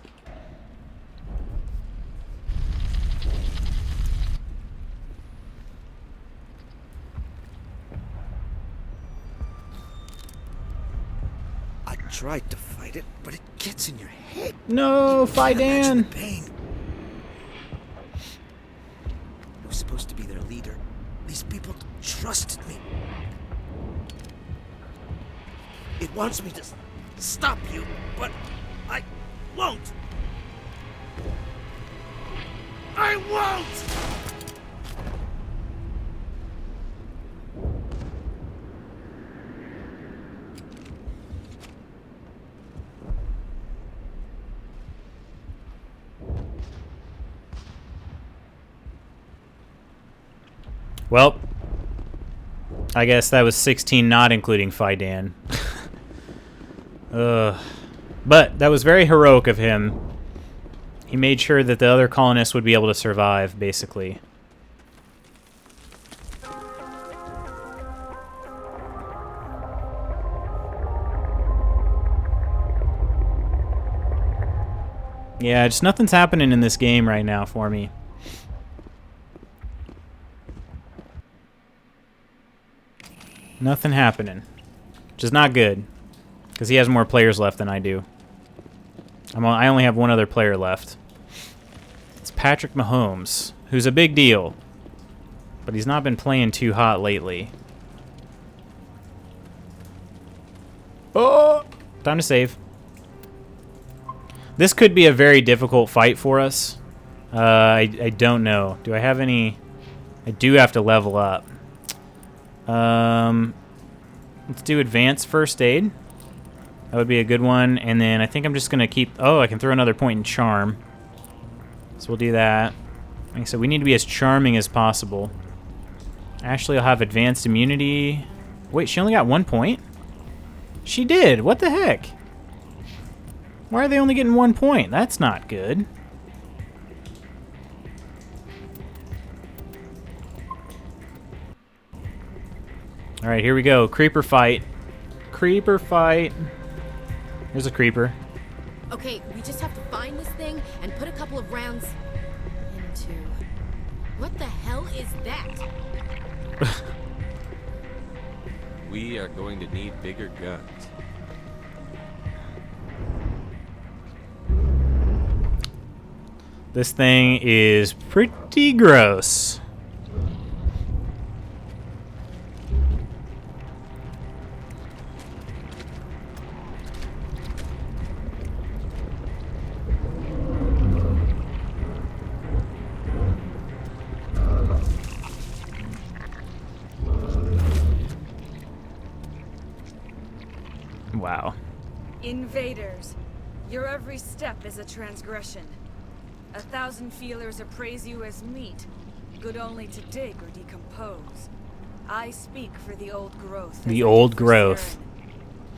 I tried to fight it, but it gets in your head. No, Fidan! Pain. I was supposed to be their leader. These people trusted me. It wants me to stop you, but I won't. I won't! Well, I guess that was 16 not including Fidan. But that was very heroic of him. He made sure that the other colonists would be able to survive, basically. Yeah, just nothing's happening in this game right now for me. Nothing happening. Which is not good. Because he has more players left than I do. I only have one other player left. It's Patrick Mahomes, who's a big deal. But he's not been playing too hot lately. Oh! Time to save. This could be a very difficult fight for us. I don't know. Do I have any... I do have to level up. Let's do advanced first aid. That would be a good one. And then I think I'm just going to keep... Oh, I can throw another point in charm. So we'll do that. Like I said, we need to be as charming as possible. Ashley will have advanced immunity. Wait, she only got 1 point? She did! What the heck? Why are they only getting 1 point? That's not good. Alright, here we go. Creeper fight. Creeper fight. There's a creeper. Okay, we just have to find this thing and put a couple of rounds into... What the hell is that? We are going to need bigger guns. This thing is pretty gross. Wow. Invaders, your every step is a transgression. 1,000 feelers appraise you as meat, good only to dig or decompose. I speak for the old growth. The old growth.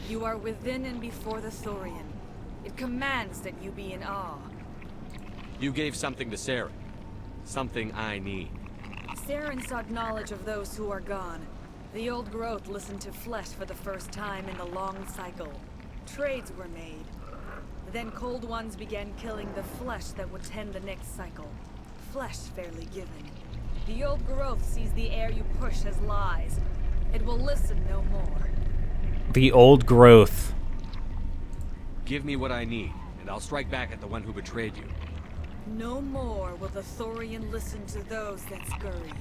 You are within and before the Thorian. It commands that you be in awe. You gave something to Saren. Something I need. Saren sought knowledge of those who are gone. The old growth listened to flesh for the first time in the long cycle. Trades were made. Then cold ones began killing the flesh that would tend the next cycle. Flesh fairly given. The old growth sees the air you push as lies. It will listen no more. The old growth. Give me what I need, and I'll strike back at the one who betrayed you. No more will the Thorian listen to those that scurry.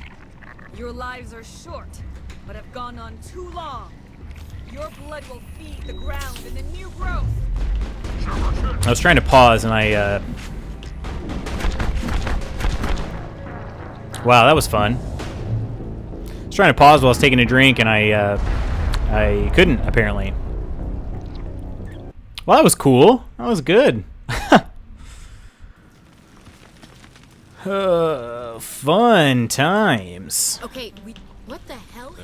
Your lives are short, but have gone on too long. Your blood will feed the ground in the new growth. I was trying to pause and I, Wow, that was fun. I was trying to pause while I was taking a drink and I couldn't, apparently. Well, that was cool. That was good. Fun times. Okay, what the hell?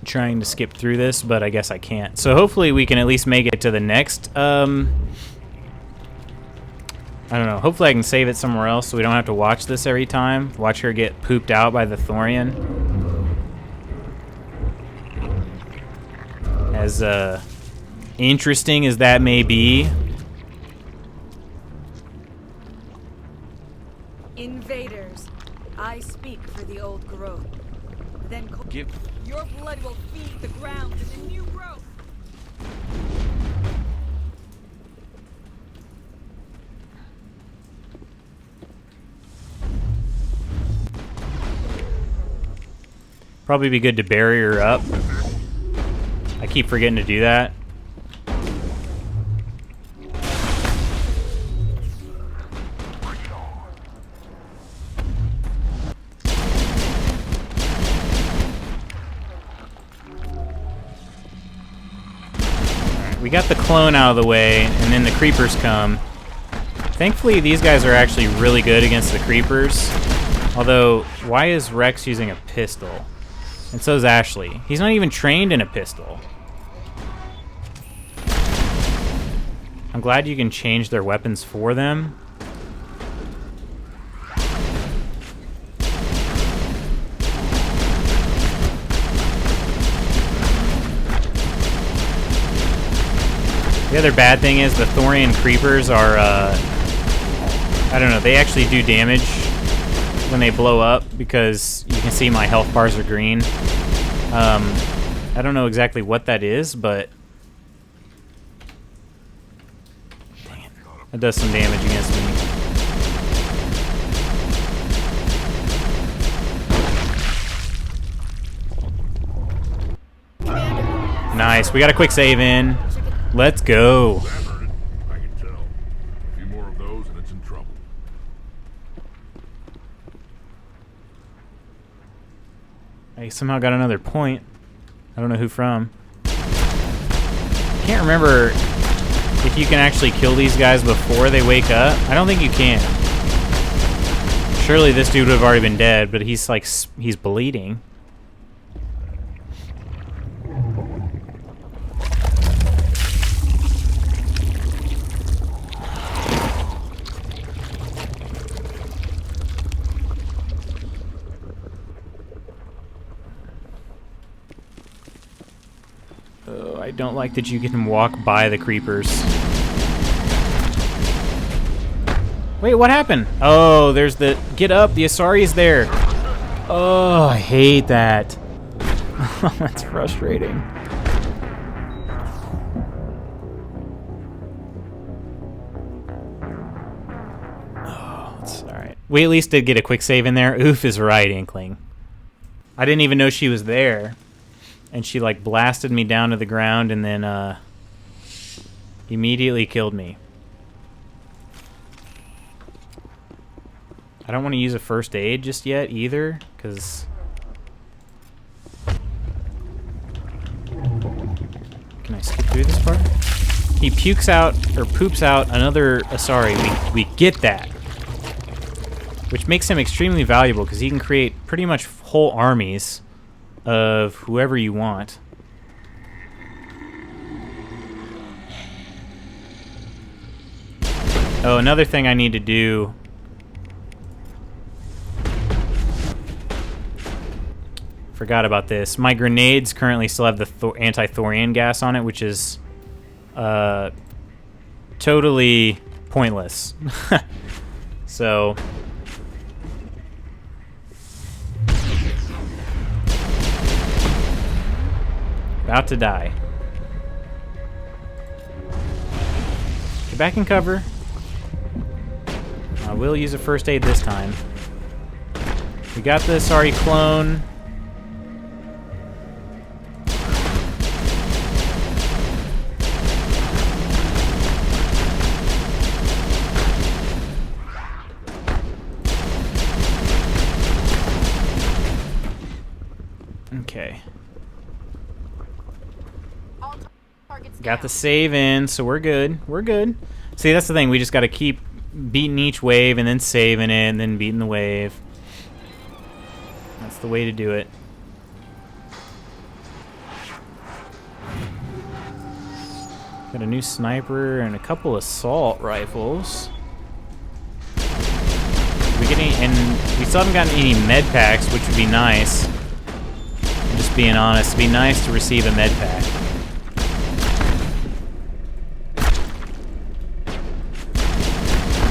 Trying to skip through this, but I guess I can't. So hopefully we can at least make it to the next, I don't know. Hopefully I can save it somewhere else so we don't have to watch this every time. Watch her get pooped out by the Thorian. As, interesting as that may be. Invaders, I speak for the old growth. Then your blood will feed the ground and the new growth. Probably be good to bury her up. I keep forgetting to do that. We got the clone out of the way, and then the creepers come. Thankfully, these guys are actually really good against the creepers. Although, why is Rex using a pistol? And so is Ashley. He's not even trained in a pistol. I'm glad you can change their weapons for them. The other bad thing is the Thorian creepers are, I don't know, they actually do damage when they blow up because you can see my health bars are green. I don't know exactly what that is, but dang it, it does some damage against me. Nice, we got a quick save in. Let's go. I can tell. A few more of those and it's in trouble. I somehow got another point. I don't know who from. Can't remember if you can actually kill these guys before they wake up. I don't think you can. Surely this dude would have already been dead, but he's like, he's bleeding. Oh, I don't like that you can walk by the creepers. Wait, what happened? Oh, there's the... Get up, the Asari's there. Oh, I hate that. That's frustrating. Oh, it's alright. We at least did get a quick save in there. Oof is right, Inkling. I didn't even know she was there. And she like blasted me down to the ground and then immediately killed me. I don't want to use a first aid just yet either, because can I skip through this part? He pukes out or poops out another Asari. We get that, which makes him extremely valuable because he can create pretty much whole armies of whoever you want. Oh, another thing I need to do. Forgot about this. My grenades currently still have the anti-Thorian gas on it, which is totally pointless. So about to die. Get back in cover. I will use a first aid this time. We got the Asari clone. Okay. Got the save in, so we're good. We're good. See, that's the thing. We just got to keep beating each wave and then saving it and then beating the wave. That's the way to do it. Got a new sniper and a couple assault rifles. We getting, and we still haven't gotten any med packs, which would be nice. I'm just being honest. It'd be nice to receive a med pack.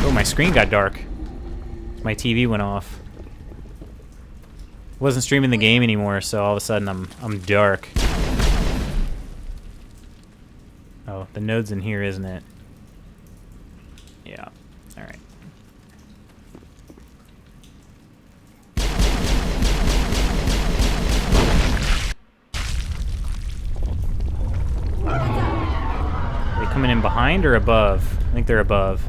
Oh, my screen got dark. My TV went off. Wasn't streaming the game anymore, so all of a sudden I'm dark. Oh, the node's in here, isn't it? Yeah. All right. Are they coming in behind or above? I think they're above.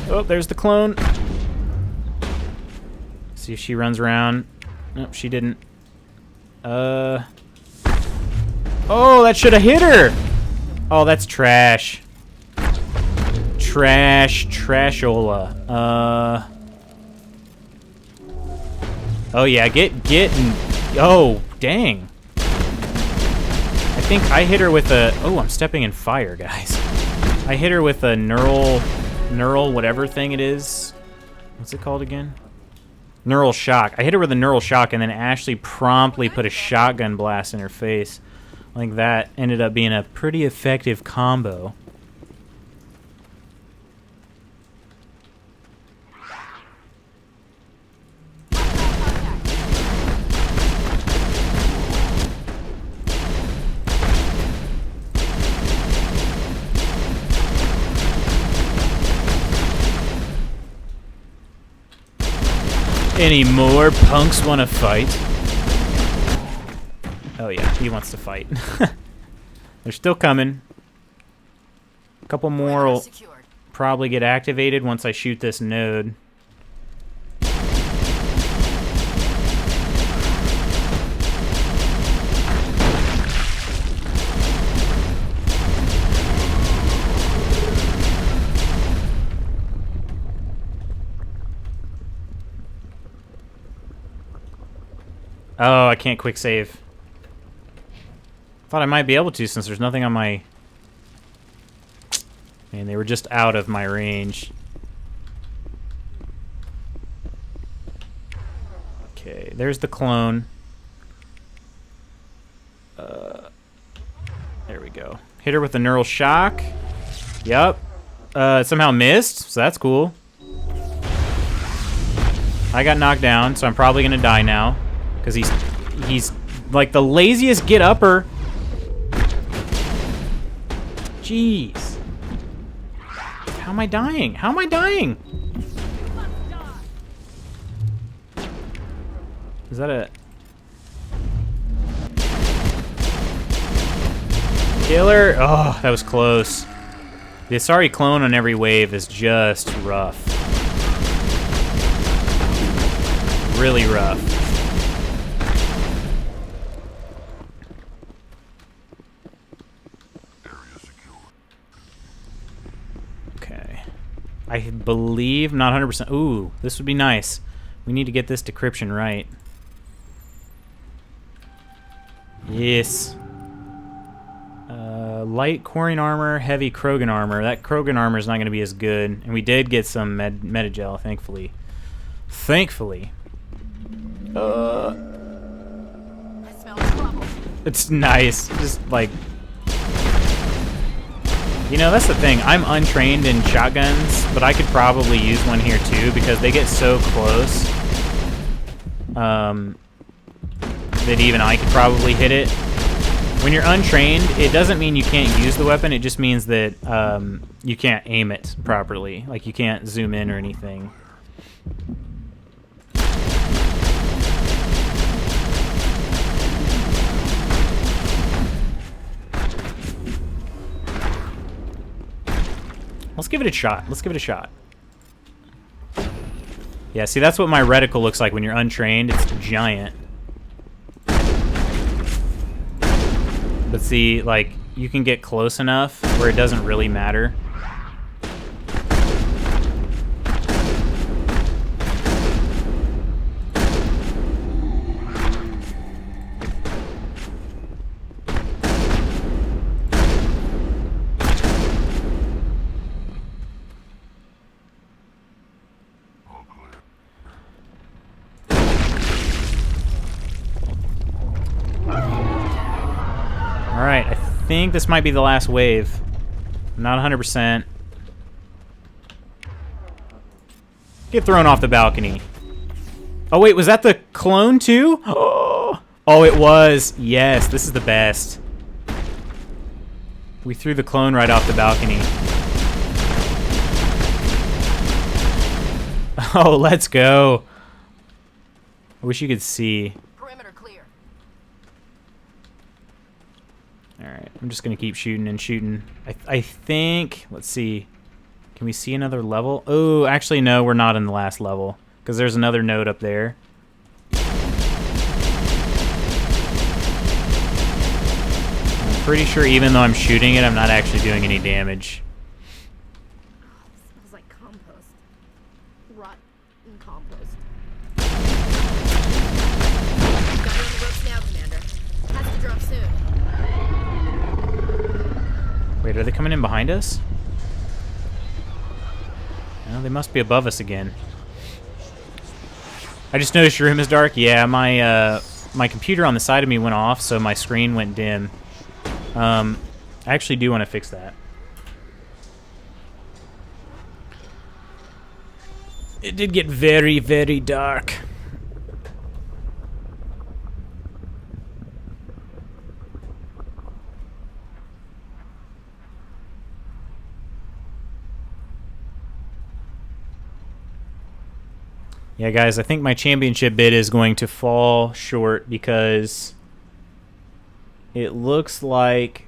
Oh, there's the clone. See if she runs around. Nope, she didn't. Oh, that should have hit her. Oh, that's trash. Trashola. Oh yeah, get and oh, dang. I think I hit her with a oh, I'm stepping in fire, guys. I hit her with a neural whatever thing it is. What's it called again? Neural shock. I hit her with a neural shock, and then Ashley promptly put a shotgun blast in her face. I think that ended up being a pretty effective combo. Any more punks want to fight? Oh yeah, he wants to fight. They're still coming. A couple more will probably get activated once I shoot this node. Oh, I can't quick save. Thought I might be able to since there's nothing on my... Man, they were just out of my range. Okay, there's the clone. There we go. Hit her with the neural shock. Yep. Somehow missed, so that's cool. I got knocked down, so I'm probably gonna die now. Because he's like the laziest get-upper. Jeez. How am I dying? How am I dying? Is that a... Killer? Oh, that was close. The Asari clone on every wave is just rough. Really rough. I believe, not 100%. Ooh, this would be nice. We need to get this decryption right. Yes. Light Quarian armor, heavy Krogan armor. That Krogan armor is not going to be as good. And we did get some metagel, thankfully. Thankfully. I smell trouble. It's nice. Just like... You know, that's the thing. I'm untrained in shotguns, but I could probably use one here too because they get so close that even I could probably hit it. When you're untrained, it doesn't mean you can't use the weapon. It just means that you can't aim it properly. Like, you can't zoom in or anything. Let's give it a shot. Let's give it a shot. Yeah, see, that's what my reticle looks like when you're untrained. It's giant. But see, like, you can get close enough where it doesn't really matter. Alright, I think this might be the last wave. I'm not 100%. Get thrown off the balcony. Oh wait, was that the clone too? Oh, it was. Yes, this is the best. We threw the clone right off the balcony. Oh, let's go. I wish you could see. Alright, I'm just going to keep shooting and shooting. I think, let's see. Can we see another level? Oh, actually, no, we're not in the last level. Because there's another node up there. I'm pretty sure even though I'm shooting it, I'm not actually doing any damage. Smells like compost. Rotten compost. Got you on the ropes now, Commander. Has to drop soon. Wait, are they coming in behind us? No, they must be above us again. I just noticed your room is dark. Yeah, my computer on the side of me went off, so my screen went dim. I actually do want to fix that. It did get very, very dark. Yeah, guys, I think my championship bid is going to fall short because it looks like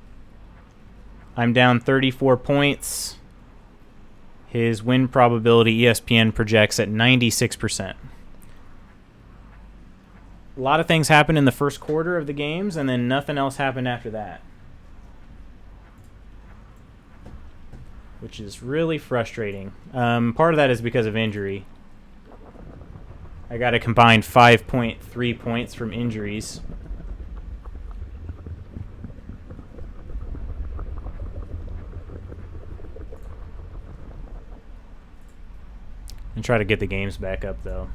I'm down 34 points. His win probability, ESPN projects at 96%. A lot of things happened in the first quarter of the games, and then nothing else happened after that. Which is really frustrating. Part of that is because of injury. I got a combined 5.3 points from injuries. And try to get the games back up, though.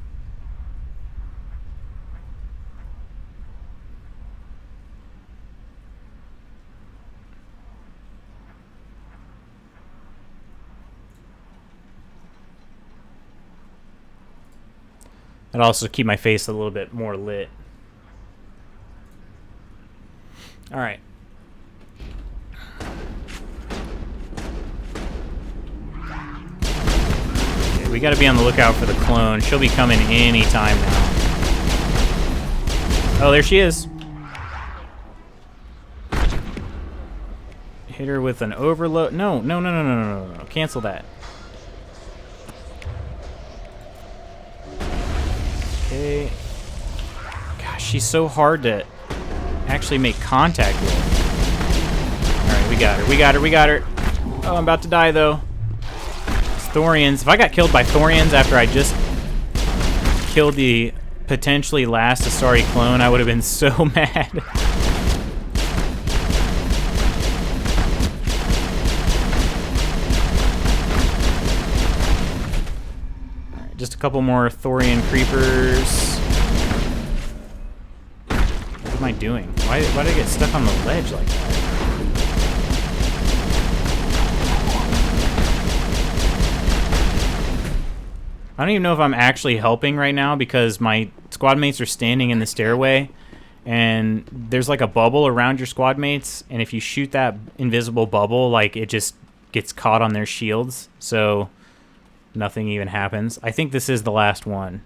I'd also keep my face a little bit more lit. All right. Okay, we got to be on the lookout for the clone. She'll be coming any time now. Oh, there she is. Hit her with an overload. No. Cancel that. Okay. Gosh, she's so hard to actually make contact with. Alright, we got her. Oh, I'm about to die, though. It's Thorians. If I got killed by Thorians after I just killed the potentially last Asari clone, I would have been so mad. Just a couple more Thorian creepers. What am I doing? Why did I get stuck on the ledge like that? I don't even know if I'm actually helping right now because my squad mates are standing in the stairway and there's like a bubble around your squad mates, and if you shoot that invisible bubble, like it just gets caught on their shields. So nothing even happens. I think this is the last one.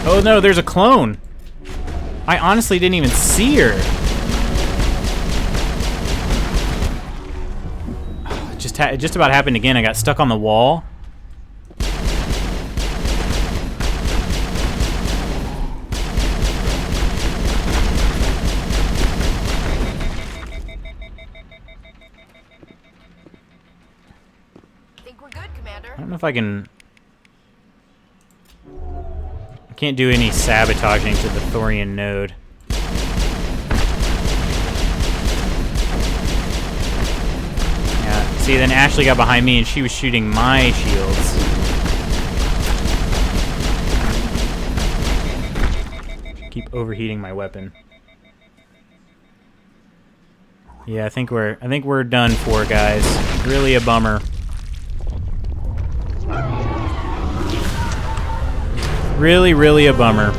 Oh no, there's a clone. I honestly didn't even see her. It just about happened again. I got stuck on the wall. Think we're good, Commander. I don't know if I can... I can't do any sabotaging to the Thorian node. Yeah, see, then Ashley got behind me and she was shooting my shields. Keep overheating my weapon. Yeah, I think we're done for, guys. Really a bummer. Really, really a bummer.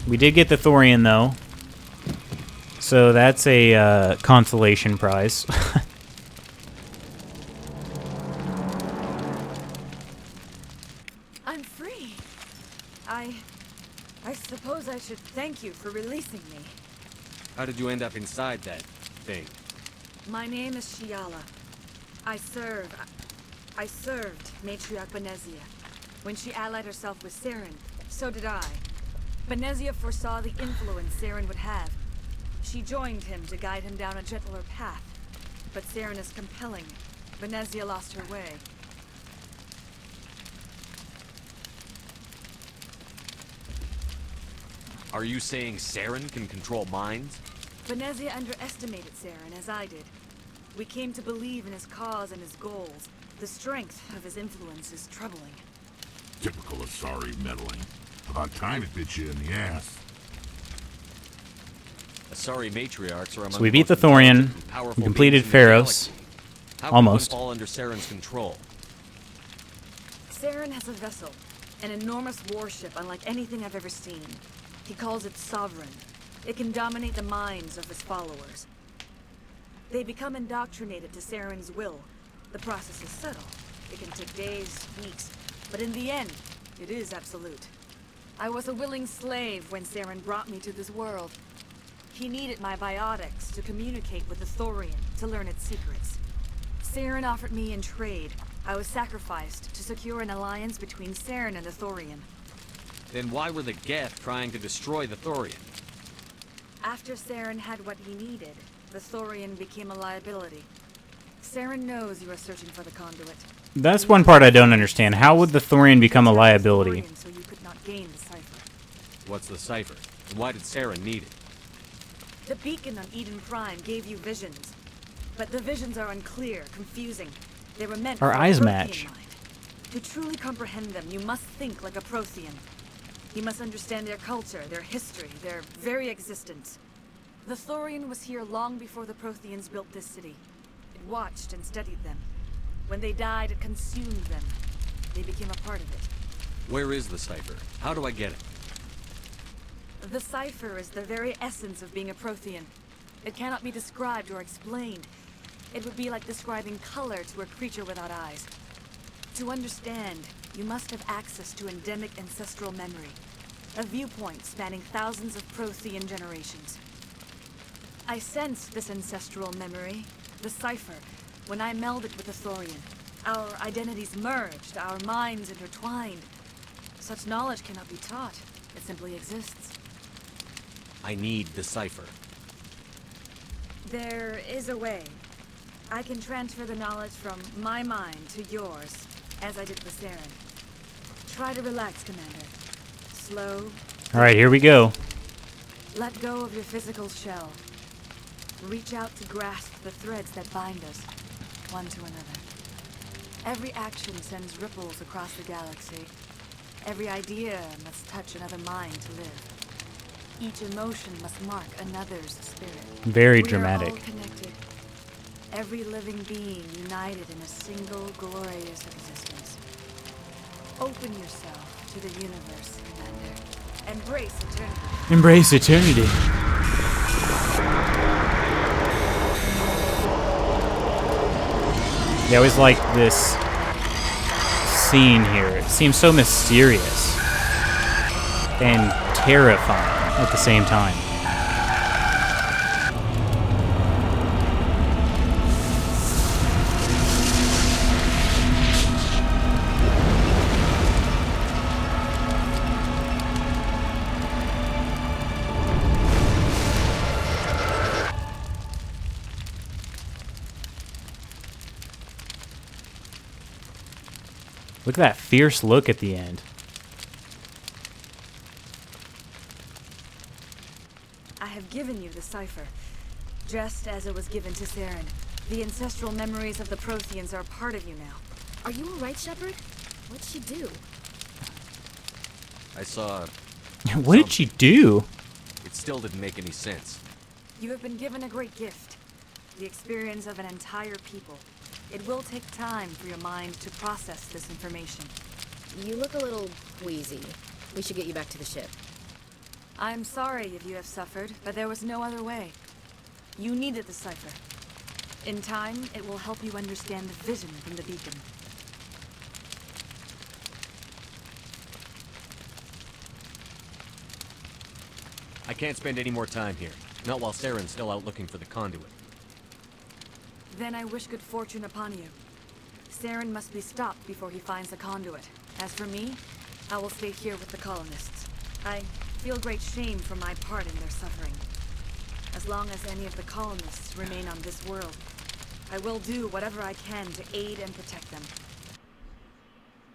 We did get the Thorian, though. So that's a consolation prize. I'm free. I suppose I should thank you for releasing me. How did you end up inside that thing? My name is Shiala. I served Matriarch Benezia. When she allied herself with Saren, so did I. Benezia foresaw the influence Saren would have. She joined him to guide him down a gentler path. But Saren is compelling. Benezia lost her way. Are you saying Saren can control minds? Benezia underestimated Saren, as I did. We came to believe in his cause and his goals. The strength of his influence is troubling. Typical Asari meddling. About time it bit you in the ass. Asari matriarchs are among So we beat the most Thorian. intelligent and powerful We completed beings in the Feros. galaxy. How Almost. can one fall under Saren's control? Saren has a vessel, an enormous warship unlike anything I've ever seen. He calls it Sovereign. It can dominate the minds of his followers. They become indoctrinated to Saren's will. The process is subtle. It can take days, weeks, but in the end, it is absolute. I was a willing slave when Saren brought me to this world. He needed my biotics to communicate with the Thorian, to learn its secrets. Saren offered me in trade. I was sacrificed to secure an alliance between Saren and the Thorian. Then why were the Geth trying to destroy the Thorian? After Saren had what he needed, the Thorian became a liability. Saren knows you are searching for the conduit. That's one part I don't understand. How would the Thorian become a liability? So you could not gain the cipher. What's the cipher? And why did Saren need it? The beacon on Eden Prime gave you visions. But the visions are unclear, confusing. They were meant Our for a eyes Prothean match. mind. To truly comprehend them, you must think like a Prothean. You must understand their culture, their history, their very existence. The Thorian was here long before the Protheans built this city. It watched and studied them. When they died, it consumed them. They became a part of it. Where is the cipher? How do I get it? The cipher is the very essence of being a Prothean. It cannot be described or explained. It would be like describing color to a creature without eyes. To understand, you must have access to endemic ancestral memory. A viewpoint spanning thousands of Prothean generations. I sensed this ancestral memory, the cipher, when I melded with the Thorian. Our identities merged, our minds intertwined. Such knowledge cannot be taught. It simply exists. I need the cipher. There is a way. I can transfer the knowledge from my mind to yours, as I did with Saren. Try to relax, Commander. Slow. Alright, here we go. Let go of your physical shell. Reach out to grasp the threads that bind us, one to another. Every action sends ripples across the galaxy. Every idea must touch another mind to live. Each emotion must mark another's spirit. Very We dramatic. are all connected. Every living being united in a single glorious existence. Open yourself to the universe, Commander. Embrace eternity. Embrace eternity. Yeah, I always like this scene here. It seems so mysterious and terrifying at the same time. Look at that fierce look at the end. I have given you the cipher, just as it was given to Saren. The ancestral memories of the Protheans are part of you now. Are you alright, Shepard? What'd she do? I saw... What did she do? It still didn't make any sense. You have been given a great gift. The experience of an entire people. It will take time for your mind to process this information. You look a little queasy. We should get you back to the ship. I'm sorry if you have suffered, but there was no other way. You needed the cipher. In time, it will help you understand the vision from the beacon. I can't spend any more time here. Not while Saren's still out looking for the conduit. Then I wish good fortune upon you. Saren must be stopped before he finds the conduit. As for me, I will stay here with the colonists. I feel great shame for my part in their suffering. As long as any of the colonists remain on this world, I will do whatever I can to aid and protect them.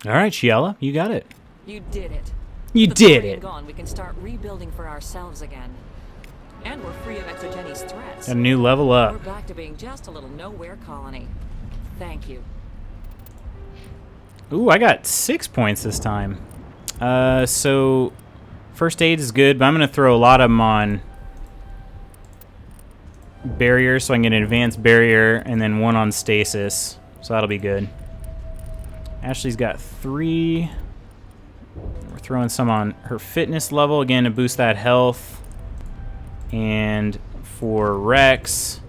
All right, Shiala, you got it. You did it. You With the did Thorian it. Gone, we can start rebuilding for ourselves again. And we're free of Exogeni's threats. A new level up. We're back to being just a little nowhere colony. Thank you. Ooh, I got 6 points this time. So first aid is good, but I'm going to throw a lot of them on barrier so I can get an advanced barrier and then one on stasis. So that'll be good. Ashley's got 3. We're throwing some on her fitness level again to boost that health. And for Rex,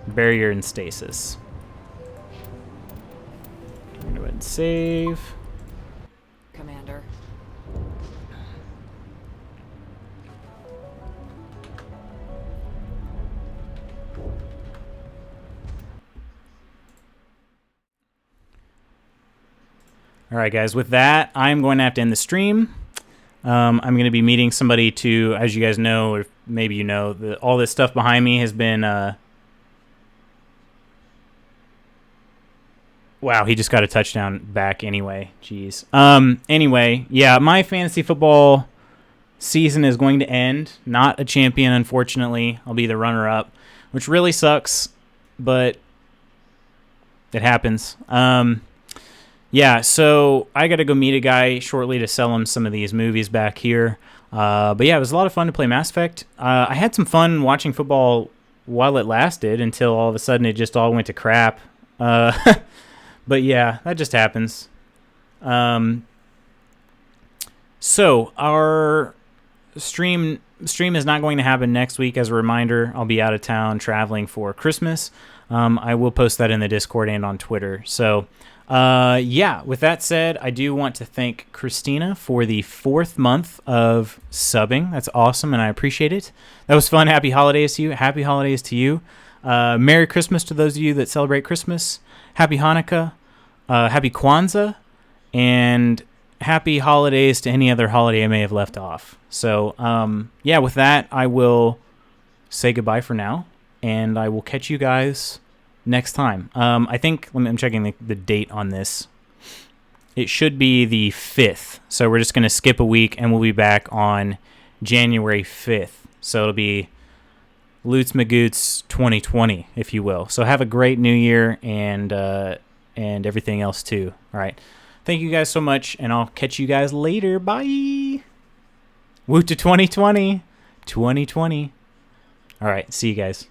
barrier and stasis. I'm gonna go ahead and save. Commander. All right, guys, with that, I'm going to have to end the stream. I'm going to be meeting somebody to, as you guys know, or maybe you know, all this stuff behind me has been... Wow, he just got a touchdown back anyway. Jeez. Anyway, yeah, my fantasy football season is going to end. Not a champion, unfortunately. I'll be the runner-up, which really sucks, but it happens. Yeah, so I got to go meet a guy shortly to sell him some of these movies back here. But yeah, it was a lot of fun to play Mass Effect. I had some fun watching football while it lasted until all of a sudden it just all went to crap. But yeah, that just happens. So our stream is not going to happen next week. As a reminder, I'll be out of town traveling for Christmas. I will post that in the Discord and on Twitter. So yeah, with that said, I do want to thank Christina for the 4th month of subbing. That's awesome, and I appreciate it. That was fun. Happy holidays to you. Happy holidays to you. Merry Christmas to those of you that celebrate Christmas. Happy Hanukkah. Happy Kwanzaa. And happy holidays to any other holiday I may have left off. So, yeah, with that, I will say goodbye for now, and I will catch you guys next time. I think, I'm checking the date on this. It should be the 5th. So we're just going to skip a week, and we'll be back on January 5th. So it'll be Loots Magoots 2020, if you will. So have a great new year and everything else too. All right. Thank you guys so much, and I'll catch you guys later. Bye. Woot to 2020. 2020. All right. See you guys.